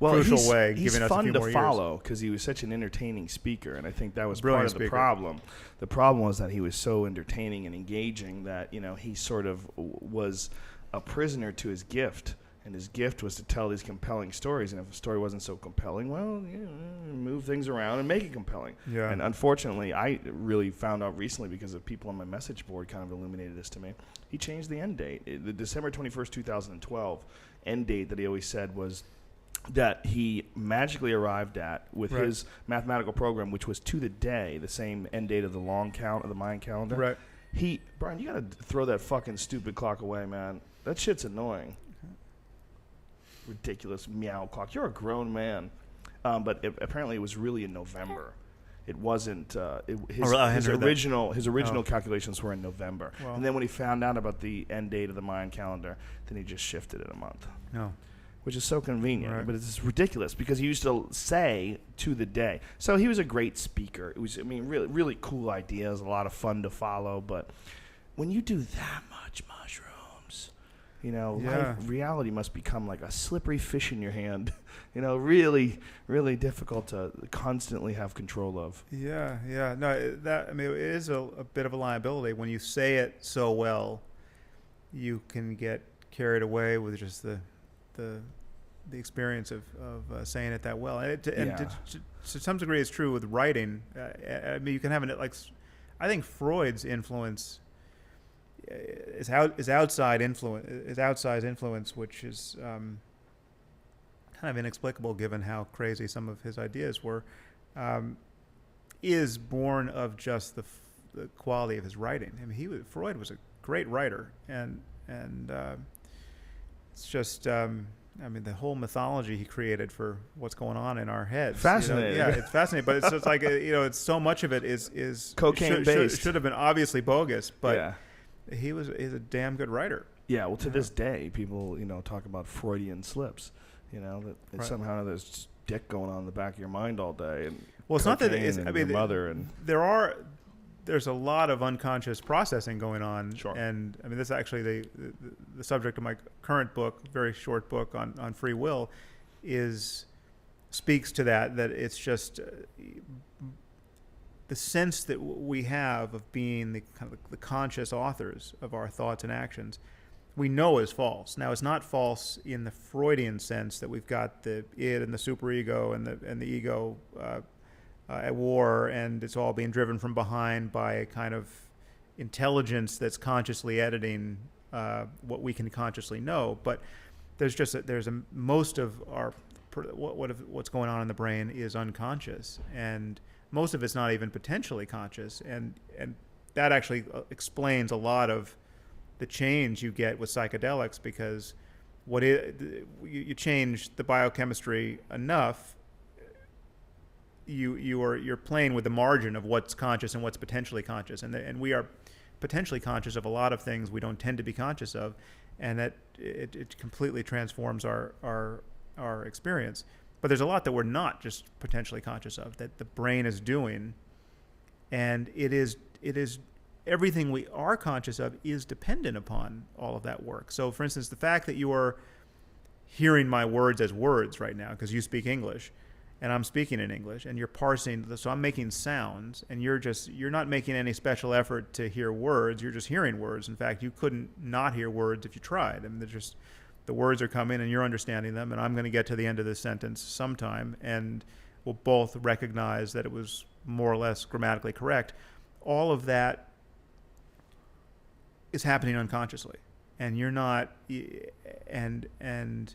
crucial way. He's giving us fun a few to more follow because he was such an entertaining speaker, and I think that was Brilliant part of the speaker. problem. The problem was that he was so entertaining and engaging that he sort of was a prisoner to his gift, and his gift was to tell these compelling stories. And if a story wasn't so compelling, well, move things around and make it compelling. Yeah. And unfortunately, I really found out recently because of people on my message board kind of illuminated this to me. He changed the end date. The December 21st, 2012 end date that he always said was that he magically arrived at with his mathematical program, which was to the day the same end date of the long count of the Mayan calendar. Right. Brian, you got to throw that fucking stupid clock away, man. That shit's annoying. Ridiculous meow clock. You're a grown man. But apparently it was really in November. It wasn't. His original calculations were in November. Well, and then when he found out about the end date of the Mayan calendar, then he just shifted it a month. No. Which is so convenient, right. But it's ridiculous because he used to say to the day. So he was a great speaker. It was, really, really cool ideas, a lot of fun to follow. But when you do that much mushrooms, reality must become like a slippery fish in your hand. Really, really difficult to constantly have control of. Yeah. No, it is a bit of a liability when you say it so well. You can get carried away with just the experience of saying it that well, and to some degree, it's true with writing. You can have I think Freud's influence is outside influence, which is kind of inexplicable given how crazy some of his ideas were. Is born of just the quality of his writing. Freud was a great writer, and it's just, the whole mythology he created for what's going on in our heads. Fascinating. It's fascinating, but it's just like, it's so much of it is cocaine-based. Should have been obviously bogus, but he's a damn good writer. Yeah, well, to this day, people, talk about Freudian slips, that somehow there's dick going on in the back of your mind all day. And well, it's not that it's, your mother and there's a lot of unconscious processing going on. Sure. And this is actually the subject of my current book, very short book on free will, speaks to that it's just the sense that we have of being the conscious authors of our thoughts and actions, we know is false. Now, it's not false in the Freudian sense that we've got the id and the superego and the ego at war, and it's all being driven from behind by a kind of intelligence that's consciously editing what we can consciously know. But there's most of our what's going on in the brain is unconscious, and most of it's not even potentially conscious, and that actually explains a lot of the change you get with psychedelics, because you change the biochemistry enough, you're playing with the margin of what's conscious and what's potentially conscious, and we are potentially conscious of a lot of things we don't tend to be conscious of, and that it completely transforms our experience. But there's a lot that we're not just potentially conscious of, that the brain is doing, and it is everything we are conscious of is dependent upon all of that work. So, for instance, the fact that you are hearing my words as words right now, because you speak English, and I'm speaking in English, and you're parsing, so I'm making sounds, and you're not making any special effort to hear words. You're just hearing words. In fact, you couldn't not hear words if you tried. I mean, the words are coming, and you're understanding them, and I'm going to get to the end of this sentence sometime, and we'll both recognize that it was more or less grammatically correct. All of that is happening unconsciously, and you're not, and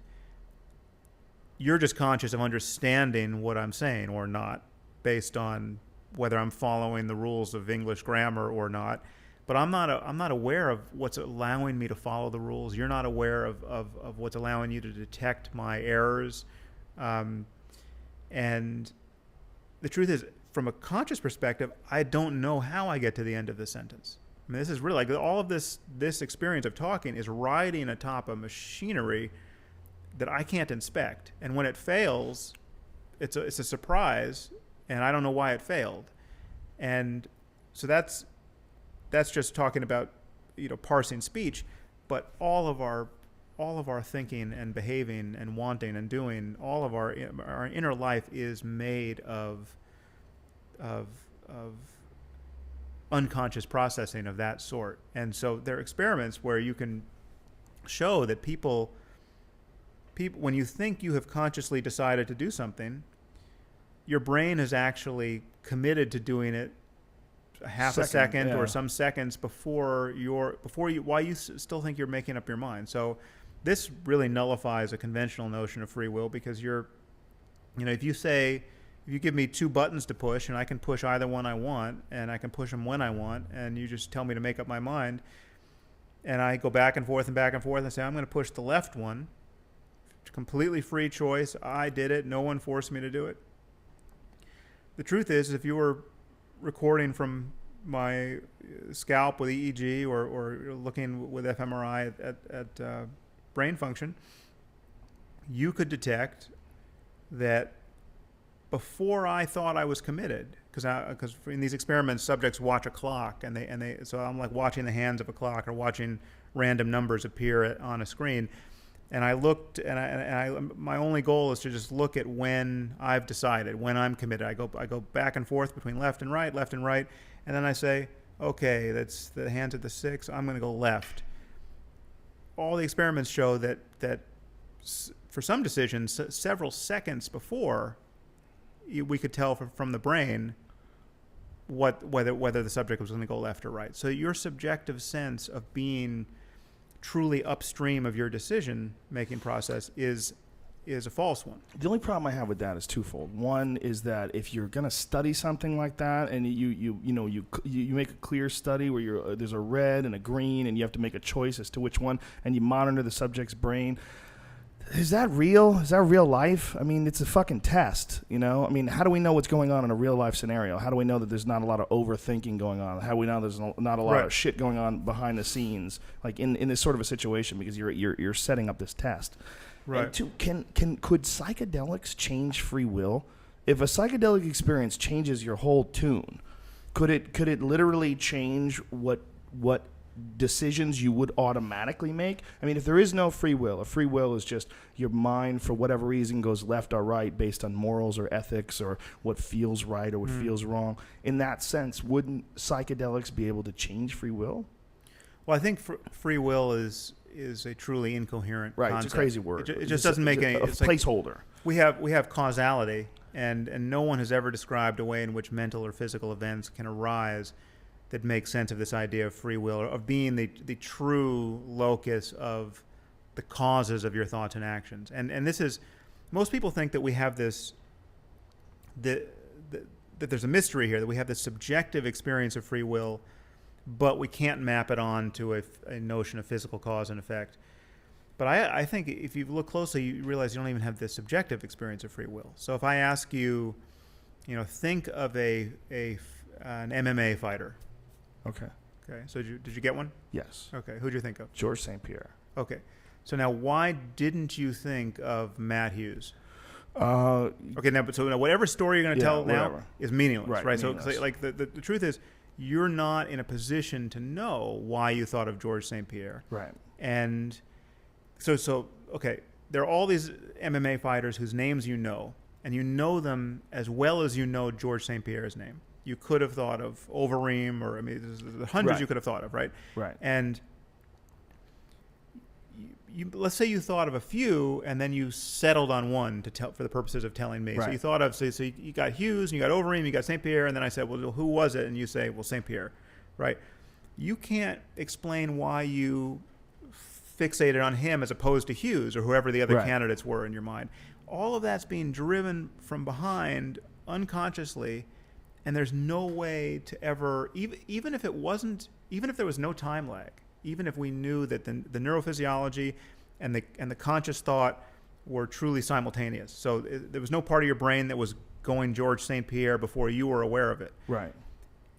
you're just conscious of understanding what I'm saying or not, based on whether I'm following the rules of English grammar or not. But I'm not aware of what's allowing me to follow the rules. You're not aware of what's allowing you to detect my errors. And the truth is, from a conscious perspective, I don't know how I get to the end of the sentence. I mean, this is really like all of this experience of talking is riding atop a machinery that I can't inspect. And when it fails, it's a surprise, and I don't know why it failed. And so that's just talking about, parsing speech, but all of our thinking and behaving and wanting and doing, all of our inner life is made of unconscious processing of that sort. And so there are experiments where you can show that people, when you think you have consciously decided to do something, your brain is actually committed to doing it a second or some seconds before while you still think you're making up your mind. So this really nullifies a conventional notion of free will, because if you give me two buttons to push, and I can push either one I want, and I can push them when I want, and you just tell me to make up my mind, and I go back and forth and say, I'm going to push the left one, completely free choice, I did it, no one forced me to do it. The truth is, if you were recording from my scalp with EEG or looking with fMRI at brain function, you could detect that before I thought I was committed, because in these experiments, subjects watch a clock, and so I'm like watching the hands of a clock or watching random numbers appear on a screen. And I looked, and my only goal is to just look at when I've decided, when I'm committed. I go back and forth between left and right, and then I say, okay, that's the hands at the 6. I'm going to go left. All the experiments show that for some decisions, several seconds before, we could tell from the brain whether the subject was going to go left or right. So your subjective sense of being truly upstream of your decision-making process is a false one. The only problem I have with that is twofold. One is that if you're going to study something like that, and you make a clear study where there's a red and a green, and you have to make a choice as to which one, and you monitor the subject's brain. Is that real? Is that real life? I mean, it's a fucking test, I mean, how do we know what's going on in a real life scenario? How do we know that there's not a lot of overthinking going on? How do we know there's not a lot of shit going on behind the scenes, like in this sort of a situation, because you're setting up this test. Right. And two, could psychedelics change free will? If a psychedelic experience changes your whole tune, could it literally change what decisions you would automatically make? I mean, if there is no free will, if free will is just your mind for whatever reason goes left or right based on morals or ethics or what feels right or what feels wrong, in that sense, wouldn't psychedelics be able to change free will? Well, I think free will is a truly incoherent concept. It's a crazy word. It just doesn't make any... It's a placeholder. Like we have causality, and no one has ever described a way in which mental or physical events can arise that makes sense of this idea of free will, or of being the true locus of the causes of your thoughts and actions. And this is, most people think that we have this, that there's a mystery here, that we have this subjective experience of free will, but we can't map it on to a notion of physical cause and effect. But I think if you look closely, you realize you don't even have the subjective experience of free will. So if I ask you, think of an MMA fighter. Okay. Okay. So did you get one? Yes. Okay. Who'd you think of? George St. Pierre. Okay. So now, why didn't you think of Matt Hughes? Okay. Now, whatever story you're going to tell now whatever. is meaningless, right? Meaningless. So, like the truth is, you're not in a position to know why you thought of George St. Pierre, Right. and so okay, there are all these MMA fighters whose names you know, and you know them as well as you know George St. Pierre's name. You could have thought of Overeem, or there's hundreds Right. you could have thought of, right? Right. And you let's say you thought of a few, and then you settled on one to tell for the purposes of telling me. Right. So you thought of so you got Hughes, and you got Overeem, you got St. Pierre, and then I said, well, who was it? And you say, well, St. Pierre, right? You can't explain why you fixated on him as opposed to Hughes or whoever the other Right. candidates were in your mind. All of that's being driven from behind unconsciously, and there's no way to ever, even if there was no time lag, even if we knew that the neurophysiology and the conscious thought were truly simultaneous. So there was no part of your brain that was going George St. Pierre before you were aware of it. Right.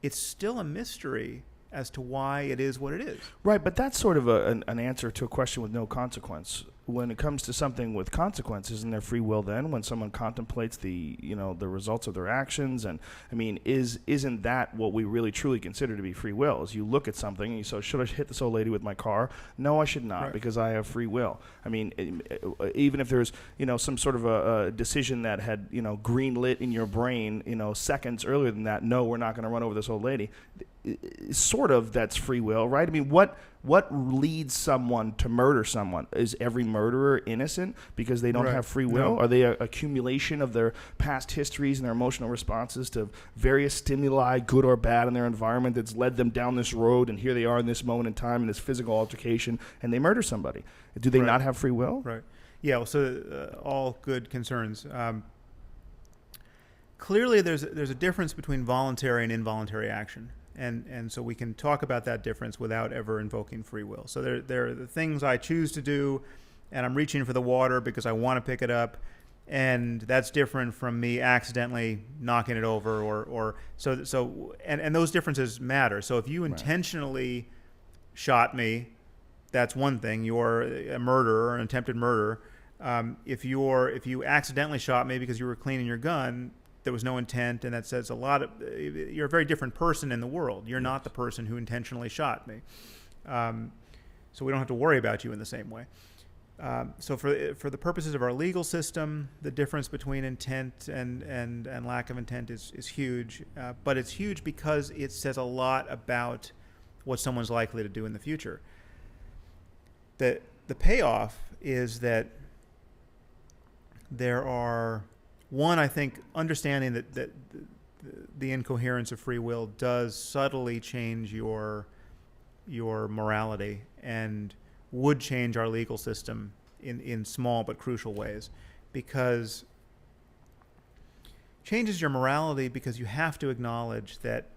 It's still a mystery as to why it is what it is. Right, but that's sort of an answer to a question with no consequence. When it comes to something with consequence, isn't there free will then? When someone contemplates the results of their actions, and I mean, isn't that what we really truly consider to be free will? Is you look at something and you say, should I hit this old lady with my car? No, I should not, Right. because I have free will. I mean, even if there's some sort of a decision that had green lit in your brain seconds earlier than that, no, we're not going to run over this old lady. Sort of, that's free will, right? I mean, what leads someone to murder someone? Is every murderer innocent because they don't Right. have free will? No. Are they an accumulation of their past histories and their emotional responses to various stimuli, good or bad, in their environment that's led them down this road, and here they are in this moment in time in this physical altercation, and they murder somebody? Do they Right. not have free will? Right. Yeah. Well, so all good concerns. Clearly, there's a difference between voluntary and involuntary action. And so we can talk about that difference without ever invoking free will. So there are the things I choose to do, and I'm reaching for the water because I want to pick it up, and that's different from me accidentally knocking it over or those differences matter. So if you intentionally shot me, that's one thing. You're a murderer, an attempted murderer. If you accidentally shot me because you were cleaning your gun, there was no intent, and that says a lot of you're a very different person in the world. You're not the person who intentionally shot me, so we don't have to worry about you in the same way. So for the purposes of our legal system, the difference between intent and lack of intent is huge, but it's huge because it says a lot about what someone's likely to do in the future. The payoff is that there are I think understanding that the incoherence of free will does subtly change your morality and would change our legal system in small but crucial ways, because changes your morality because you have to acknowledge that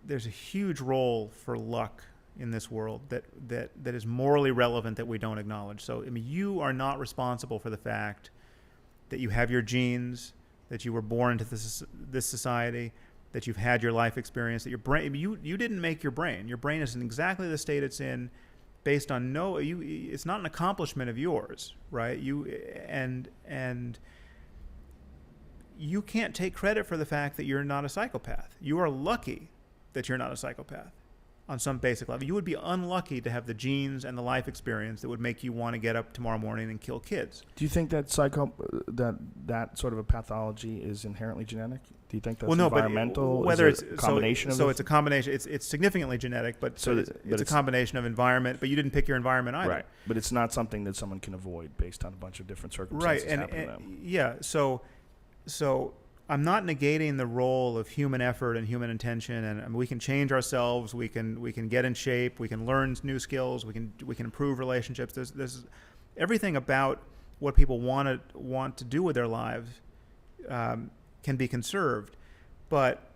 there's a huge role for luck in this world that is morally relevant that we don't acknowledge. So, I mean, you are not responsible for the fact that you have your genes, that you were born into this society, that you've had your life experience, that your brain, you didn't make your brain. Your brain is in exactly the state it's in based on it's not an accomplishment of yours, right? And you can't take credit for the fact that you're not a psychopath. You are lucky that you're not a psychopath. On some basic level, you would be unlucky to have the genes and the life experience that would make you want to get up tomorrow morning and kill kids. Do you think that that sort of a pathology is inherently genetic? Do you think that's environmental? Whether it's a combination of it's a combination. It's significantly genetic, but it's a combination of environment. But you didn't pick your environment either, right? But it's not something that someone can avoid based on a bunch of different circumstances happening to them. Yeah. So I'm not negating the role of human effort and human intention, and we can change ourselves. We can get in shape. We can learn new skills. We can improve relationships. There's everything about what people want to do with their lives can be conserved, but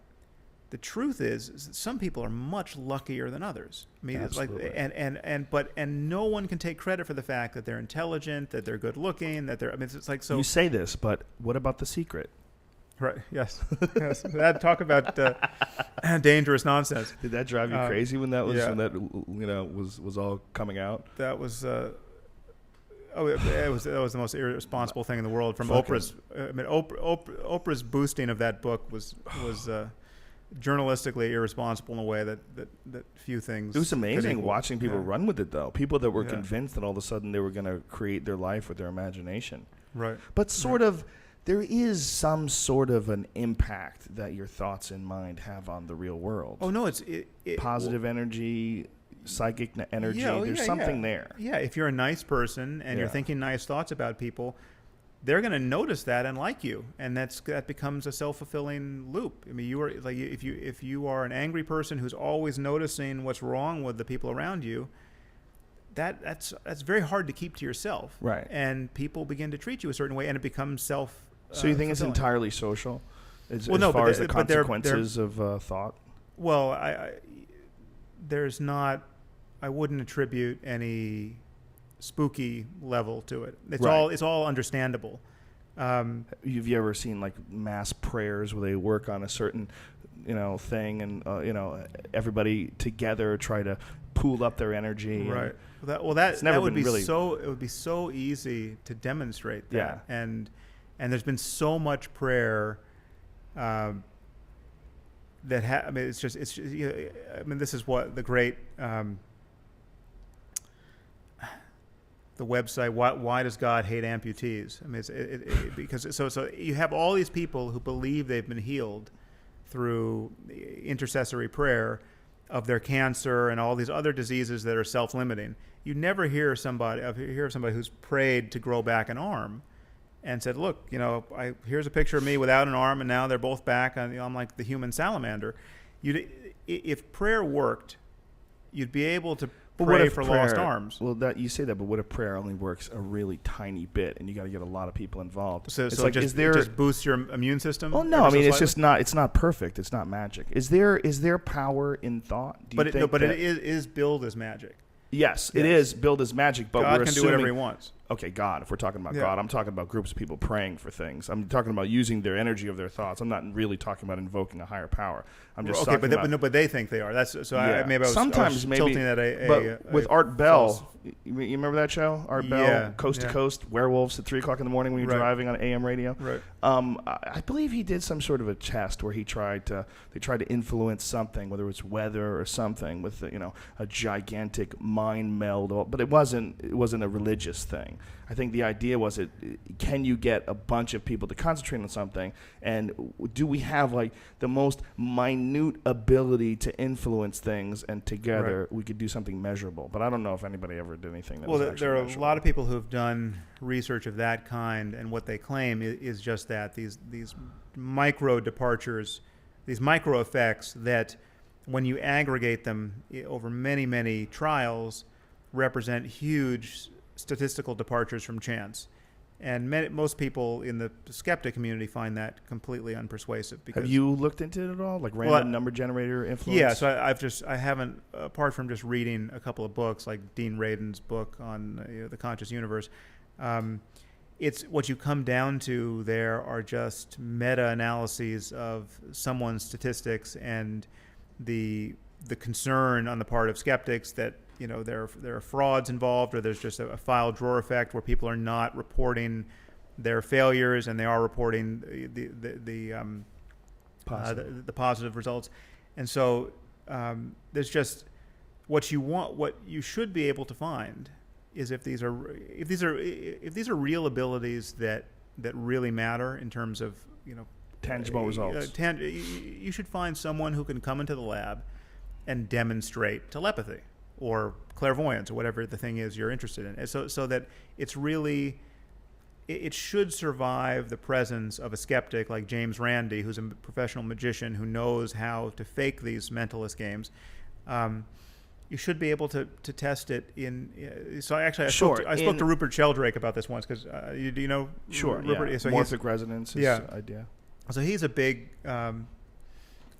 the truth is some people are much luckier than others. I mean, Absolutely. it's like, and no one can take credit for the fact that they're intelligent, that they're good looking, that they're. I mean, it's like so. You say this, but what about The Secret? Right. Yes. Yes. That talk about dangerous nonsense. Did that drive you crazy when that was yeah. when that was all coming out? That was. That was the most irresponsible thing in the world. From Fucking- Oprah's. I mean, Oprah's boosting of that book was journalistically irresponsible in a way that few things. It was could amazing equal. watching people Yeah. run with it, though. People that were Yeah. convinced that all of a sudden they were going to create their life with their imagination. Right. But sort of, there is some sort of an impact that your thoughts and mind have on the real world. Oh no, it's Positive energy, psychic energy. Yeah, There's something there. Yeah, if you're a nice person and you're Yeah. thinking nice thoughts about people, they're going to notice that and like you, and that becomes a self-fulfilling loop. I mean, you are like if you are an angry person who's always noticing what's wrong with the people around you, that's very hard to keep to yourself. Right. And people begin to treat you a certain way, and it becomes self. So you think it's fulfilling. entirely social, as Well, no, far but as the but they're- consequences of thought? Well, there's not. I wouldn't attribute any spooky level to it. It's all understandable. Have you ever seen like mass prayers where they work on a certain, thing, and everybody together try to pool up their energy? Right. It's That never would been be really- so. It would be so easy to demonstrate that. Yeah. And there's been so much prayer. I mean, it's just. I mean, this is what the great. The website. Why does God hate amputees? I mean, because so you have all these people who believe they've been healed through intercessory prayer of their cancer and all these other diseases that are self-limiting. You never hear of somebody who's prayed to grow back an arm and said, look, here's a picture of me without an arm, and now they're both back. And I'm like the human salamander. If prayer worked, you'd be able to pray for lost arms. Well, that you say that, but what if prayer only works a really tiny bit, and you got to get a lot of people involved? So it's like, it just boosts your immune system? Well, no, I mean, it's not perfect. It's not magic. Is there power in thought? But it is billed as magic. Yes, it is billed as magic, but God we're can do assuming, whatever he wants. Okay, God. If we're talking about God, I'm talking about groups of people praying for things. I'm talking about using their energy of their thoughts. I'm not really talking about invoking a higher power. I'm just talking about. But they think they are. That's so. Yeah. I was tilting at but with Art Bell, you remember that show? Art Bell, Coast to Coast, werewolves at 3:00 in the morning when you're driving on AM radio. Right. I believe he did some sort of a test where they tried to influence something, whether it's weather or something, with a gigantic mind meld. But it wasn't a religious thing. I think the idea was can you get a bunch of people to concentrate on something, and do we have like the most minute ability to influence things, and together we could do something measurable. But I don't know if anybody ever did anything that was actually there are measurable. a lot of people who have done research of that kind, and what they claim is just that these micro departures, these micro effects that when you aggregate them over many, many trials represent huge statistical departures from chance. And most people in the skeptic community find that completely unpersuasive. Because have you looked into it at all, like random number generator influence? Yeah, so I haven't, apart from just reading a couple of books, like Dean Radin's book on the conscious universe. It's what you come down to. There are just meta-analyses of someone's statistics and the concern on the part of skeptics that there are frauds involved, or there's just a file drawer effect where people are not reporting their failures and they are reporting the positive results. And so there's just what you should be able to find is if these are real abilities that really matter in terms of tangible results. You should find someone who can come into the lab and demonstrate telepathy or clairvoyance or whatever the thing is you're interested in. And so that it's really, it should survive the presence of a skeptic like James Randi, who's a professional magician who knows how to fake these mentalist games. You should be able to test it in. So I spoke to Rupert Sheldrake about this once, because do you know? Sure. Rupert? Yeah. So Morphic resonance idea. So he's a big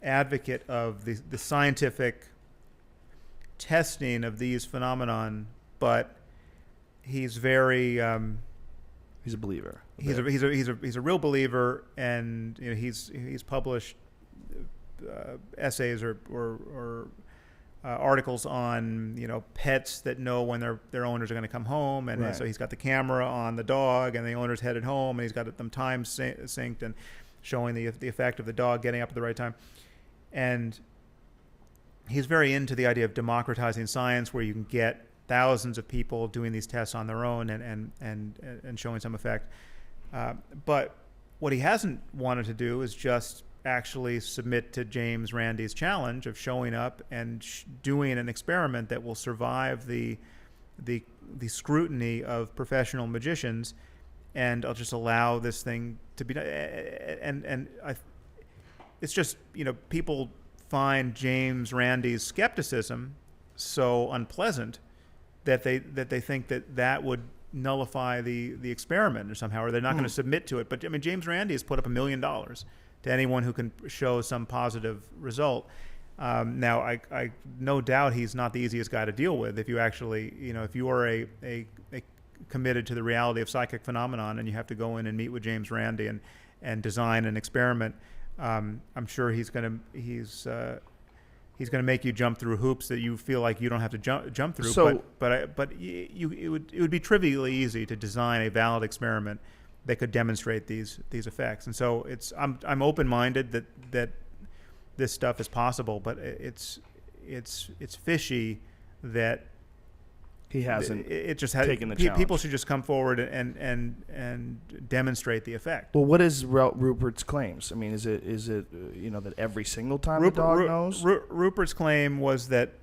advocate of the scientific testing of these phenomenon, but he's very he's a believer. He's a real believer, and he's published essays or articles on pets that know when their owners are going to come home, and so he's got the camera on the dog, and the owner's headed home, and he's got them time synced and showing the effect of the dog getting up at the right time, and he's very into the idea of democratizing science, where you can get thousands of people doing these tests on their own and showing some effect. But what he hasn't wanted to do is just actually submit to James Randi's challenge of showing up and doing an experiment that will survive the scrutiny of professional magicians, and I'll just allow this thing to be done. It's just people find James Randi's skepticism so unpleasant that they think that would nullify the experiment or somehow, or they're not going to submit to it. But James Randi has put up $1 million to anyone who can show some positive result. Now, I no doubt he's not the easiest guy to deal with. If you actually, if you are a committed to the reality of psychic phenomenon, and you have to go in and meet with James Randi and design an experiment, I'm sure he's going to make you jump through hoops that you feel like you don't have to jump through. So, it would be trivially easy to design a valid experiment that could demonstrate these effects. And so I'm open-minded that this stuff is possible, but it's fishy that he hasn't it just taken the challenge. People should just come forward and demonstrate the effect. Well, what is Rupert's claims? Is it that every single time the dog knows? Rupert's claim was that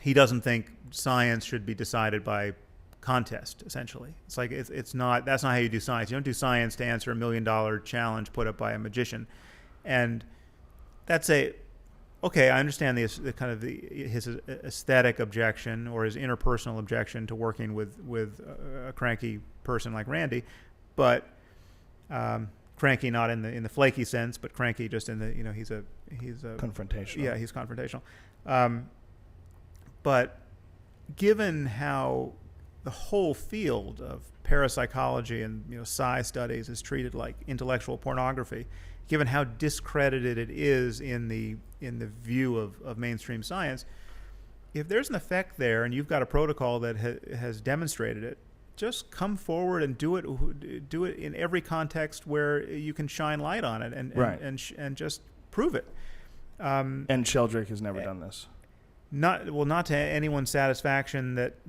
he doesn't think science should be decided by contest. Essentially, it's like that's not how you do science. You don't do science to answer $1 million challenge put up by a magician, and that's okay, I understand his aesthetic objection or his interpersonal objection to working with a cranky person like Randi, but cranky not in the flaky sense, but cranky just in the he's a confrontational. Yeah, he's confrontational. But given how the whole field of parapsychology and psi studies is treated like intellectual pornography, given how discredited it is in the view of mainstream science, if there's an effect there and you've got a protocol that has demonstrated it, just come forward and do it in every context where you can shine light on it and just prove it. And Sheldrake has never done this. Not to anyone's satisfaction that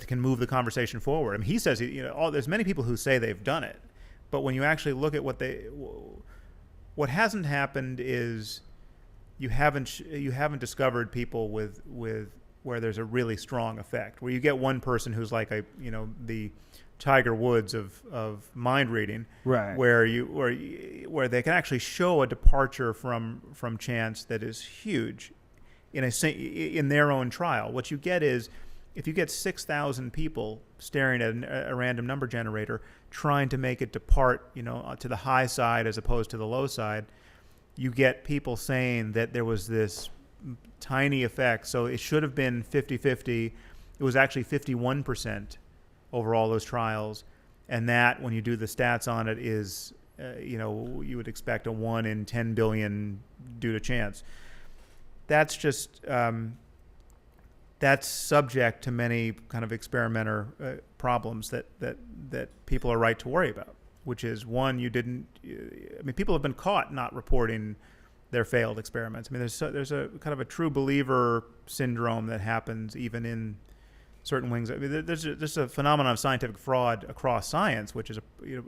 can move the conversation forward. He says there's many people who say they've done it, but when you actually look at what hasn't happened is you haven't discovered people with where there's a really strong effect, where you get one person who's like the Tiger Woods of mind reading, right? Where they can actually show a departure from chance that is huge in their own trial. What you get is, if you get 6,000 people staring at a random number generator trying to make it depart, to the high side as opposed to the low side, you get people saying that there was this tiny effect. So it should have been 50-50. It was actually 51% over all those trials. And that, when you do the stats on it, is, you would expect a 1 in 10 billion due to chance. That's just... that's subject to many kind of experimenter problems that people are right to worry about, which is, one, people have been caught not reporting their failed experiments. There's a kind of a true believer syndrome that happens even in certain wings. There's a phenomenon of scientific fraud across science, which is a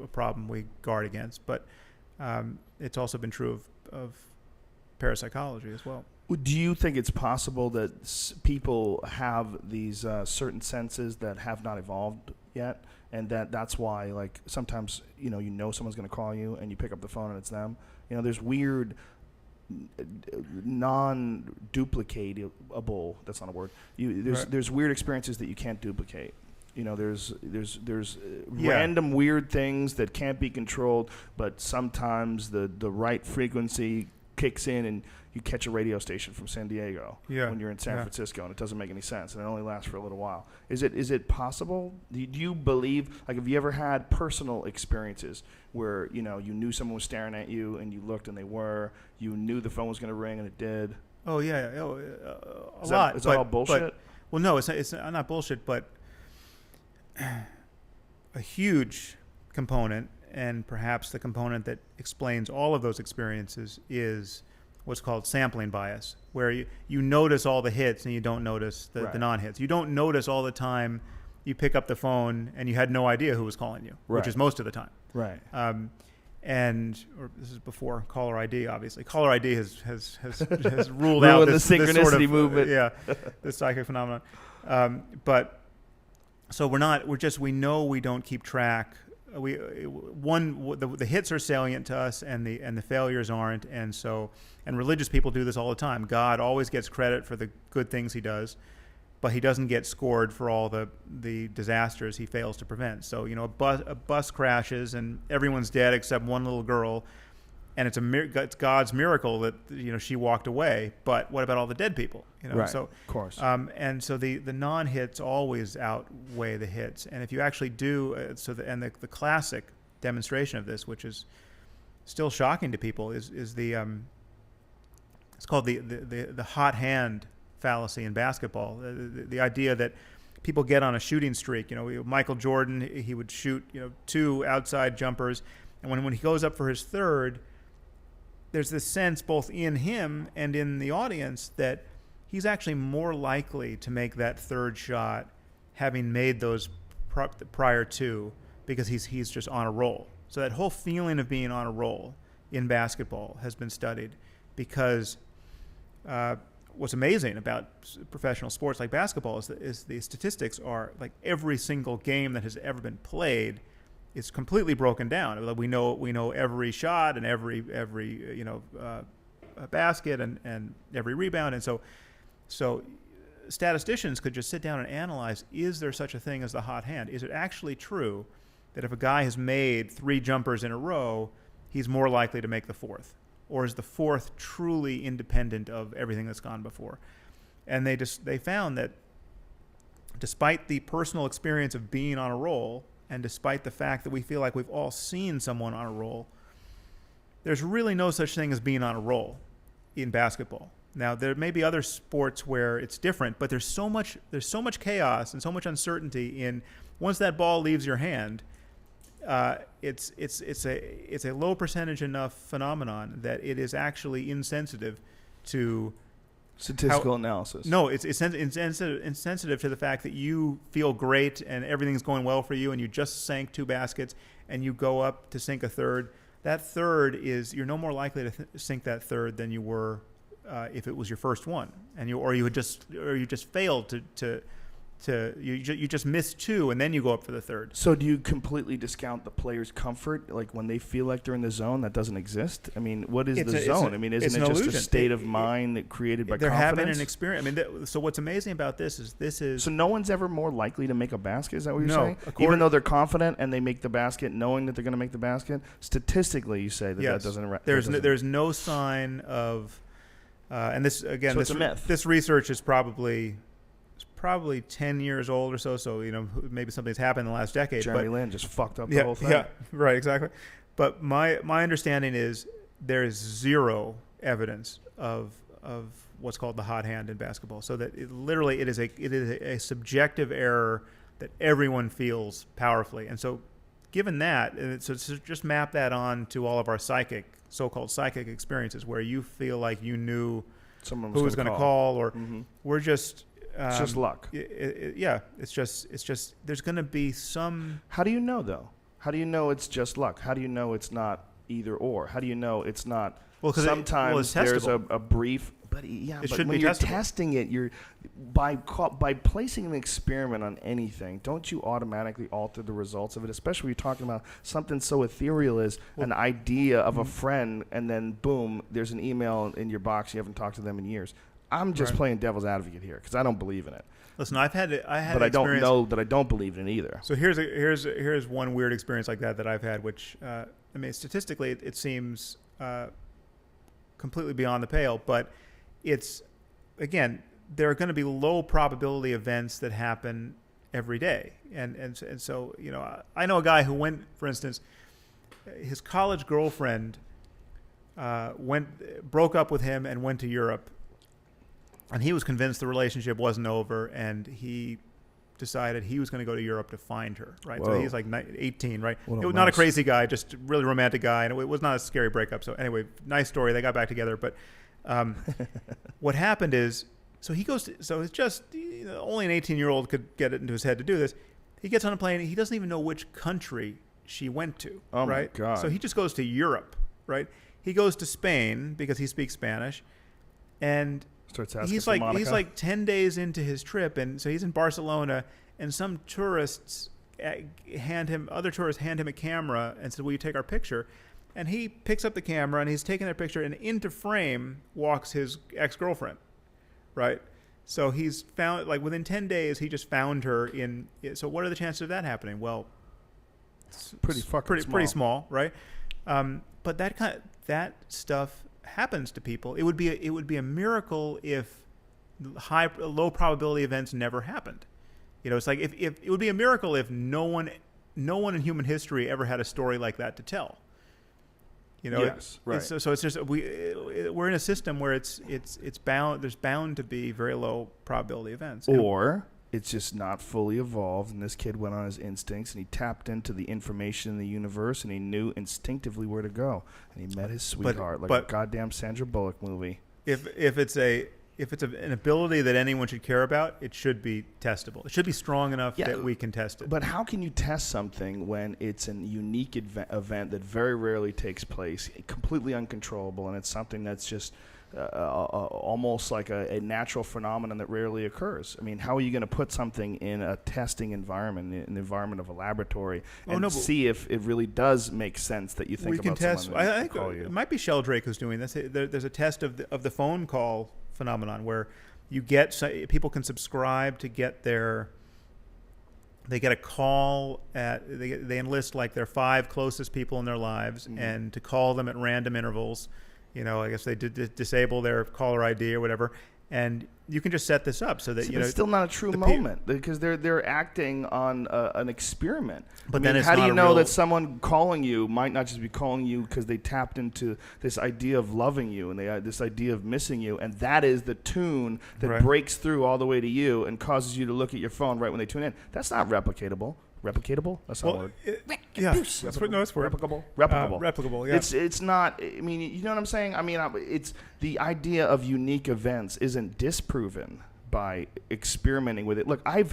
problem we guard against, but it's also been true of parapsychology as well. Do you think it's possible that people have these certain senses that have not evolved yet, and that's why, like, sometimes someone's going to call you and you pick up the phone and it's them? There's weird non-duplicatable, that's not a word. There's weird experiences that you can't duplicate. There's random weird things that can't be controlled, but sometimes the right frequency kicks in and you catch a radio station from San Diego when you're in San Francisco, and it doesn't make any sense, and it only lasts for a little while. Is it possible? Do you believe, like, have you ever had personal experiences where, you knew someone was staring at you and you looked and you knew the phone was going to ring and it did? Oh, yeah. A lot. Is that all bullshit? Well, no, it's not bullshit, but a huge component, and perhaps the component that explains all of those experiences, is what's called sampling bias, where you notice all the hits and you don't notice the non-hits. You don't notice all the time you pick up the phone and you had no idea who was calling you, which is most of the time. Right. Or this is before caller ID, obviously. Caller ID has ruled out this synchronicity sort of, movement. This psychic phenomenon. So we know we don't keep track. The hits are salient to us, and the failures aren't, and religious people do this all the time. God always gets credit for the good things he does, but he doesn't get scored for all the disasters he fails to prevent. So a bus crashes and everyone's dead except one little girl, and it's God's miracle that she walked away. But what about all the dead people? Right. So of course. And so the non-hits always outweigh the hits. And if you actually do the classic demonstration of this, which is still shocking to people, is it's called the hot hand fallacy in basketball. The idea that people get on a shooting streak. Michael Jordan, he would shoot 2 outside jumpers, and when he goes up for his third, there's this sense both in him and in the audience that he's actually more likely to make that third shot having made those prior two, because he's just on a roll. So that whole feeling of being on a roll in basketball has been studied, because what's amazing about professional sports like basketball is the statistics are like every single game that has ever been played is completely broken down. We know every shot and every basket and every rebound, and so statisticians could just sit down and analyze: is there such a thing as the hot hand? Is it actually true that if a guy has made 3 jumpers in a row, he's more likely to make the fourth? Or is the fourth truly independent of everything that's gone before? And they found that despite the personal experience of being on a roll, and despite the fact that we feel like we've all seen someone on a roll, there's really no such thing as being on a roll in basketball. Now, there may be other sports where it's different, but there's so much chaos and so much uncertainty in once that ball leaves your hand. It's a low percentage enough phenomenon that it is actually insensitive to statistical analysis. No, it's insensitive to the fact that you feel great and everything's going well for you, and you just sank 2 baskets and you go up to sink a third. That third you're no more likely to sink that third than you were if it was your first one, and you just failed you just missed 2 and then you go up for the third. So do you completely discount the player's comfort, like when they feel like they're in the zone? That doesn't exist. I mean, what is the zone? I mean, isn't it just a state of mind that created by they're confidence? Having an experience. I mean, so what's amazing about this is so no one's ever more likely to make a basket. Is that what you're saying? Even though they're confident and they make the basket, knowing that they're going to make the basket, statistically, you say that doesn't. There's no sign of, and this again. So it's a myth. This research is probably 10 years old or so. So maybe something's happened in the last decade. Jeremy Lin just fucked up the whole thing. Yeah, right, exactly. But my understanding is there is 0 evidence of what's called the hot hand in basketball. So that it is a subjective error that everyone feels powerfully. And so, given that, so just map that on to all of our so-called psychic experiences, where you feel like you knew someone who was going to call, or we're just. It's just luck. It's just. There's going to be some. How do you know though? How do you know it's just luck? How do you know it's not either or? How do you know it's not? Well, because sometimes there's a brief. But when you're testing it, you're by placing an experiment on anything. Don't you automatically alter the results of it? Especially when you're talking about something so ethereal as an idea of a friend, and then boom, there's an email in your box. You haven't talked to them in years. I'm just playing devil's advocate here because I don't believe in it. Listen, I had but I don't know that I don't believe in it either. So here's one weird experience like that I've had, which I mean, statistically, it seems completely beyond the pale, but it's, again, there are going to be low probability events that happen every day, and so, you know, I know a guy who went, for instance, his college girlfriend broke up with him and went to Europe, and he was convinced the relationship wasn't over, and he decided he was going to go to Europe to find her, right? Whoa. So he's like 18, right? What a He was not a mess. crazy guy, just a really romantic guy, and it was not a scary breakup. So anyway, nice story. They got back together, but what happened is, so it's just, you know, only an 18-year-old could get it into his head to do this. He gets on a plane. He doesn't even know which country she went to, Oh, right? my God. So he just goes to Europe, right? He goes to Spain because he speaks Spanish, and Starts asking he's for Monica. he's like 10 days into his trip, and so he's in Barcelona, and some tourists other tourists hand him a camera and said, "Will you take our picture?" And he picks up the camera and he's taking their picture, and into frame walks his ex-girlfriend, right? So he's found, like, within 10 days he just found her in. So what are the chances of that happening? Well, pretty small, right? But that stuff happens to people. It would be a miracle if low probability events never happened. You know, it's like if it would be a miracle if no one in human history ever had a story like that to tell. You know, yes, right. So it's just we're in a system where it's bound. There's bound to be very low probability events. Or it's just not fully evolved, and this kid went on his instincts, and he tapped into the information in the universe, and he knew instinctively where to go, and he met his sweetheart, like a goddamn Sandra Bullock movie. If it's an ability that anyone should care about, it should be testable. It should be strong enough that we can test it. But how can you test something when it's a unique event that very rarely takes place, completely uncontrollable, and it's something that's just almost like a natural phenomenon that rarely occurs? I mean, how are you going to put something in a testing environment, in the environment of a laboratory, and see if it really does make sense that you think about someone I think call you? it might be Sheldrake who's doing this. There's a test of the phone call phenomenon where people can subscribe to get they get a call they enlist like their 5 closest people in their lives, mm-hmm. and to call them at random intervals. You know, I guess they disable their caller ID or whatever, and you can just set this up so that it's still not a true moment because they're acting on an experiment. But then it's how not do you a know real... that someone calling you might not just be calling you because they tapped into this idea of loving you and this idea of missing you, and that is the tune that breaks through all the way to you and causes you to look at your phone right when they tune in. That's not replicatable. Replicatable? That's not a word. Yeah, that's what. No, it's replicable. Replicable. Yeah. It's not. I mean, you know what I'm saying? I mean, it's the idea of unique events isn't disproven by experimenting with it. Look, I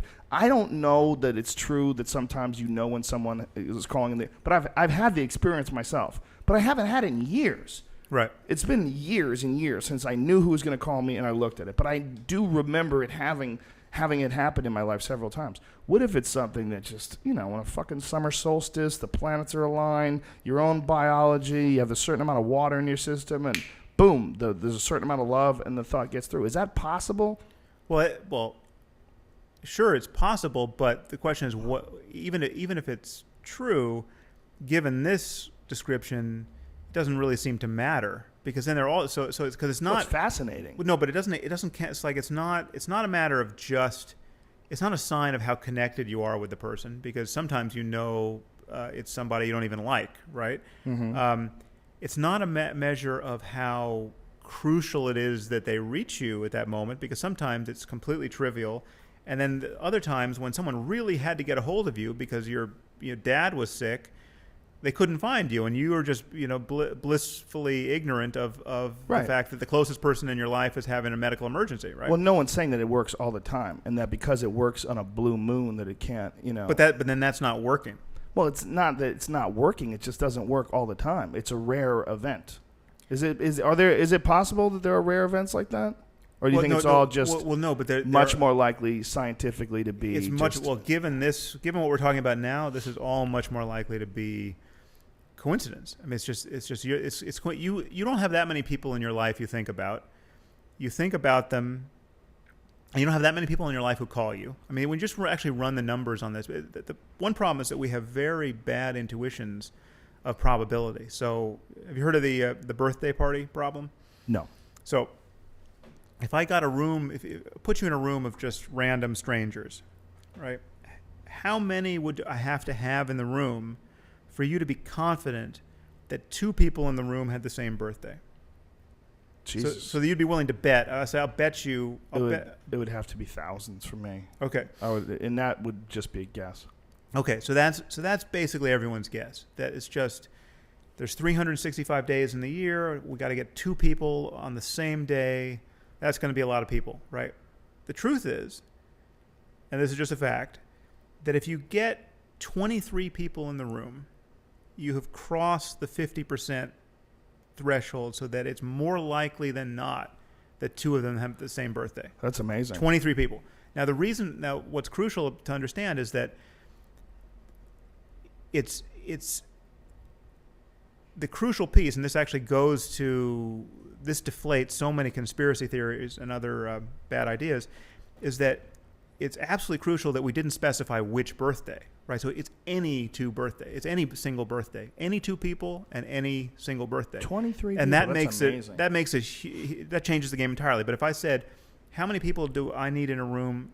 don't know that it's true that sometimes you know when someone is calling but I've had the experience myself, but I haven't had it in years. Right. It's been years and years since I knew who was going to call me and I looked at it, but I do remember it having it happen in my life several times. What if it's something that just, you know, when a fucking summer solstice, the planets are aligned, your own biology, you have a certain amount of water in your system, and boom, there's a certain amount of love, and the thought gets through. Is that possible? Well, sure, it's possible, but the question is, what? Even if it's true, given this description, it doesn't really seem to matter. Because then they're all so it's because it's not. Well, it's fascinating. No, but it doesn't. It's like it's not a matter of just. It's not a sign of how connected you are with the person, because sometimes it's somebody you don't even like, right? Mm-hmm. It's not a measure of how crucial it is that they reach you at that moment, because sometimes it's completely trivial, and then other times when someone really had to get a hold of you because your dad was sick. They couldn't find you, and you were just, blissfully ignorant of the fact that the closest person in your life is having a medical emergency, right? Well, no one's saying that it works all the time, and that because it works on a blue moon that it can't, But then that's not working. Well, it's not that it's not working. It just doesn't work all the time. It's a rare event. Is it possible that there are rare events like that? Or do you think it's all just much more likely scientifically to be? It's given what we're talking about now, this is all much more likely to be coincidence. I mean, you don't have that many people in your life you think about. You think about them and you don't have that many people in your life who call you. I mean, when you just actually run the numbers on this, the one problem is that we have very bad intuitions of probability. So have you heard of the birthday party problem? No. So if I got a room, put you in a room of just random strangers, right? How many would I have to have in the room for you to be confident that 2 people in the room had the same birthday? Jesus. So that you'd be willing to bet. I'll bet you. It would have to be thousands for me. Okay. And that would just be a guess. Okay, so that's basically everyone's guess. That it's just there's 365 days in the year. We got to get 2 people on the same day. That's going to be a lot of people, right? The truth is, and this is just a fact, that if you get 23 people in the room, you have crossed the 50% threshold, so that it's more likely than not that 2 of them have the same birthday. That's amazing. 23 people. Now what's crucial to understand is that it's the crucial piece, and this actually this deflates so many conspiracy theories and other bad ideas, is that it's absolutely crucial that we didn't specify which birthday, right? So it's any 2 birthdays. It's any single birthday. Any 2 people and any single birthday. 23 and people, that changes the game entirely. But if I said, how many people do I need in a room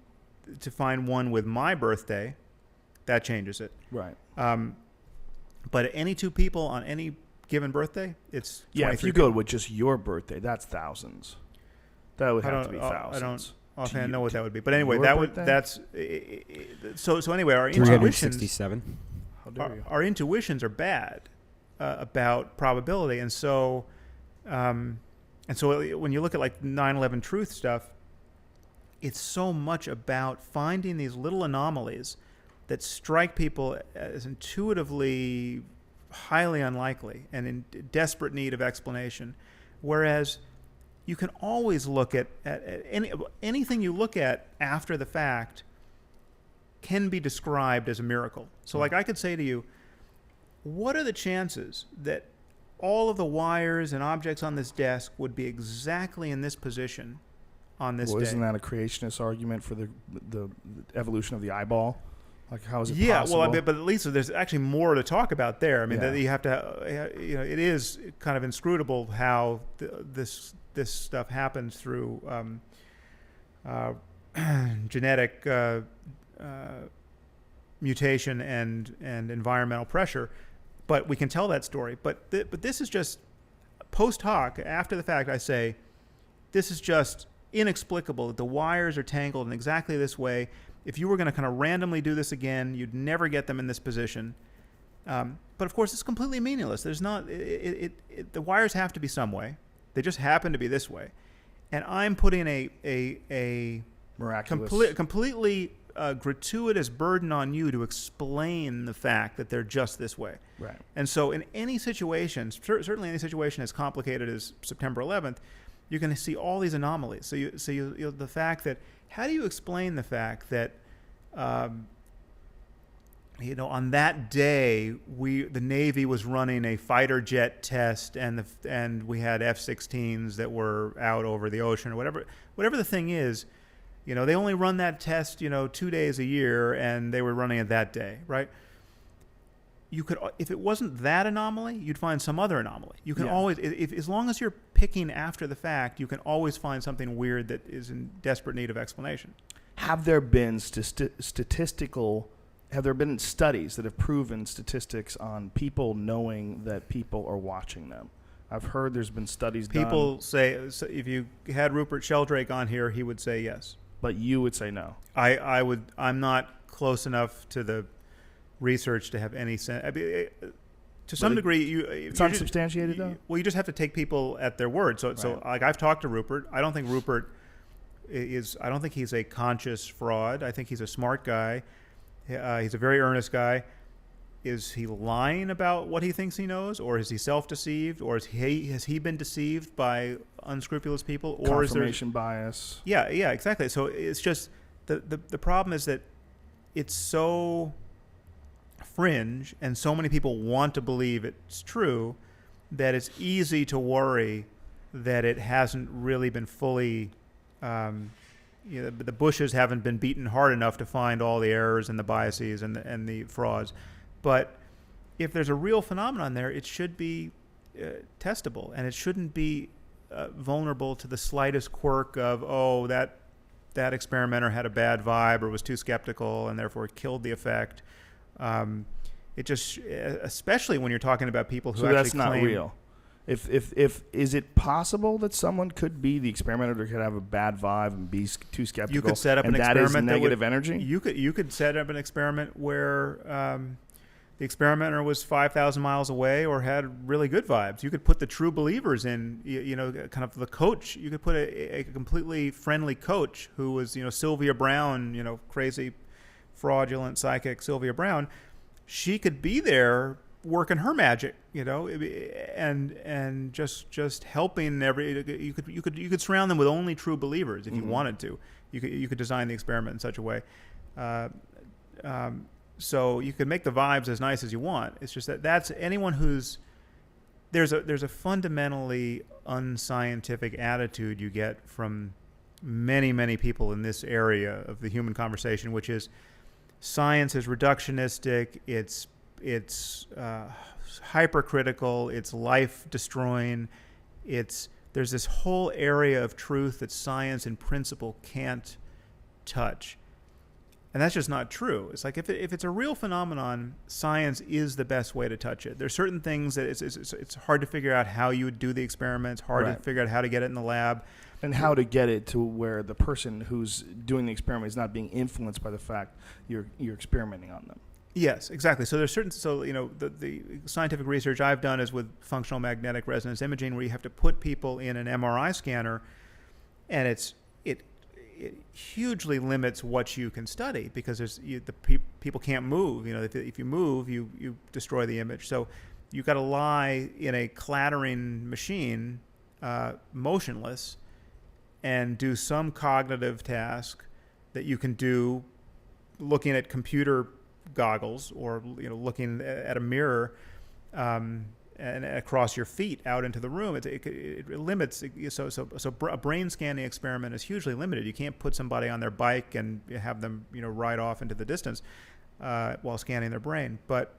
to find one with my birthday, that changes it. Right. But any 2 people on any given birthday, it's 23 if you people. go with just your birthday, that's thousands. That would have to be thousands. I don't offhand know what that would be. But anyway, so anyway, our 367. our intuitions are bad about probability, and so when you look at like 9/11 truth stuff, it's so much about finding these little anomalies that strike people as intuitively highly unlikely and in desperate need of explanation, whereas you can always look at anything you look at after the fact can be described as a miracle. So like I could say to you, what are the chances that all of the wires and objects on this desk would be exactly in this position on this day? Isn't that a creationist argument for the evolution of the eyeball? Like, how is it possible? Yeah, well, but at least there's actually more to talk about there. I mean, that you have to, it is kind of inscrutable how this stuff happens through genetic mutation and environmental pressure. But we can tell that story. But this is just post hoc, after the fact. I say this is just inexplicable that the wires are tangled in exactly this way. If you were going to kind of randomly do this again, you'd never get them in this position. But of course, it's completely meaningless. There's not. The wires have to be some way. They just happen to be this way. And I'm putting a miraculous, completely gratuitous burden on you to explain the fact that they're just this way. Right. And so, in any situation, certainly any situation as complicated as September 11th, you're going to see all these anomalies. So the fact that, how do you explain the fact that, on that day the Navy was running a fighter jet test and we had F-16s that were out over the ocean or whatever the thing is, they only run that test 2 days a year and they were running it that day, right? You could, if it wasn't that anomaly, you'd find some other anomaly. You can always, as long as you're picking after the fact, you can always find something weird that is in desperate need of explanation. Have there been Have there been studies that have proven statistics on people knowing that people are watching them? I've heard there's been studies done. People say, if you had Rupert Sheldrake on here, he would say yes. But you would say no. I would. I'm not close enough to the research to have any sense. I mean, to some degree, it's unsubstantiated though. Well, you just have to take people at their word. So like I've talked to Rupert. I don't think Rupert is. I don't think he's a conscious fraud. I think he's a smart guy. He's a very earnest guy. Is he lying about what he thinks he knows, or is he self-deceived, or has he been deceived by unscrupulous people, or confirmation bias? Yeah, exactly. So it's just the problem is that it's so fringe, and so many people want to believe it's true, that it's easy to worry that it hasn't really been fully the bushes haven't been beaten hard enough to find all the errors and the biases and the frauds. But if there's a real phenomenon there, it should be testable, and it shouldn't be vulnerable to the slightest quirk of, that experimenter had a bad vibe or was too skeptical and therefore killed the effect. It just, especially when you're talking about people who actually claim... So that's not real. If is it possible that someone could be the experimenter that could have a bad vibe and be too skeptical? You could set up an experiment that is negative energy. You could set up an experiment where the experimenter was 5,000 miles away or had really good vibes. You could put the true believers in, kind of the coach. You could put a completely friendly coach who was, Sylvia Brown, crazy, fraudulent psychic Sylvia Brown. She could be there working her magic, and just helping you could surround them with only true believers if you wanted to. You could design the experiment in such a way. So you could make the vibes as nice as you want. It's just that's anyone who's there's a fundamentally unscientific attitude you get from many people in this area of the human conversation, which is science is reductionistic. It's hypercritical. It's life destroying. There's this whole area of truth that science in principle can't touch. And that's just not true. It's like if it's a real phenomenon, science is the best way to touch it. There's certain things that it's hard to figure out how you would do the experiment. It's hard to figure out how to get it in the lab. And how to get it to where the person who's doing the experiment is not being influenced by the fact you're experimenting on them. Yes, exactly. So there's the scientific research I've done is with functional magnetic resonance imaging, where you have to put people in an MRI scanner, and it hugely limits what you can study because people can't move. If you move, you destroy the image. So you've got to lie in a clattering machine, motionless, and do some cognitive task that you can do looking at computer goggles or looking at a mirror and across your feet out into the room. It limits. So a brain scanning experiment is hugely limited. You can't put somebody on their bike and have them ride off into the distance while scanning their brain. But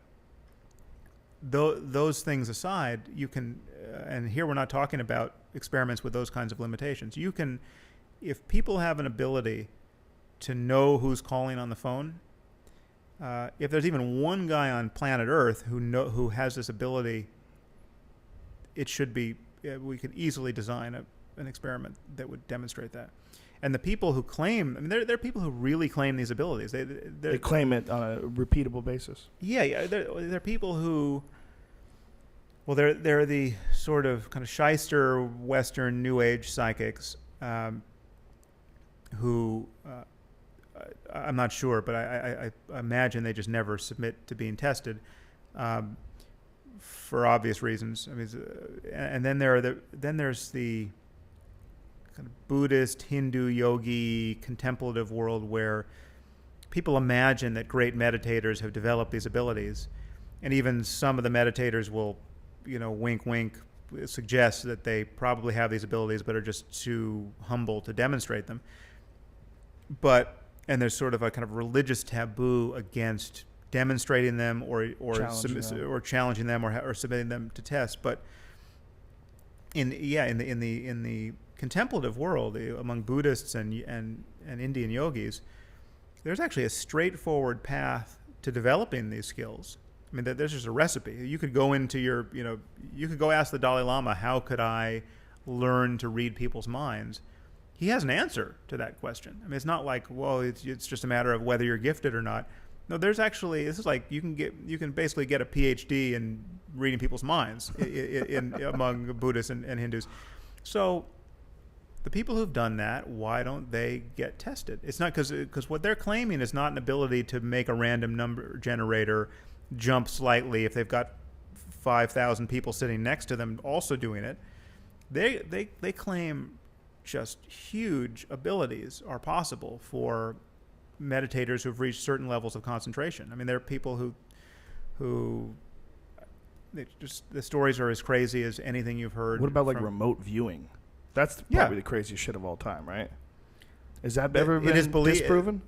those things aside, you can, and here we're not talking about experiments with those kinds of limitations. You can, if people have an ability to know who's calling on the phone, if there's even one guy on planet Earth who has this ability, it should be. We could easily design an experiment that would demonstrate that. And the people who claim, there are people who really claim these abilities. They claim it on a repeatable basis. Yeah. There are people who. Well, they're the sort of kind of shyster Western New Age psychics who. I'm not sure, but I imagine they just never submit to being tested for obvious reasons. And then there's the kind of Buddhist, Hindu, yogi, contemplative world where people imagine that great meditators have developed these abilities, and even some of the meditators will, wink, wink, suggest that they probably have these abilities, but are just too humble to demonstrate them. And there's sort of a kind of religious taboo against demonstrating them or challenging them or submitting them to tests. But in the contemplative world, among Buddhists and Indian yogis, there's actually a straightforward path to developing these skills. There's just a recipe. You could go into you could go ask the Dalai Lama, how could I learn to read people's minds? He has an answer to that question. It's not like, well, it's just a matter of whether you're gifted or not. No, this is like you can basically get a PhD in reading people's minds among Buddhists and Hindus. So the people who've done that, why don't they get tested? It's not because what they're claiming is not an ability to make a random number generator jump slightly if they've got 5,000 people sitting next to them also doing it. They claim just huge abilities are possible for meditators who've reached certain levels of concentration. There are people who the stories are as crazy as anything you've heard. What about remote viewing? That's probably the craziest shit of all time, right? Is that ever been disproven?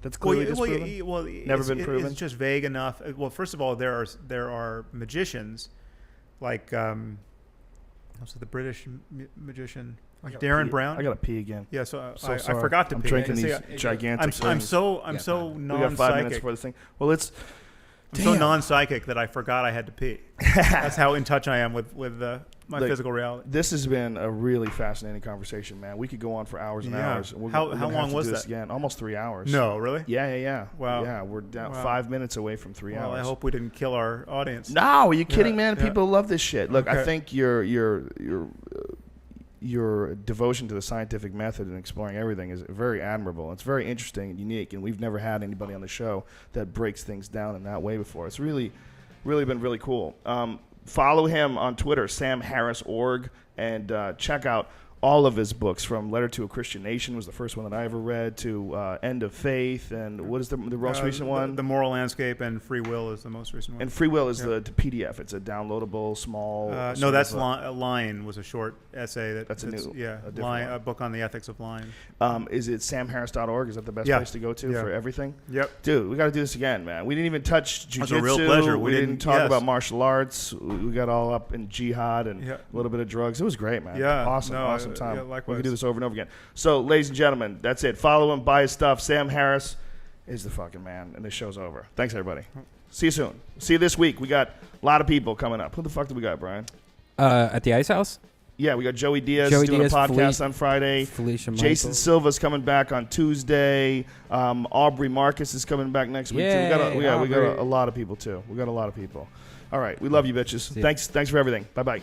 That's clearly disproven? Well, never been proven? It's just vague enough. Well, first of all, there are magicians like also the British magician Darren Brown. I got to pee again. Yeah, so I forgot to pee. I'm drinking these gigantic things. I'm so non-psychic. We got 5 minutes for the thing. Well, it's... I'm so non-psychic that I forgot I had to pee. That's how in touch I am with my physical reality. This has been a really fascinating conversation, man. We could go on for hours and hours. How long was that? Again. Almost 3 hours. No, really? Yeah. Wow. Yeah, we're down 5 minutes away from 3 hours. I hope we didn't kill our audience. No, are you kidding, man? People love this shit. Look, I think your devotion to the scientific method and exploring everything is very admirable. It's very interesting and unique, and we've never had anybody on the show that breaks things down in that way before. It's really, really been really cool. Follow him on Twitter, samharris.org, and check out all of his books, from Letter to a Christian Nation was the first one that I ever read, to End of Faith, and what is the most recent one? The Moral Landscape, and Free Will is the most recent one. And Free Will is the PDF. It's a downloadable, small... no, that's Lying was a short essay. That's a book on the ethics of lying. Is it samharris.org? Is that the best place to go to for everything? Yep. Dude, we got to do this again, man. We didn't even touch jiu-jitsu. It's a real pleasure. We didn't talk about martial arts. We got all up in jihad and a little bit of drugs. It was great, man. Yeah. Awesome time. Yeah, likewise. We can do this over and over again. So, ladies and gentlemen, that's it. Follow him, buy his stuff. Sam Harris is the fucking man, and this show's over. Thanks, everybody. See you soon. See you this week. We got a lot of people coming up. Who the fuck do we got, Brian? At the Ice House? Yeah, we got Joey Diaz doing a podcast on Friday. Felicia Jason Silva's coming back on Tuesday. Aubrey Marcus is coming back next week. Yeah, we got a lot of people, too. We got a lot of people. All right. We love you, bitches. Thanks for everything. Bye-bye.